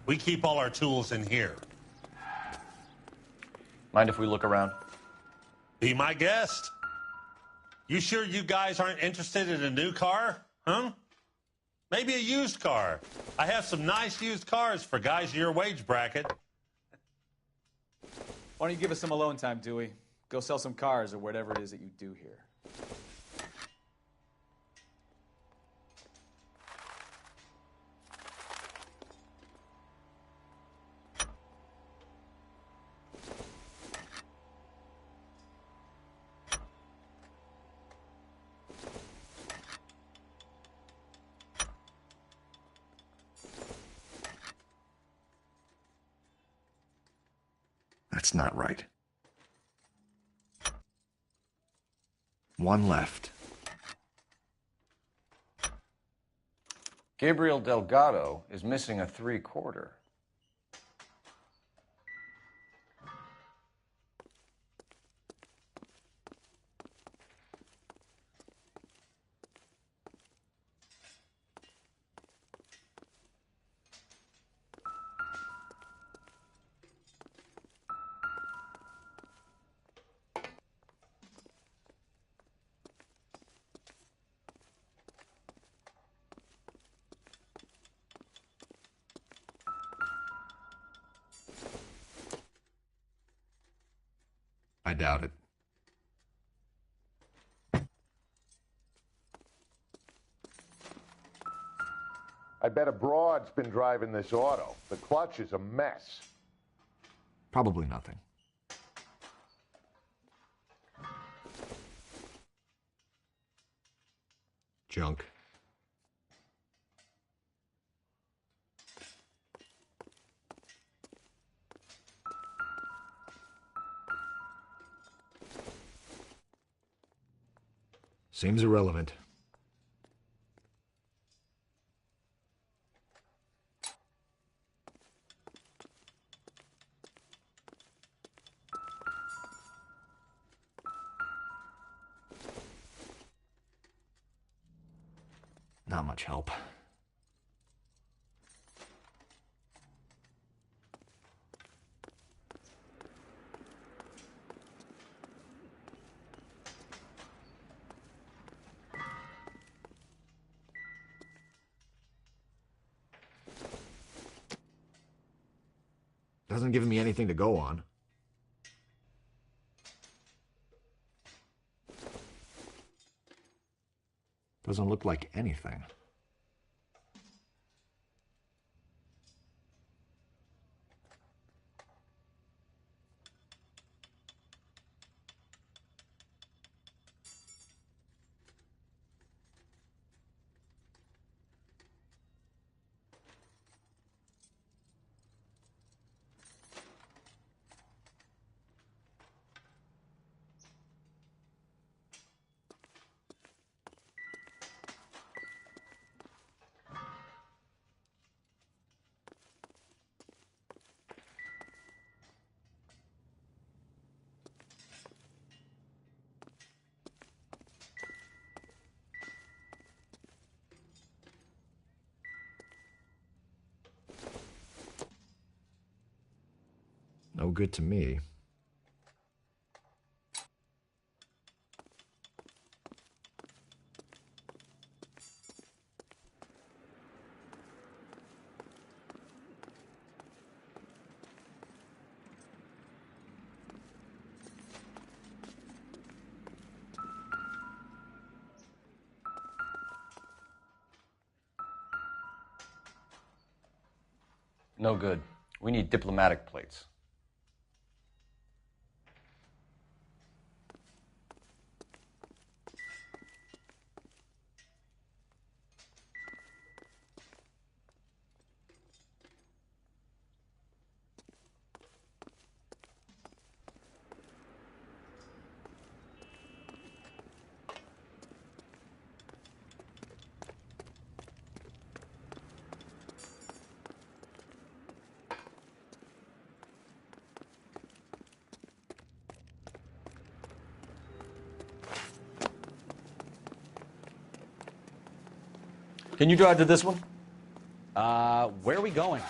We keep all our tools in here. Mind if we look around? Be my guest. You sure you guys aren't interested in a new car? Huh? Maybe a used car. I have some nice used cars for guys your wage bracket. Why don't you give us some alone time, Dewey? Go sell some cars or whatever it is that you do here. That's not right. One left. Gabriel Delgado is missing a 3/4. I doubt it. I bet a broad's been driving this auto. The clutch is a mess. Probably nothing. Junk. Seems irrelevant. Not much help. Doesn't give me anything to go on. Doesn't look like anything. No good to me. No good. We need diplomatic plates. Can you drive to this one? Where are we going?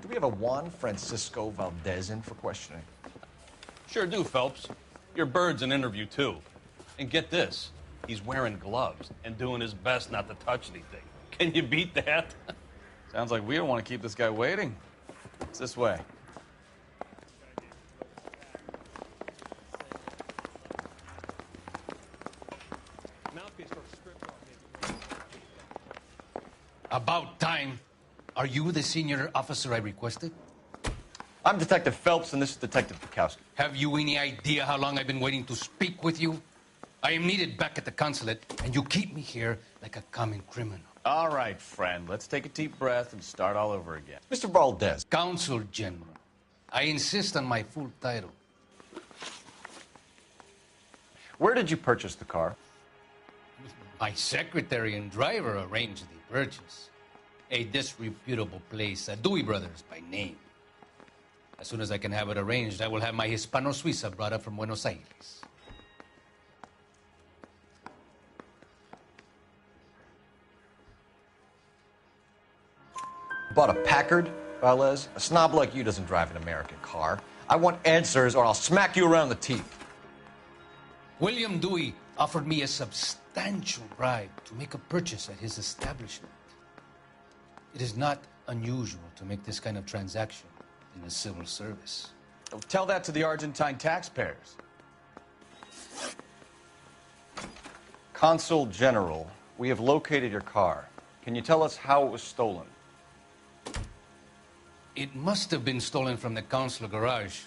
Do we have a Juan Francisco Valdez in for questioning? Sure do, Phelps. Your bird's an interview, too. And get this, he's wearing gloves and doing his best not to touch anything. Can you beat that? Sounds like we don't want to keep this guy waiting. It's this way. Mouthpiece first. About time. Are you the senior officer I requested? I'm Detective Phelps, and this is Detective Bukowski. Have you any idea how long I've been waiting to speak with you? I am needed back at the consulate, and you keep me here like a common criminal. All right, friend. Let's take a deep breath and start all over again. Mr. Valdez. Consul General. I insist on my full title. Where did you purchase the car? My secretary and driver arranged the purchase. A disreputable place, Dewey Brothers by name. As soon as I can have it arranged, I will have my Hispano Suiza brought up from Buenos Aires. Bought a Packard, Valdez? A snob like you doesn't drive an American car. I want answers or I'll smack you around the teeth. William Dewey offered me a substantial bribe to make a purchase at his establishment. It is not unusual to make this kind of transaction in the civil service. Oh, tell that to the Argentine taxpayers. Consul General, we have located your car. Can you tell us how it was stolen? It must have been stolen from the consular garage.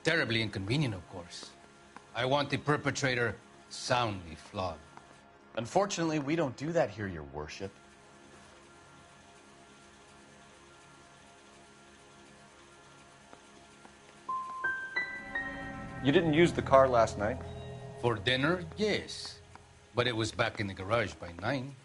Terribly inconvenient, of course. I want the perpetrator soundly flogged. Unfortunately, we don't do that here, Your Worship. You didn't use the car last night? For dinner, yes. But it was back in the garage by 9.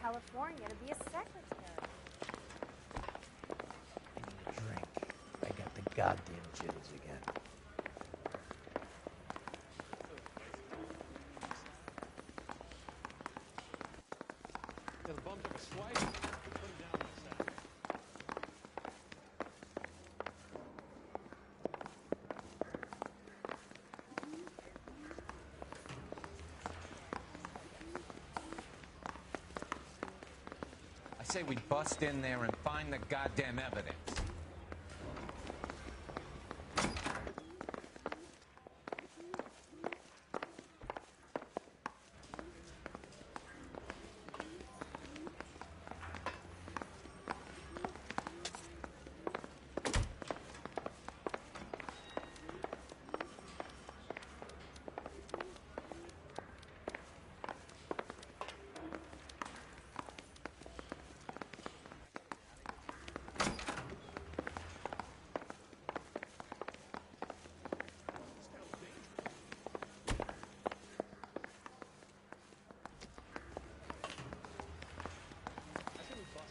California to be a secretary. I need a drink. I got the goddamn jitters again. The bum took a swipe. Put him down in a sec. I say we bust in there and find the goddamn evidence.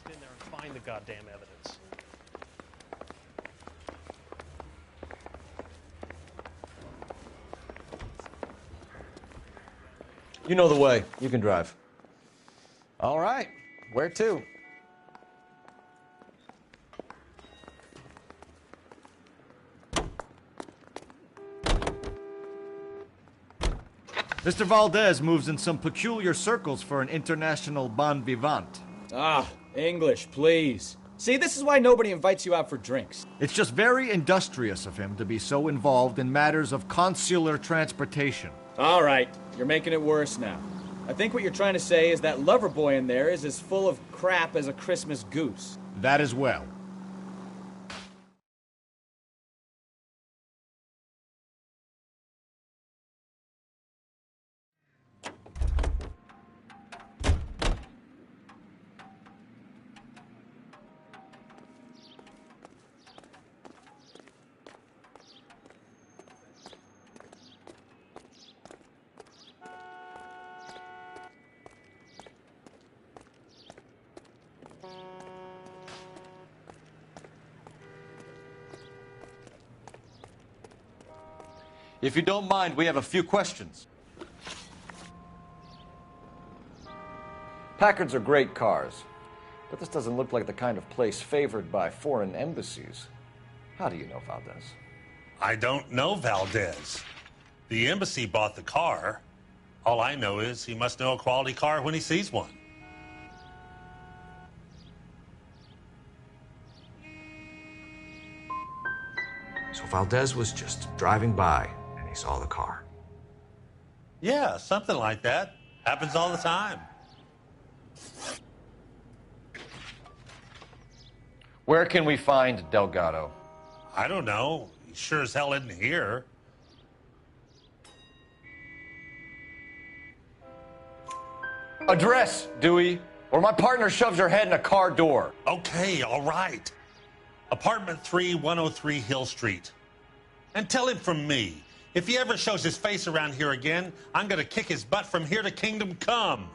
In there and find the goddamn evidence. You know the way. You can drive. All right. Where to? Mr. Valdez moves in some peculiar circles for an international bon vivant. Ah, English, please. See, this is why nobody invites you out for drinks. It's just very industrious of him to be so involved in matters of consular transportation. All right, you're making it worse now. I think what you're trying to say is that lover boy in there is as full of crap as a Christmas goose. That as well. If you don't mind, we have a few questions. Packards are great cars, but this doesn't look like the kind of place favored by foreign embassies. How do you know Valdez? I don't know Valdez. The embassy bought the car. All I know is he must know a quality car when he sees one. So Valdez was just driving by and he saw the car. Yeah, something like that. Happens all the time. Where can we find Delgado? I don't know. He sure as hell isn't here. Address, Dewey, or my partner shoves her head in a car door. Okay, all right. Apartment 3, 103 Hill Street. And tell him from me, if he ever shows his face around here again, I'm gonna kick his butt from here to Kingdom Come.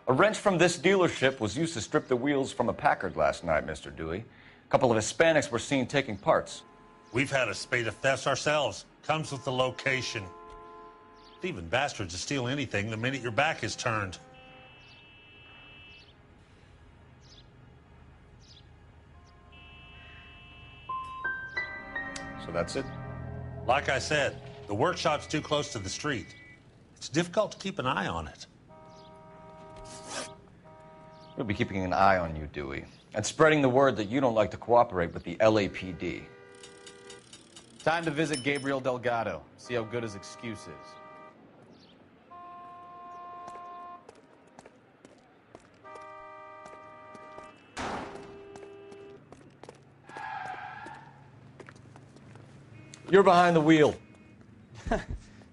A wrench from this dealership was used to strip the wheels from a Packard last night, Mr. Dewey. A couple of Hispanics were seen taking parts. We've had a spate of thefts ourselves. Comes with the location. Thieving bastards to steal anything the minute your back is turned. So that's it? Like I said, the workshop's too close to the street. It's difficult to keep an eye on it. We'll be keeping an eye on you, Dewey, and spreading the word that you don't like to cooperate with the LAPD. Time to visit Gabriel Delgado, see how good his excuse is. You're behind the wheel.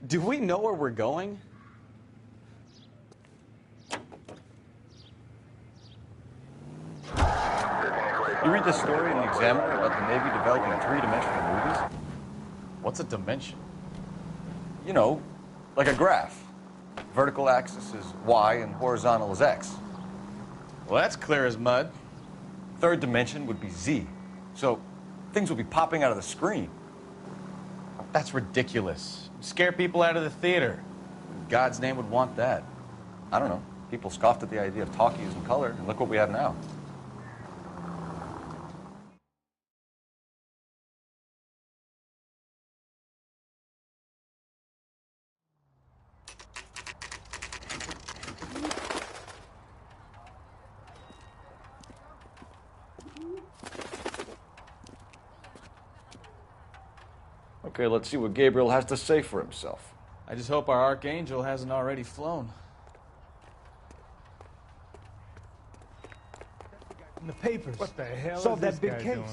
Do we know where we're going? You read this story in the Examiner about the Navy developing three-dimensional movies? What's a dimension? You know, like a graph. Vertical axis is Y and horizontal is X. Well, that's clear as mud. Third dimension would be Z. So things will be popping out of the screen. That's ridiculous. Scare people out of the theater. God's name would want that. I don't know. People scoffed at the idea of talkies in color, and look what we have now. Okay, let's see what Gabriel has to say for himself. I just hope our archangel hasn't already flown. In the papers. What the hell Solve is that this big guy case. doing?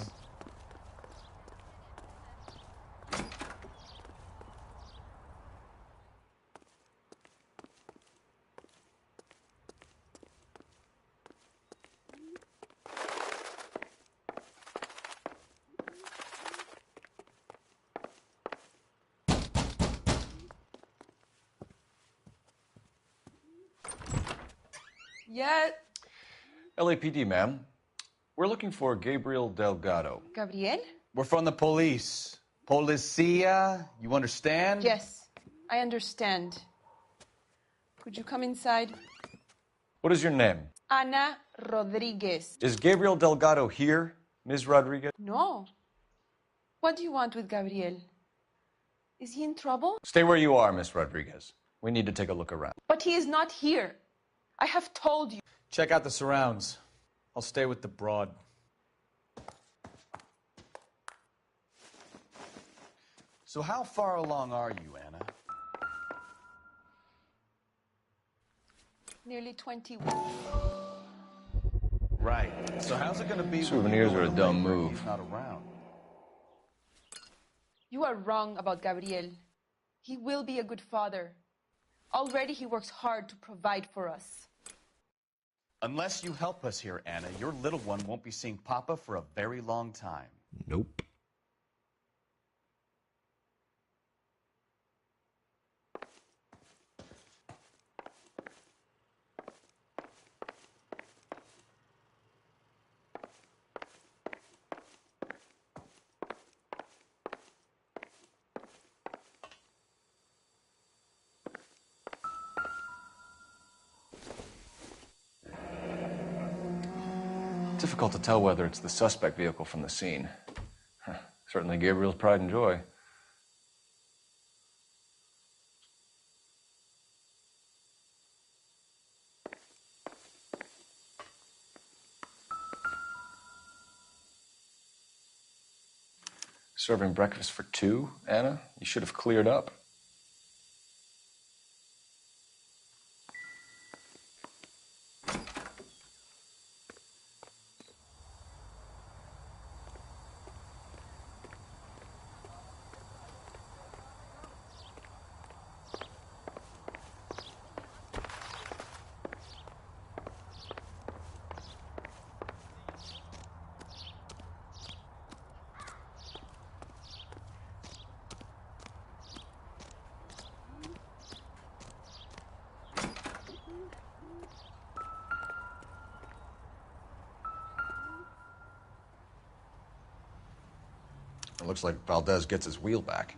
Yeah, LAPD, ma'am. We're looking for Gabriel Delgado. Gabriel? We're from the police. Policia, you understand? Yes, I understand. Could you come inside? What is your name? Ana Rodriguez. Is Gabriel Delgado here, Ms. Rodriguez? No. What do you want with Gabriel? Is he in trouble? Stay where you are, Miss Rodriguez. We need to take a look around. But he is not here. I have told you. Check out the surrounds. I'll stay with the broad. So how far along are you, Anna? Nearly 20. Right. So how's it going to be? Souvenirs are a dumb move. He's not around. You are wrong about Gabriel. He will be a good father. Already he works hard to provide for us. Unless you help us here, Anna, your little one won't be seeing Papa for a very long time. Nope. difficult to tell whether it's the suspect vehicle from the scene. Certainly Gabriel's pride and joy. Serving breakfast for two, Anna? You should have cleared up. It looks like Valdez gets his wheel back.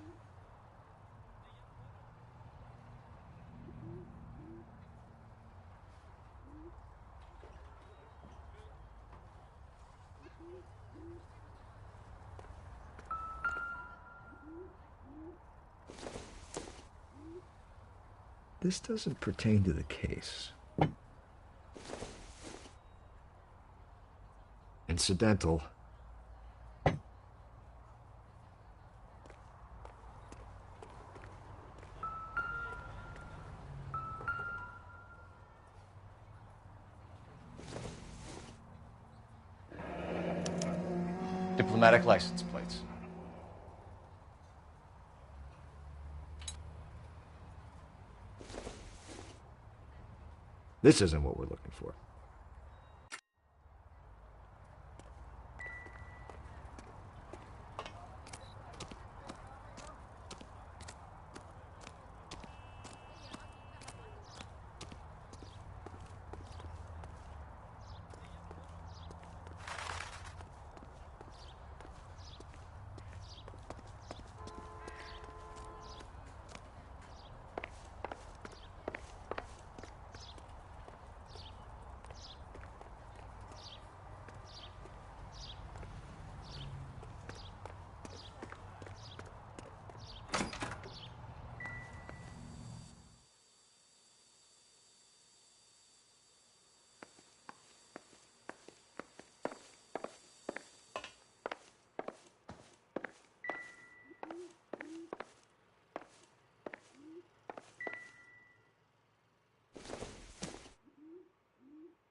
This doesn't pertain to the case. Incidental. Diplomatic license plates. This isn't what we're looking for.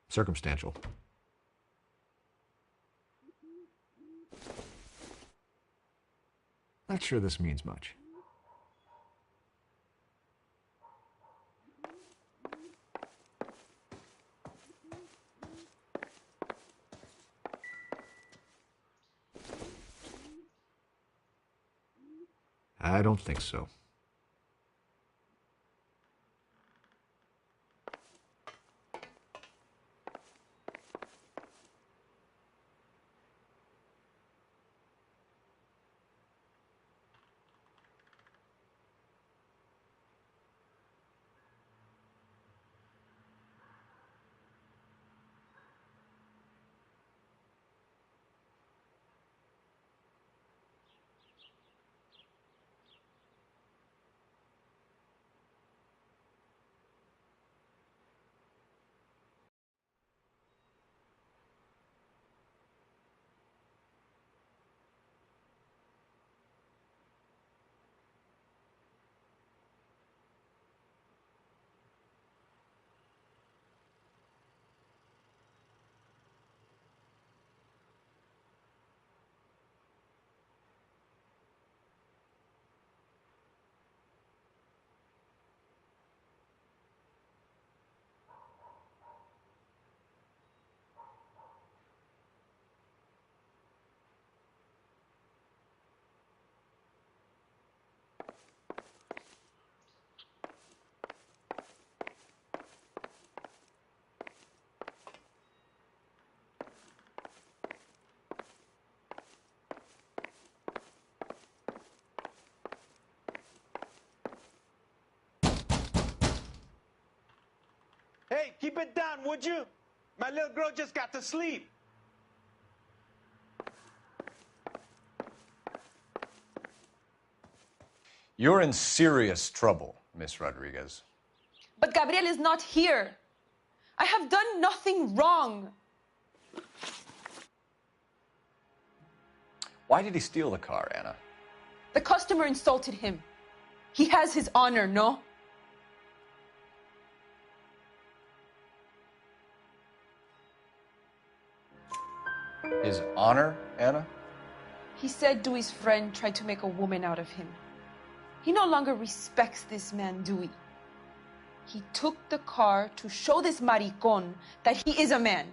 Circumstantial. Not sure this means much. I don't think so. Hey, keep it down, would you? My little girl just got to sleep. You're in serious trouble, Miss Rodriguez. But Gabriel is not here. I have done nothing wrong. Why did he steal the car, Anna? The customer insulted him. He has his honor, no? His honor, Anna? He said Dewey's friend tried to make a woman out of him. He no longer respects this man, Dewey. He took the car to show this maricón that he is a man.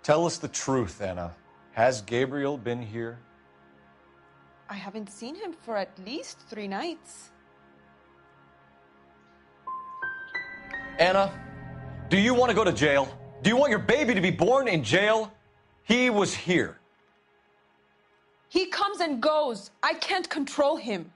Tell us the truth, Anna. Has Gabriel been here? I haven't seen him for at least 3 nights. Anna, do you want to go to jail? Do you want your baby to be born in jail? He was here. He comes and goes. I can't control him.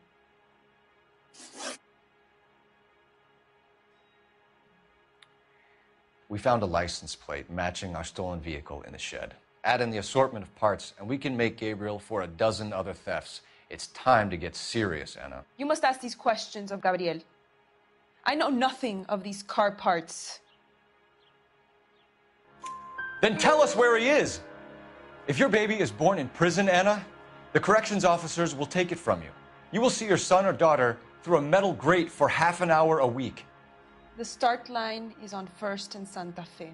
We found a license plate matching our stolen vehicle in the shed. Add in the assortment of parts, and we can make Gabriel for a dozen other thefts. It's time to get serious, Anna. You must ask these questions of Gabriel. I know nothing of these car parts. Then tell us where he is. If your baby is born in prison, Anna, the corrections officers will take it from you. You will see your son or daughter through a metal grate for half an hour a week. The start line is on 1st and Santa Fe.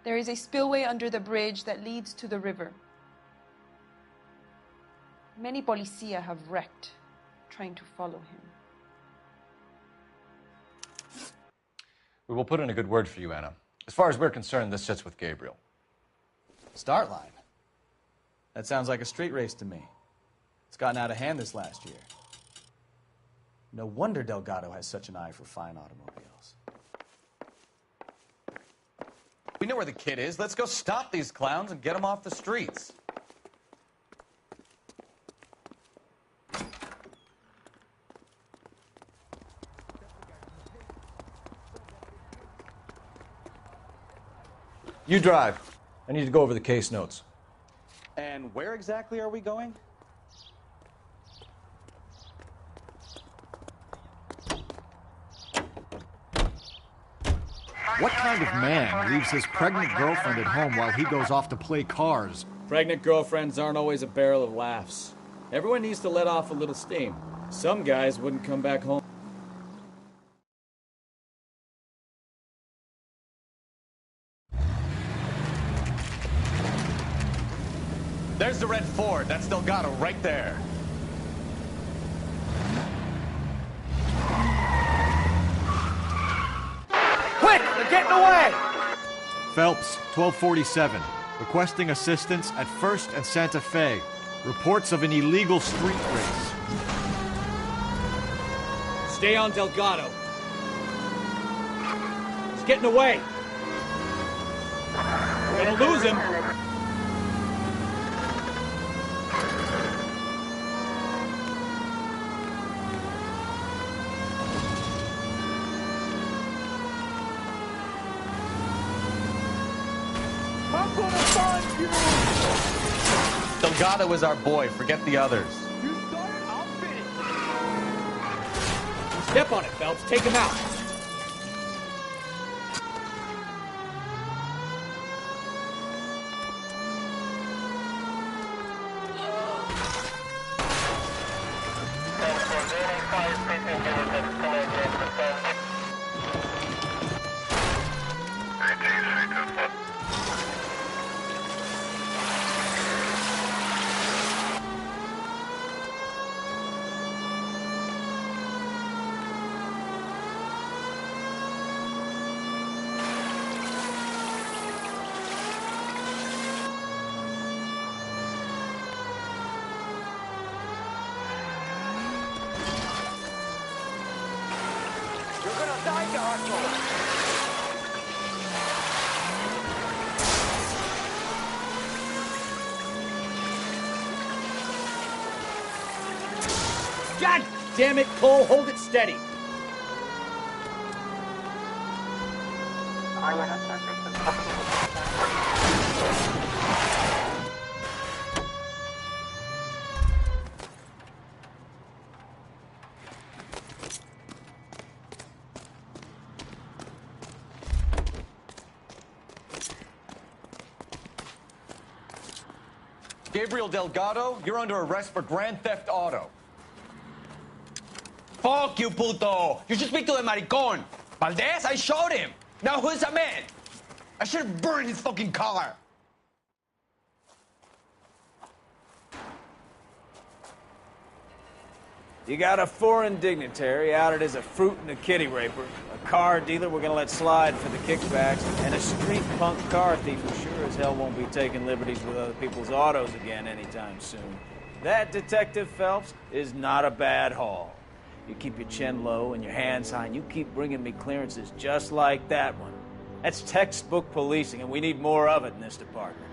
There is a spillway under the bridge that leads to the river. Many policia have wrecked trying to follow him. We will put in a good word for you, Anna. As far as we're concerned, this sits with Gabriel. Start line? That sounds like a street race to me. It's gotten out of hand this last year. No wonder Delgado has such an eye for fine automobiles. We know where the kid is. Let's go stop these clowns and get them off the streets. You drive. I need to go over the case notes. And where exactly are we going? What kind of man leaves his pregnant girlfriend at home while he goes off to play cars? Pregnant girlfriends aren't always a barrel of laughs. Everyone needs to let off a little steam. Some guys wouldn't come back home. There's the red Ford. That's Delgado right there. Quick! They're getting away! Phelps, 1247. Requesting assistance at 1st and Santa Fe. Reports of an illegal street race. Stay on Delgado. He's getting away. We're gonna lose him. I'm gonna find you! Delgado is our boy. Forget the others. You start it, I'll finish. Step on it, Phelps. Take him out. God damn it, Cole, hold it steady. Gabriel Delgado, you're under arrest for grand theft auto. Fuck you, puto! You should speak to the maricón. Valdez, I showed him. Now who's the man? I should have burned his fucking car. You got a foreign dignitary outed as a fruit and a kitty raper, a car dealer we're gonna let slide for the kickbacks, and a street punk car thief who sure as hell won't be taking liberties with other people's autos again anytime soon. That, Detective Phelps, is not a bad haul. You keep your chin low and your hands high, and you keep bringing me clearances just like that one. That's textbook policing, and we need more of it in this department.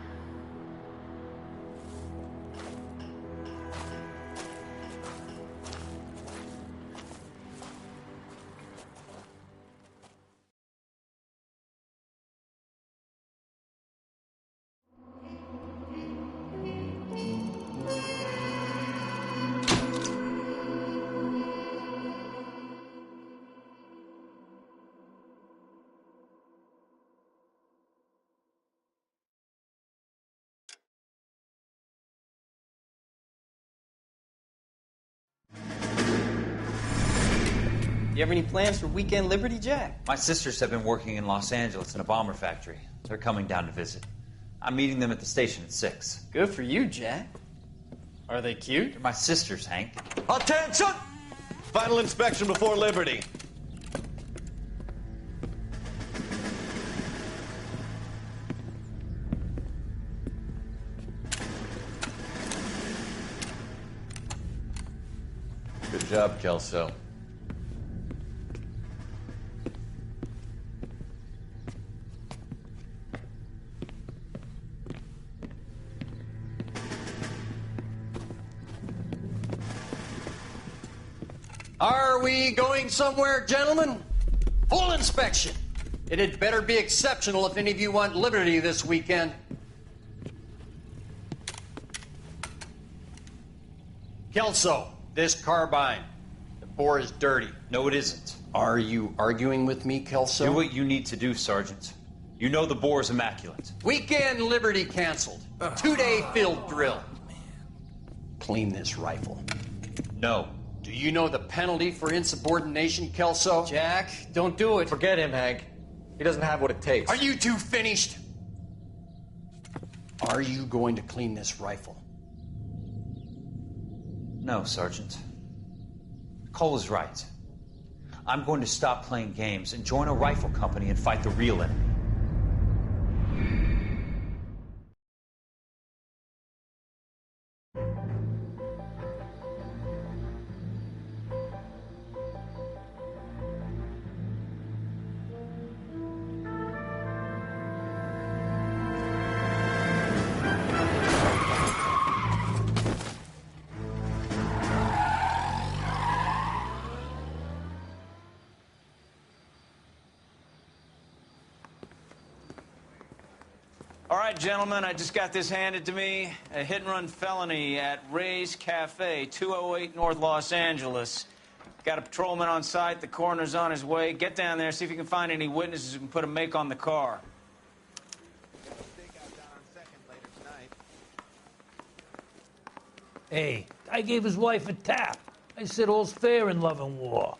You have any plans for Weekend Liberty, Jack? My sisters have been working in Los Angeles in a bomber factory. They're coming down to visit. I'm meeting them at the station at 6. Good for you, Jack. Are they cute? They're my sisters, Hank. Attention! Final inspection before Liberty. Good job, Kelso. Are we going somewhere, gentlemen? Full inspection. It had better be exceptional if any of you want liberty this weekend. Kelso, this carbine. The bore is dirty. No, it isn't. Are you arguing with me, Kelso? Do what you need to do, Sergeant. You know the bore is immaculate. Weekend liberty canceled. 2-day field drill. Clean this rifle. No. Do you know the penalty for insubordination, Kelso? Jack, don't do it. Forget him, Hank. He doesn't have what it takes. Are you two finished? Are you going to clean this rifle? No, Sergeant. Cole is right. I'm going to stop playing games and join a rifle company and fight the real enemy. All right, gentlemen, I just got this handed to me. A hit-and-run felony at Ray's Cafe, 208 North Los Angeles. Got a patrolman on site. The coroner's on his way. Get down there, see if you can find any witnesses who can put a make on the car. Hey, I gave his wife a tap. I said all's fair in love and war.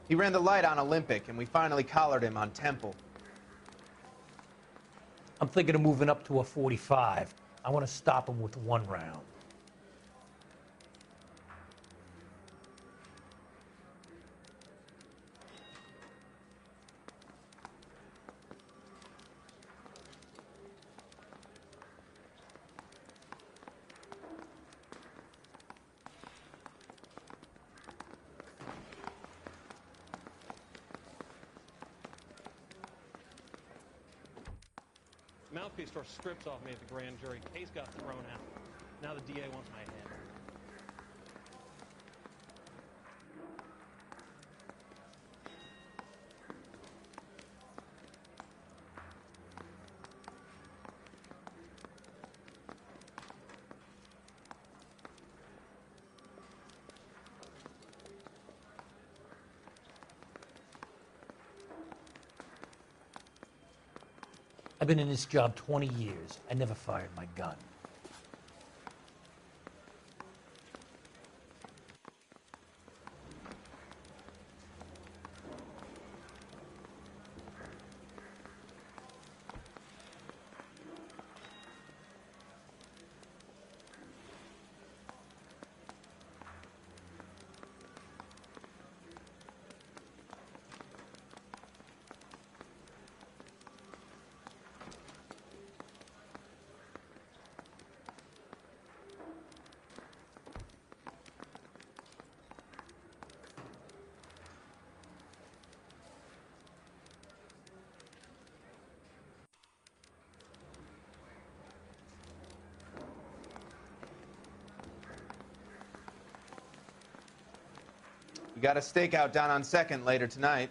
He ran the light on Olympic, and we finally collared him on Temple. I'm thinking of moving up to a 45. I want to stop him with one round. pieced our scripts off me at the grand jury. Case got thrown out. Now the DA wants my head. I've been in this job 20 years. I never fired my gun. We got a stakeout down on 2nd later tonight.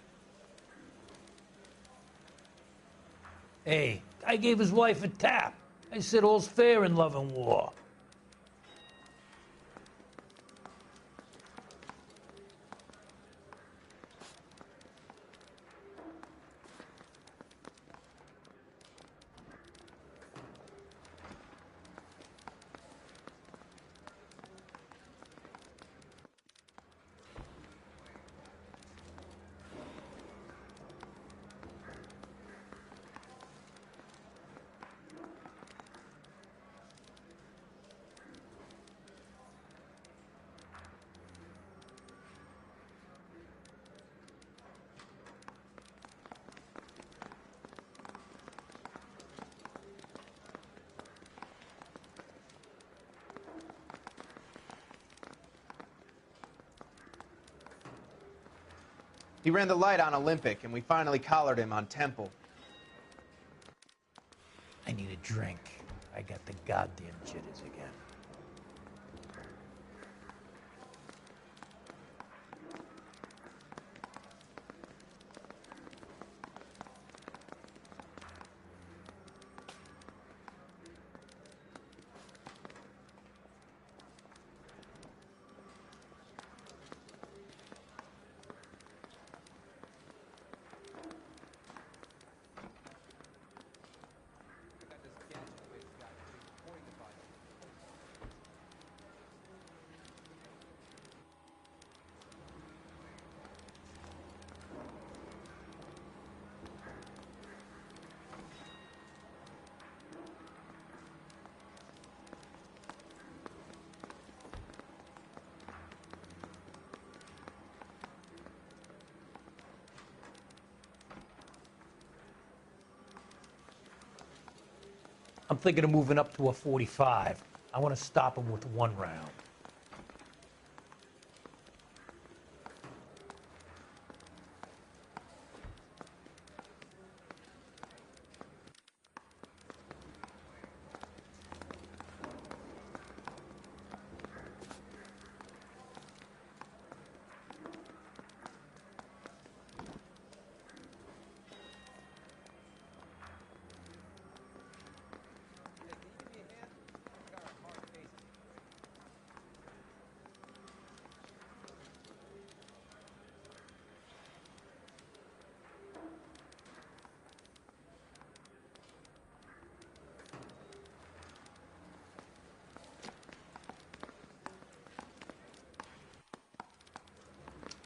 Hey, I gave his wife a tap. I said all's fair in love and war. He ran the light on Olympic, and we finally collared him on Temple. I need a drink. I got the goddamn jitters again. I'm thinking of moving up to a 45. I want to stop him with one round.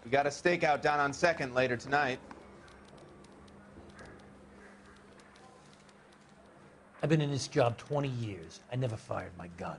We got a stakeout down on 2nd later tonight. I've been in this job 20 years. I never fired my gun.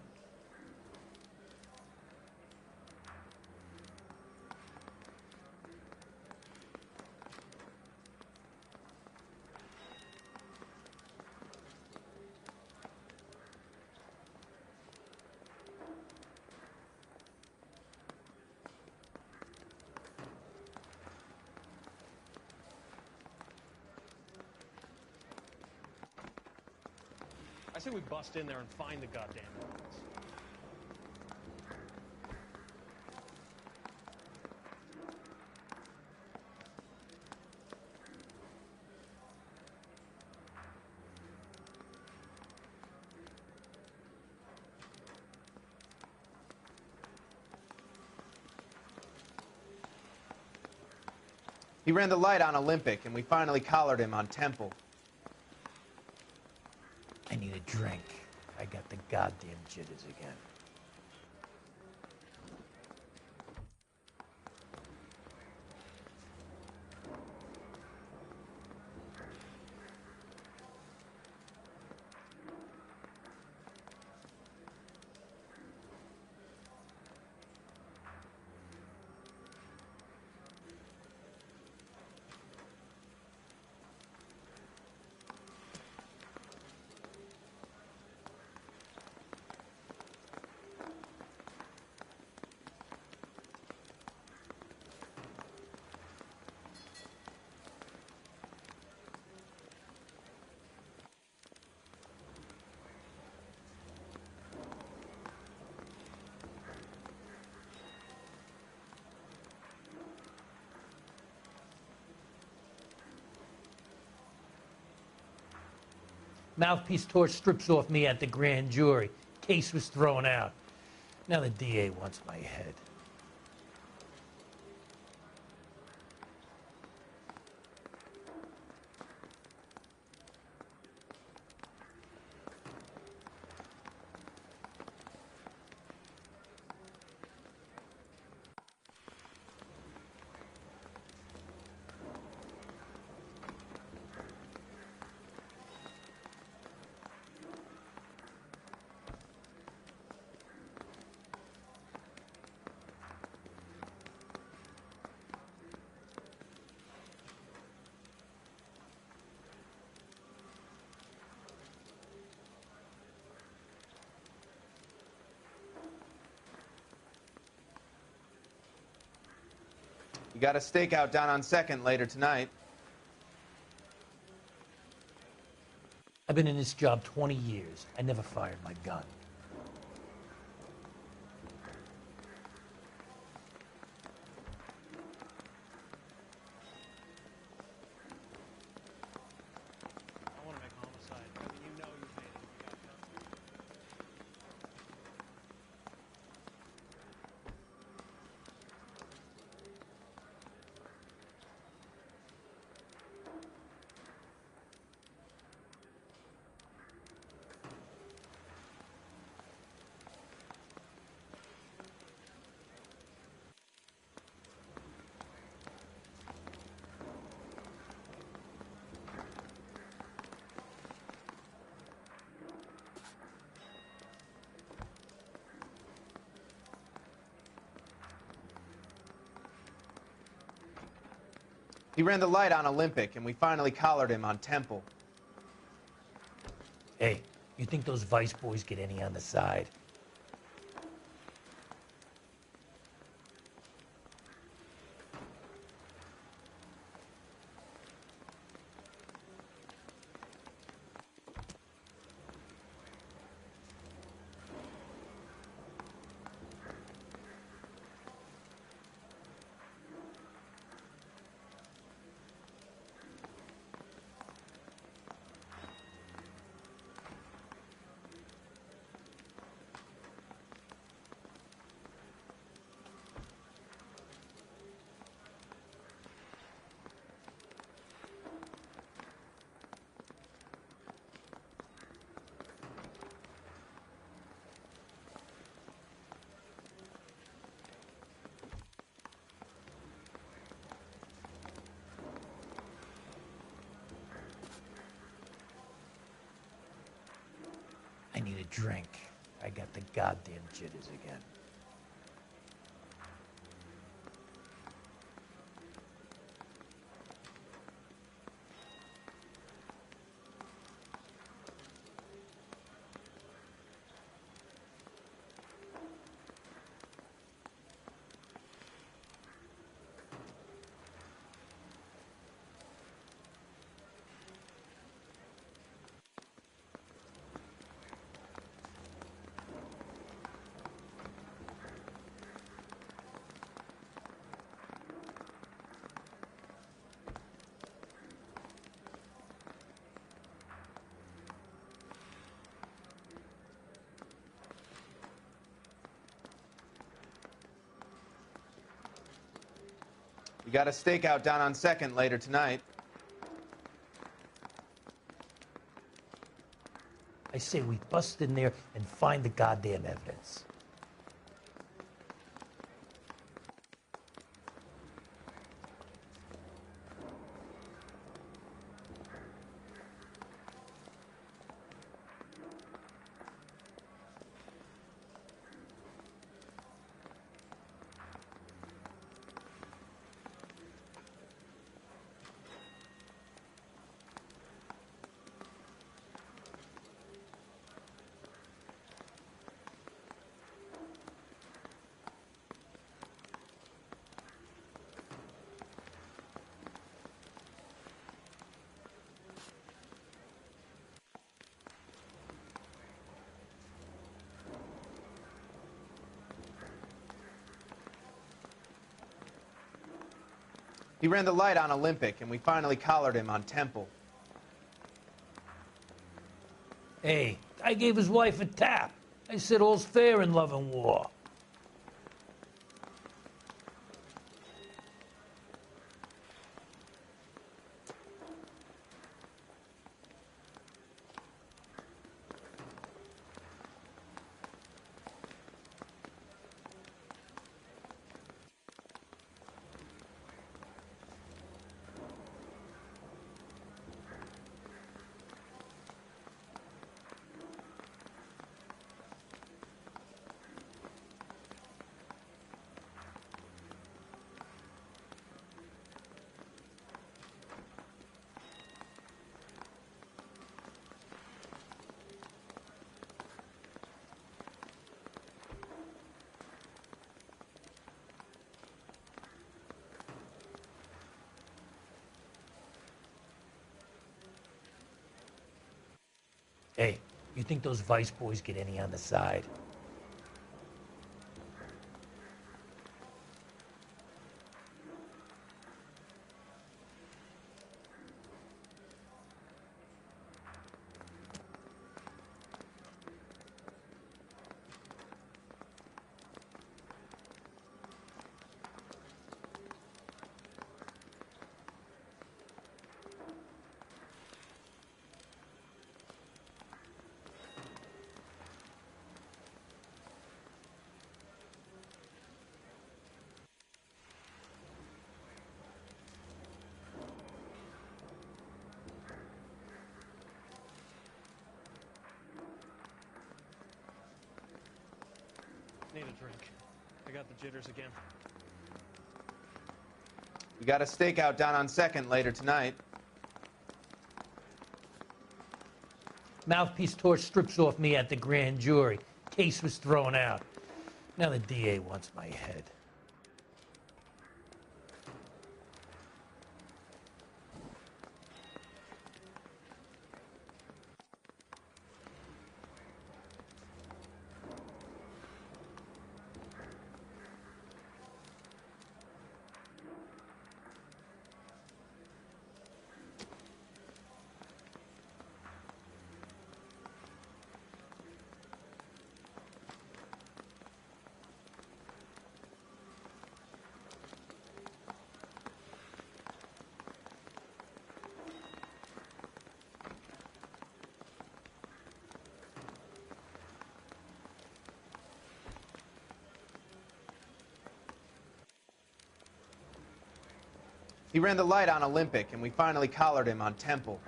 say we bust in there and find the goddamn evidence. He ran the light on Olympic, and we finally collared him on Temple. I need a drink. I got the goddamn jitters again. Mouthpiece tore strips off me at the grand jury. Case was thrown out. Now the DA wants my head. You got a stakeout down on 2nd later tonight. I've been in this job 20 years. I never fired my gun. I want to make homicide. I mean, you know you've made it. You got nothing. He ran the light on Olympic, and we finally collared him on Temple. Hey, you think those Vice boys get any on the side? I need a drink. I got the goddamn jitters again. We got a stakeout down on 2nd later tonight. I say we bust in there and find the goddamn evidence. He ran the light on Olympic, and we finally collared him on Temple. Hey, I gave his wife a tap. I said all's fair in love and war. Hey, you think those Vice boys get any on the side? Need a drink. I got the jitters again. We got a stakeout down on 2nd later tonight. Mouthpiece tore strips off me at the grand jury. Case was thrown out. Now the DA wants my head. He ran the light on Olympic, and we finally collared him on Temple.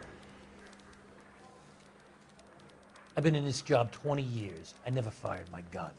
I've been in this job 20 years. I never fired my gun.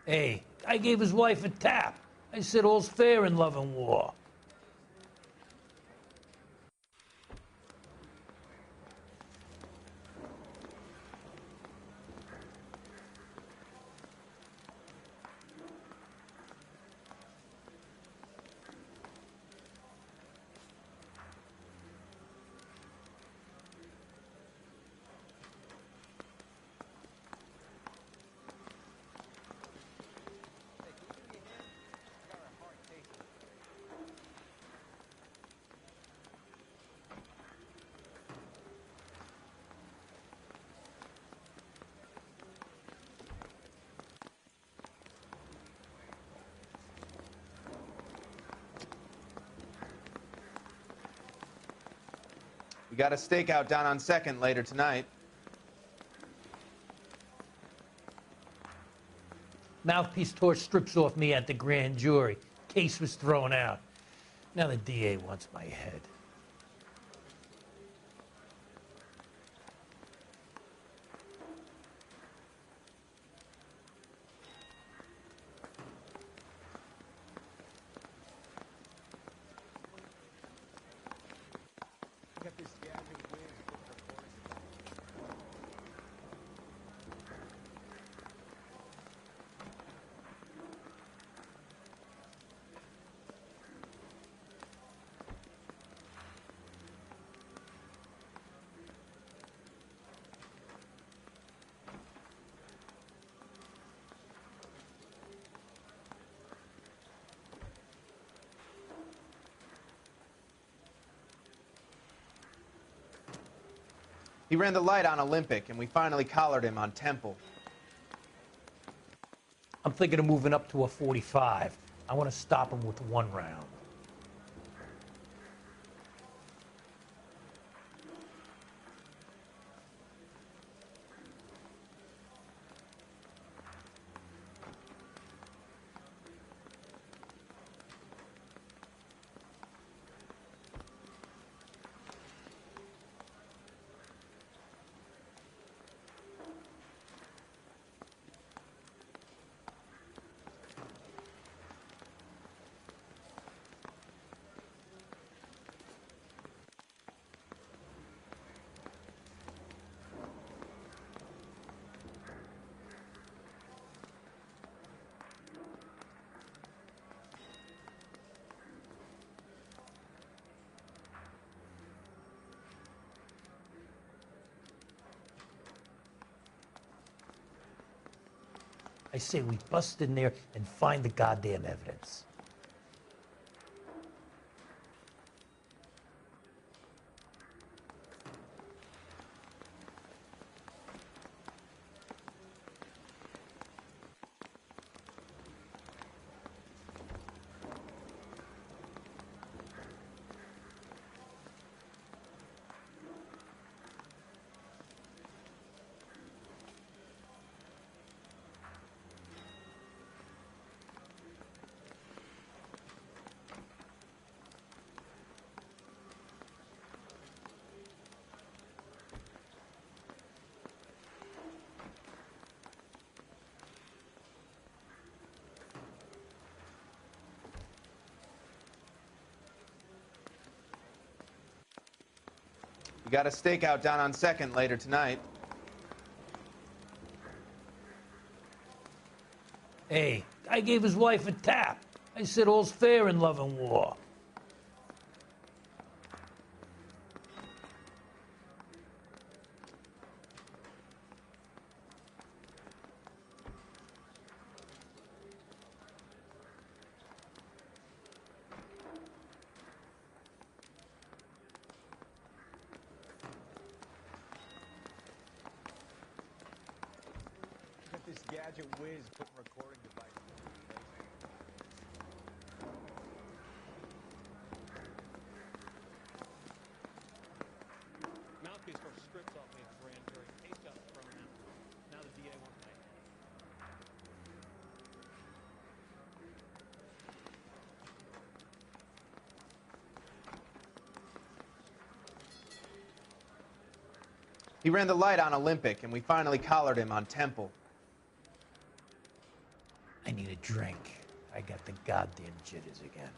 Hey, I gave his wife a tap. I said all's fair in love and war. We got a stakeout down on 2nd later tonight. Mouthpiece tore strips off me at the grand jury. Case was thrown out. Now the DA wants my head. He ran the light on Olympic, and we finally collared him on Temple. I'm thinking of moving up to a 45. I want to stop him with one round. I say we bust in there and find the goddamn evidence. We got a stakeout down on 2nd later tonight. Hey, I gave his wife a tap. I said all's fair in love and war. This gadget whiz put recording device. Mouthpiece for strips off me at grand jury. Case got thrown out. Now the DA wants my head. He ran the light on Olympic, and we finally collared him on Temple. drink. I got the goddamn jitters again.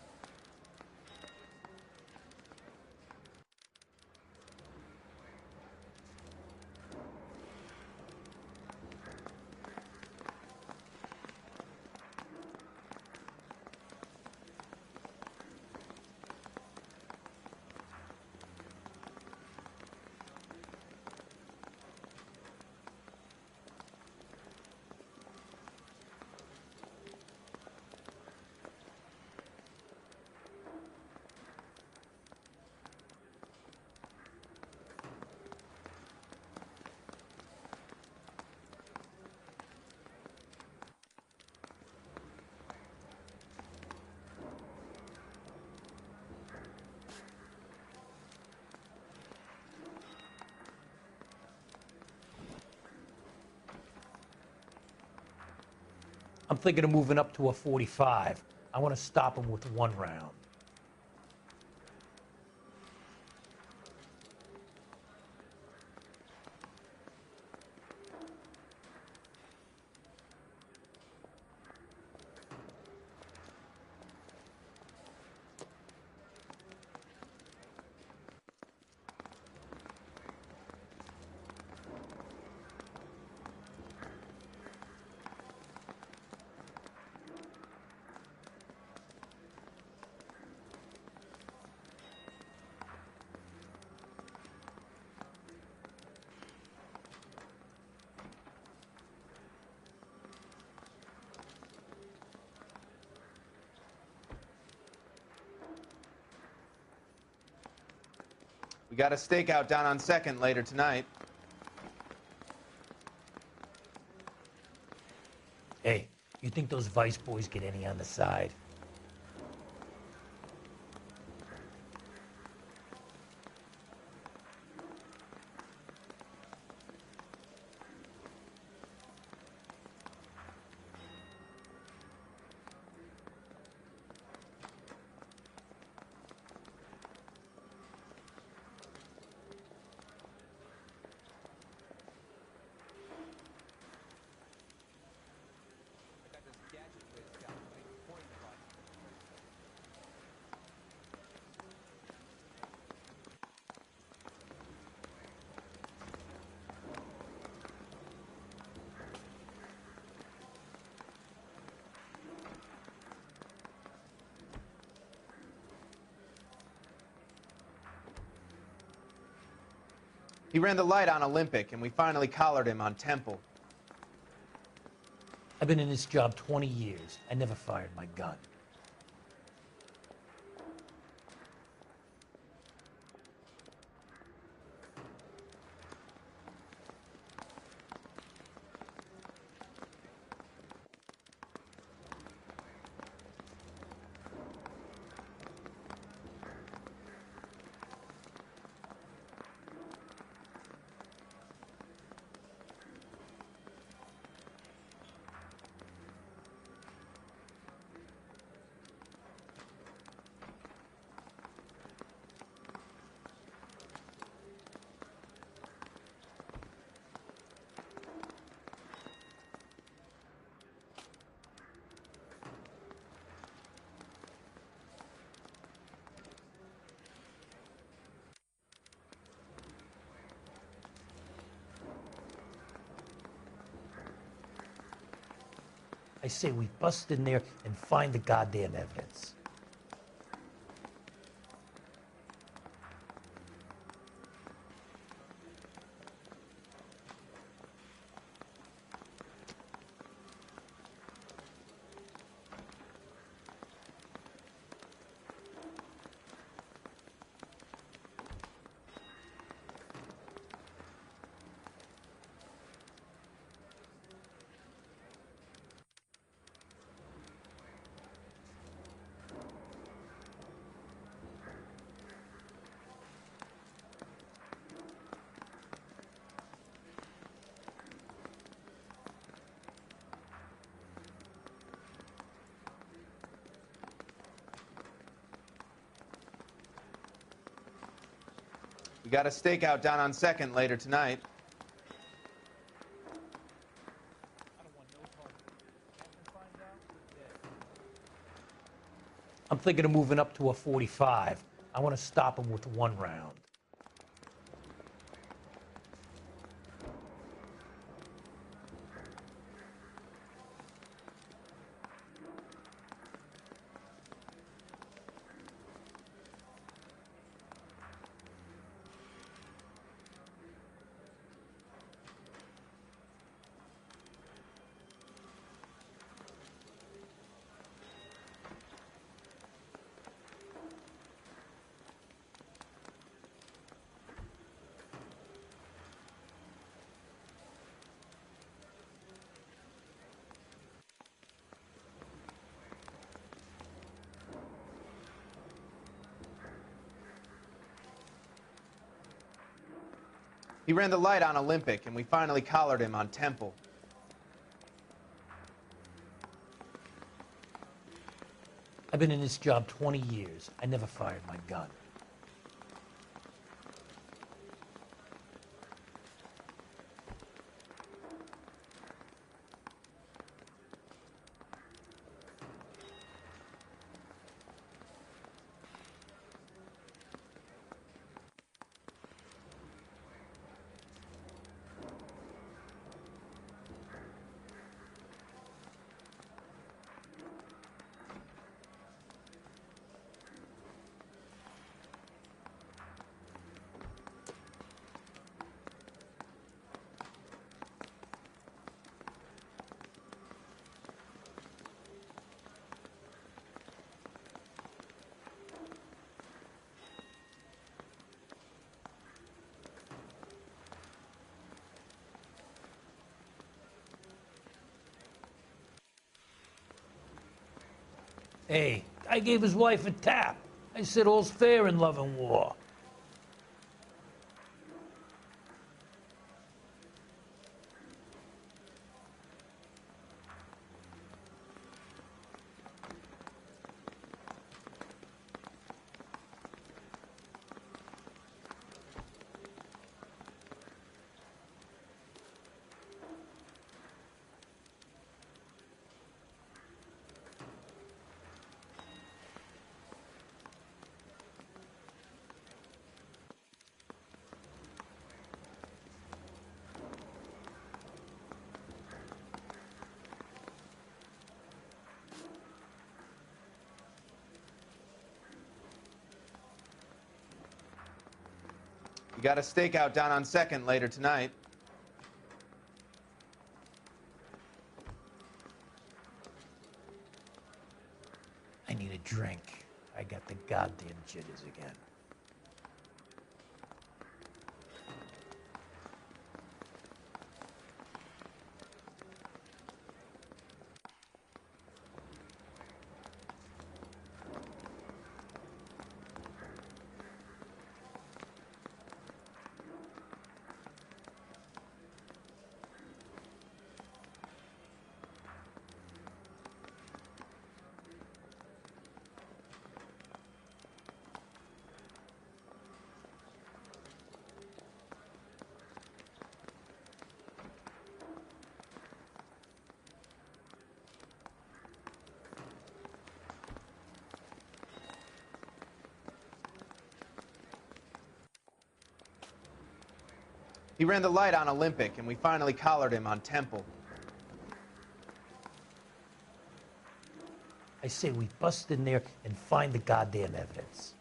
I'm thinking of moving up to a 45. I want to stop him with one round. We got a stakeout down on 2nd later tonight. Hey, you think those Vice boys get any on the side? He ran the light on Olympic, and we finally collared him on Temple. I've been in this job 20 years. I never fired my gun. I say we bust in there and find the goddamn evidence. We got a stakeout down on 2nd later tonight. I'm thinking of moving up to a 45. I want to stop him with one round. He ran the light on Olympic, and we finally collared him on Temple. I've been in this job 20 years. I never fired my gun. Hey, I gave his wife a tap. I said all's fair in love and war. You got a stakeout down on 2nd later tonight. I need a drink. I got the goddamn jitters again. He ran the light on Olympic, and we finally collared him on Temple. I say we bust in there and find the goddamn evidence.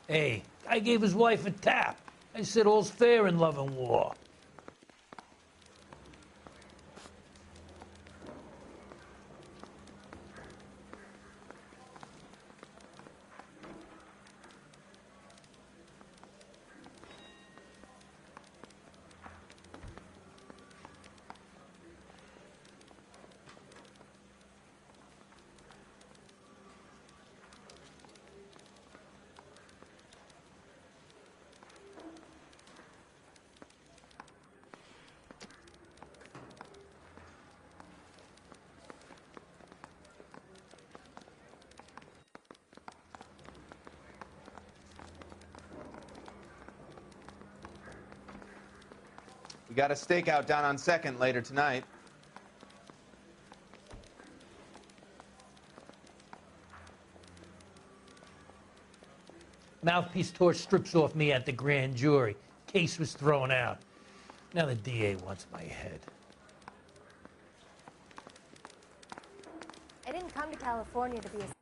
Hey, Guy gave his wife a tap. I said all's fair in love and war. We got a stakeout down on 2nd later tonight. Mouthpiece tore strips off me at the grand jury. Case was thrown out. Now the DA wants my head. I didn't come to California to be a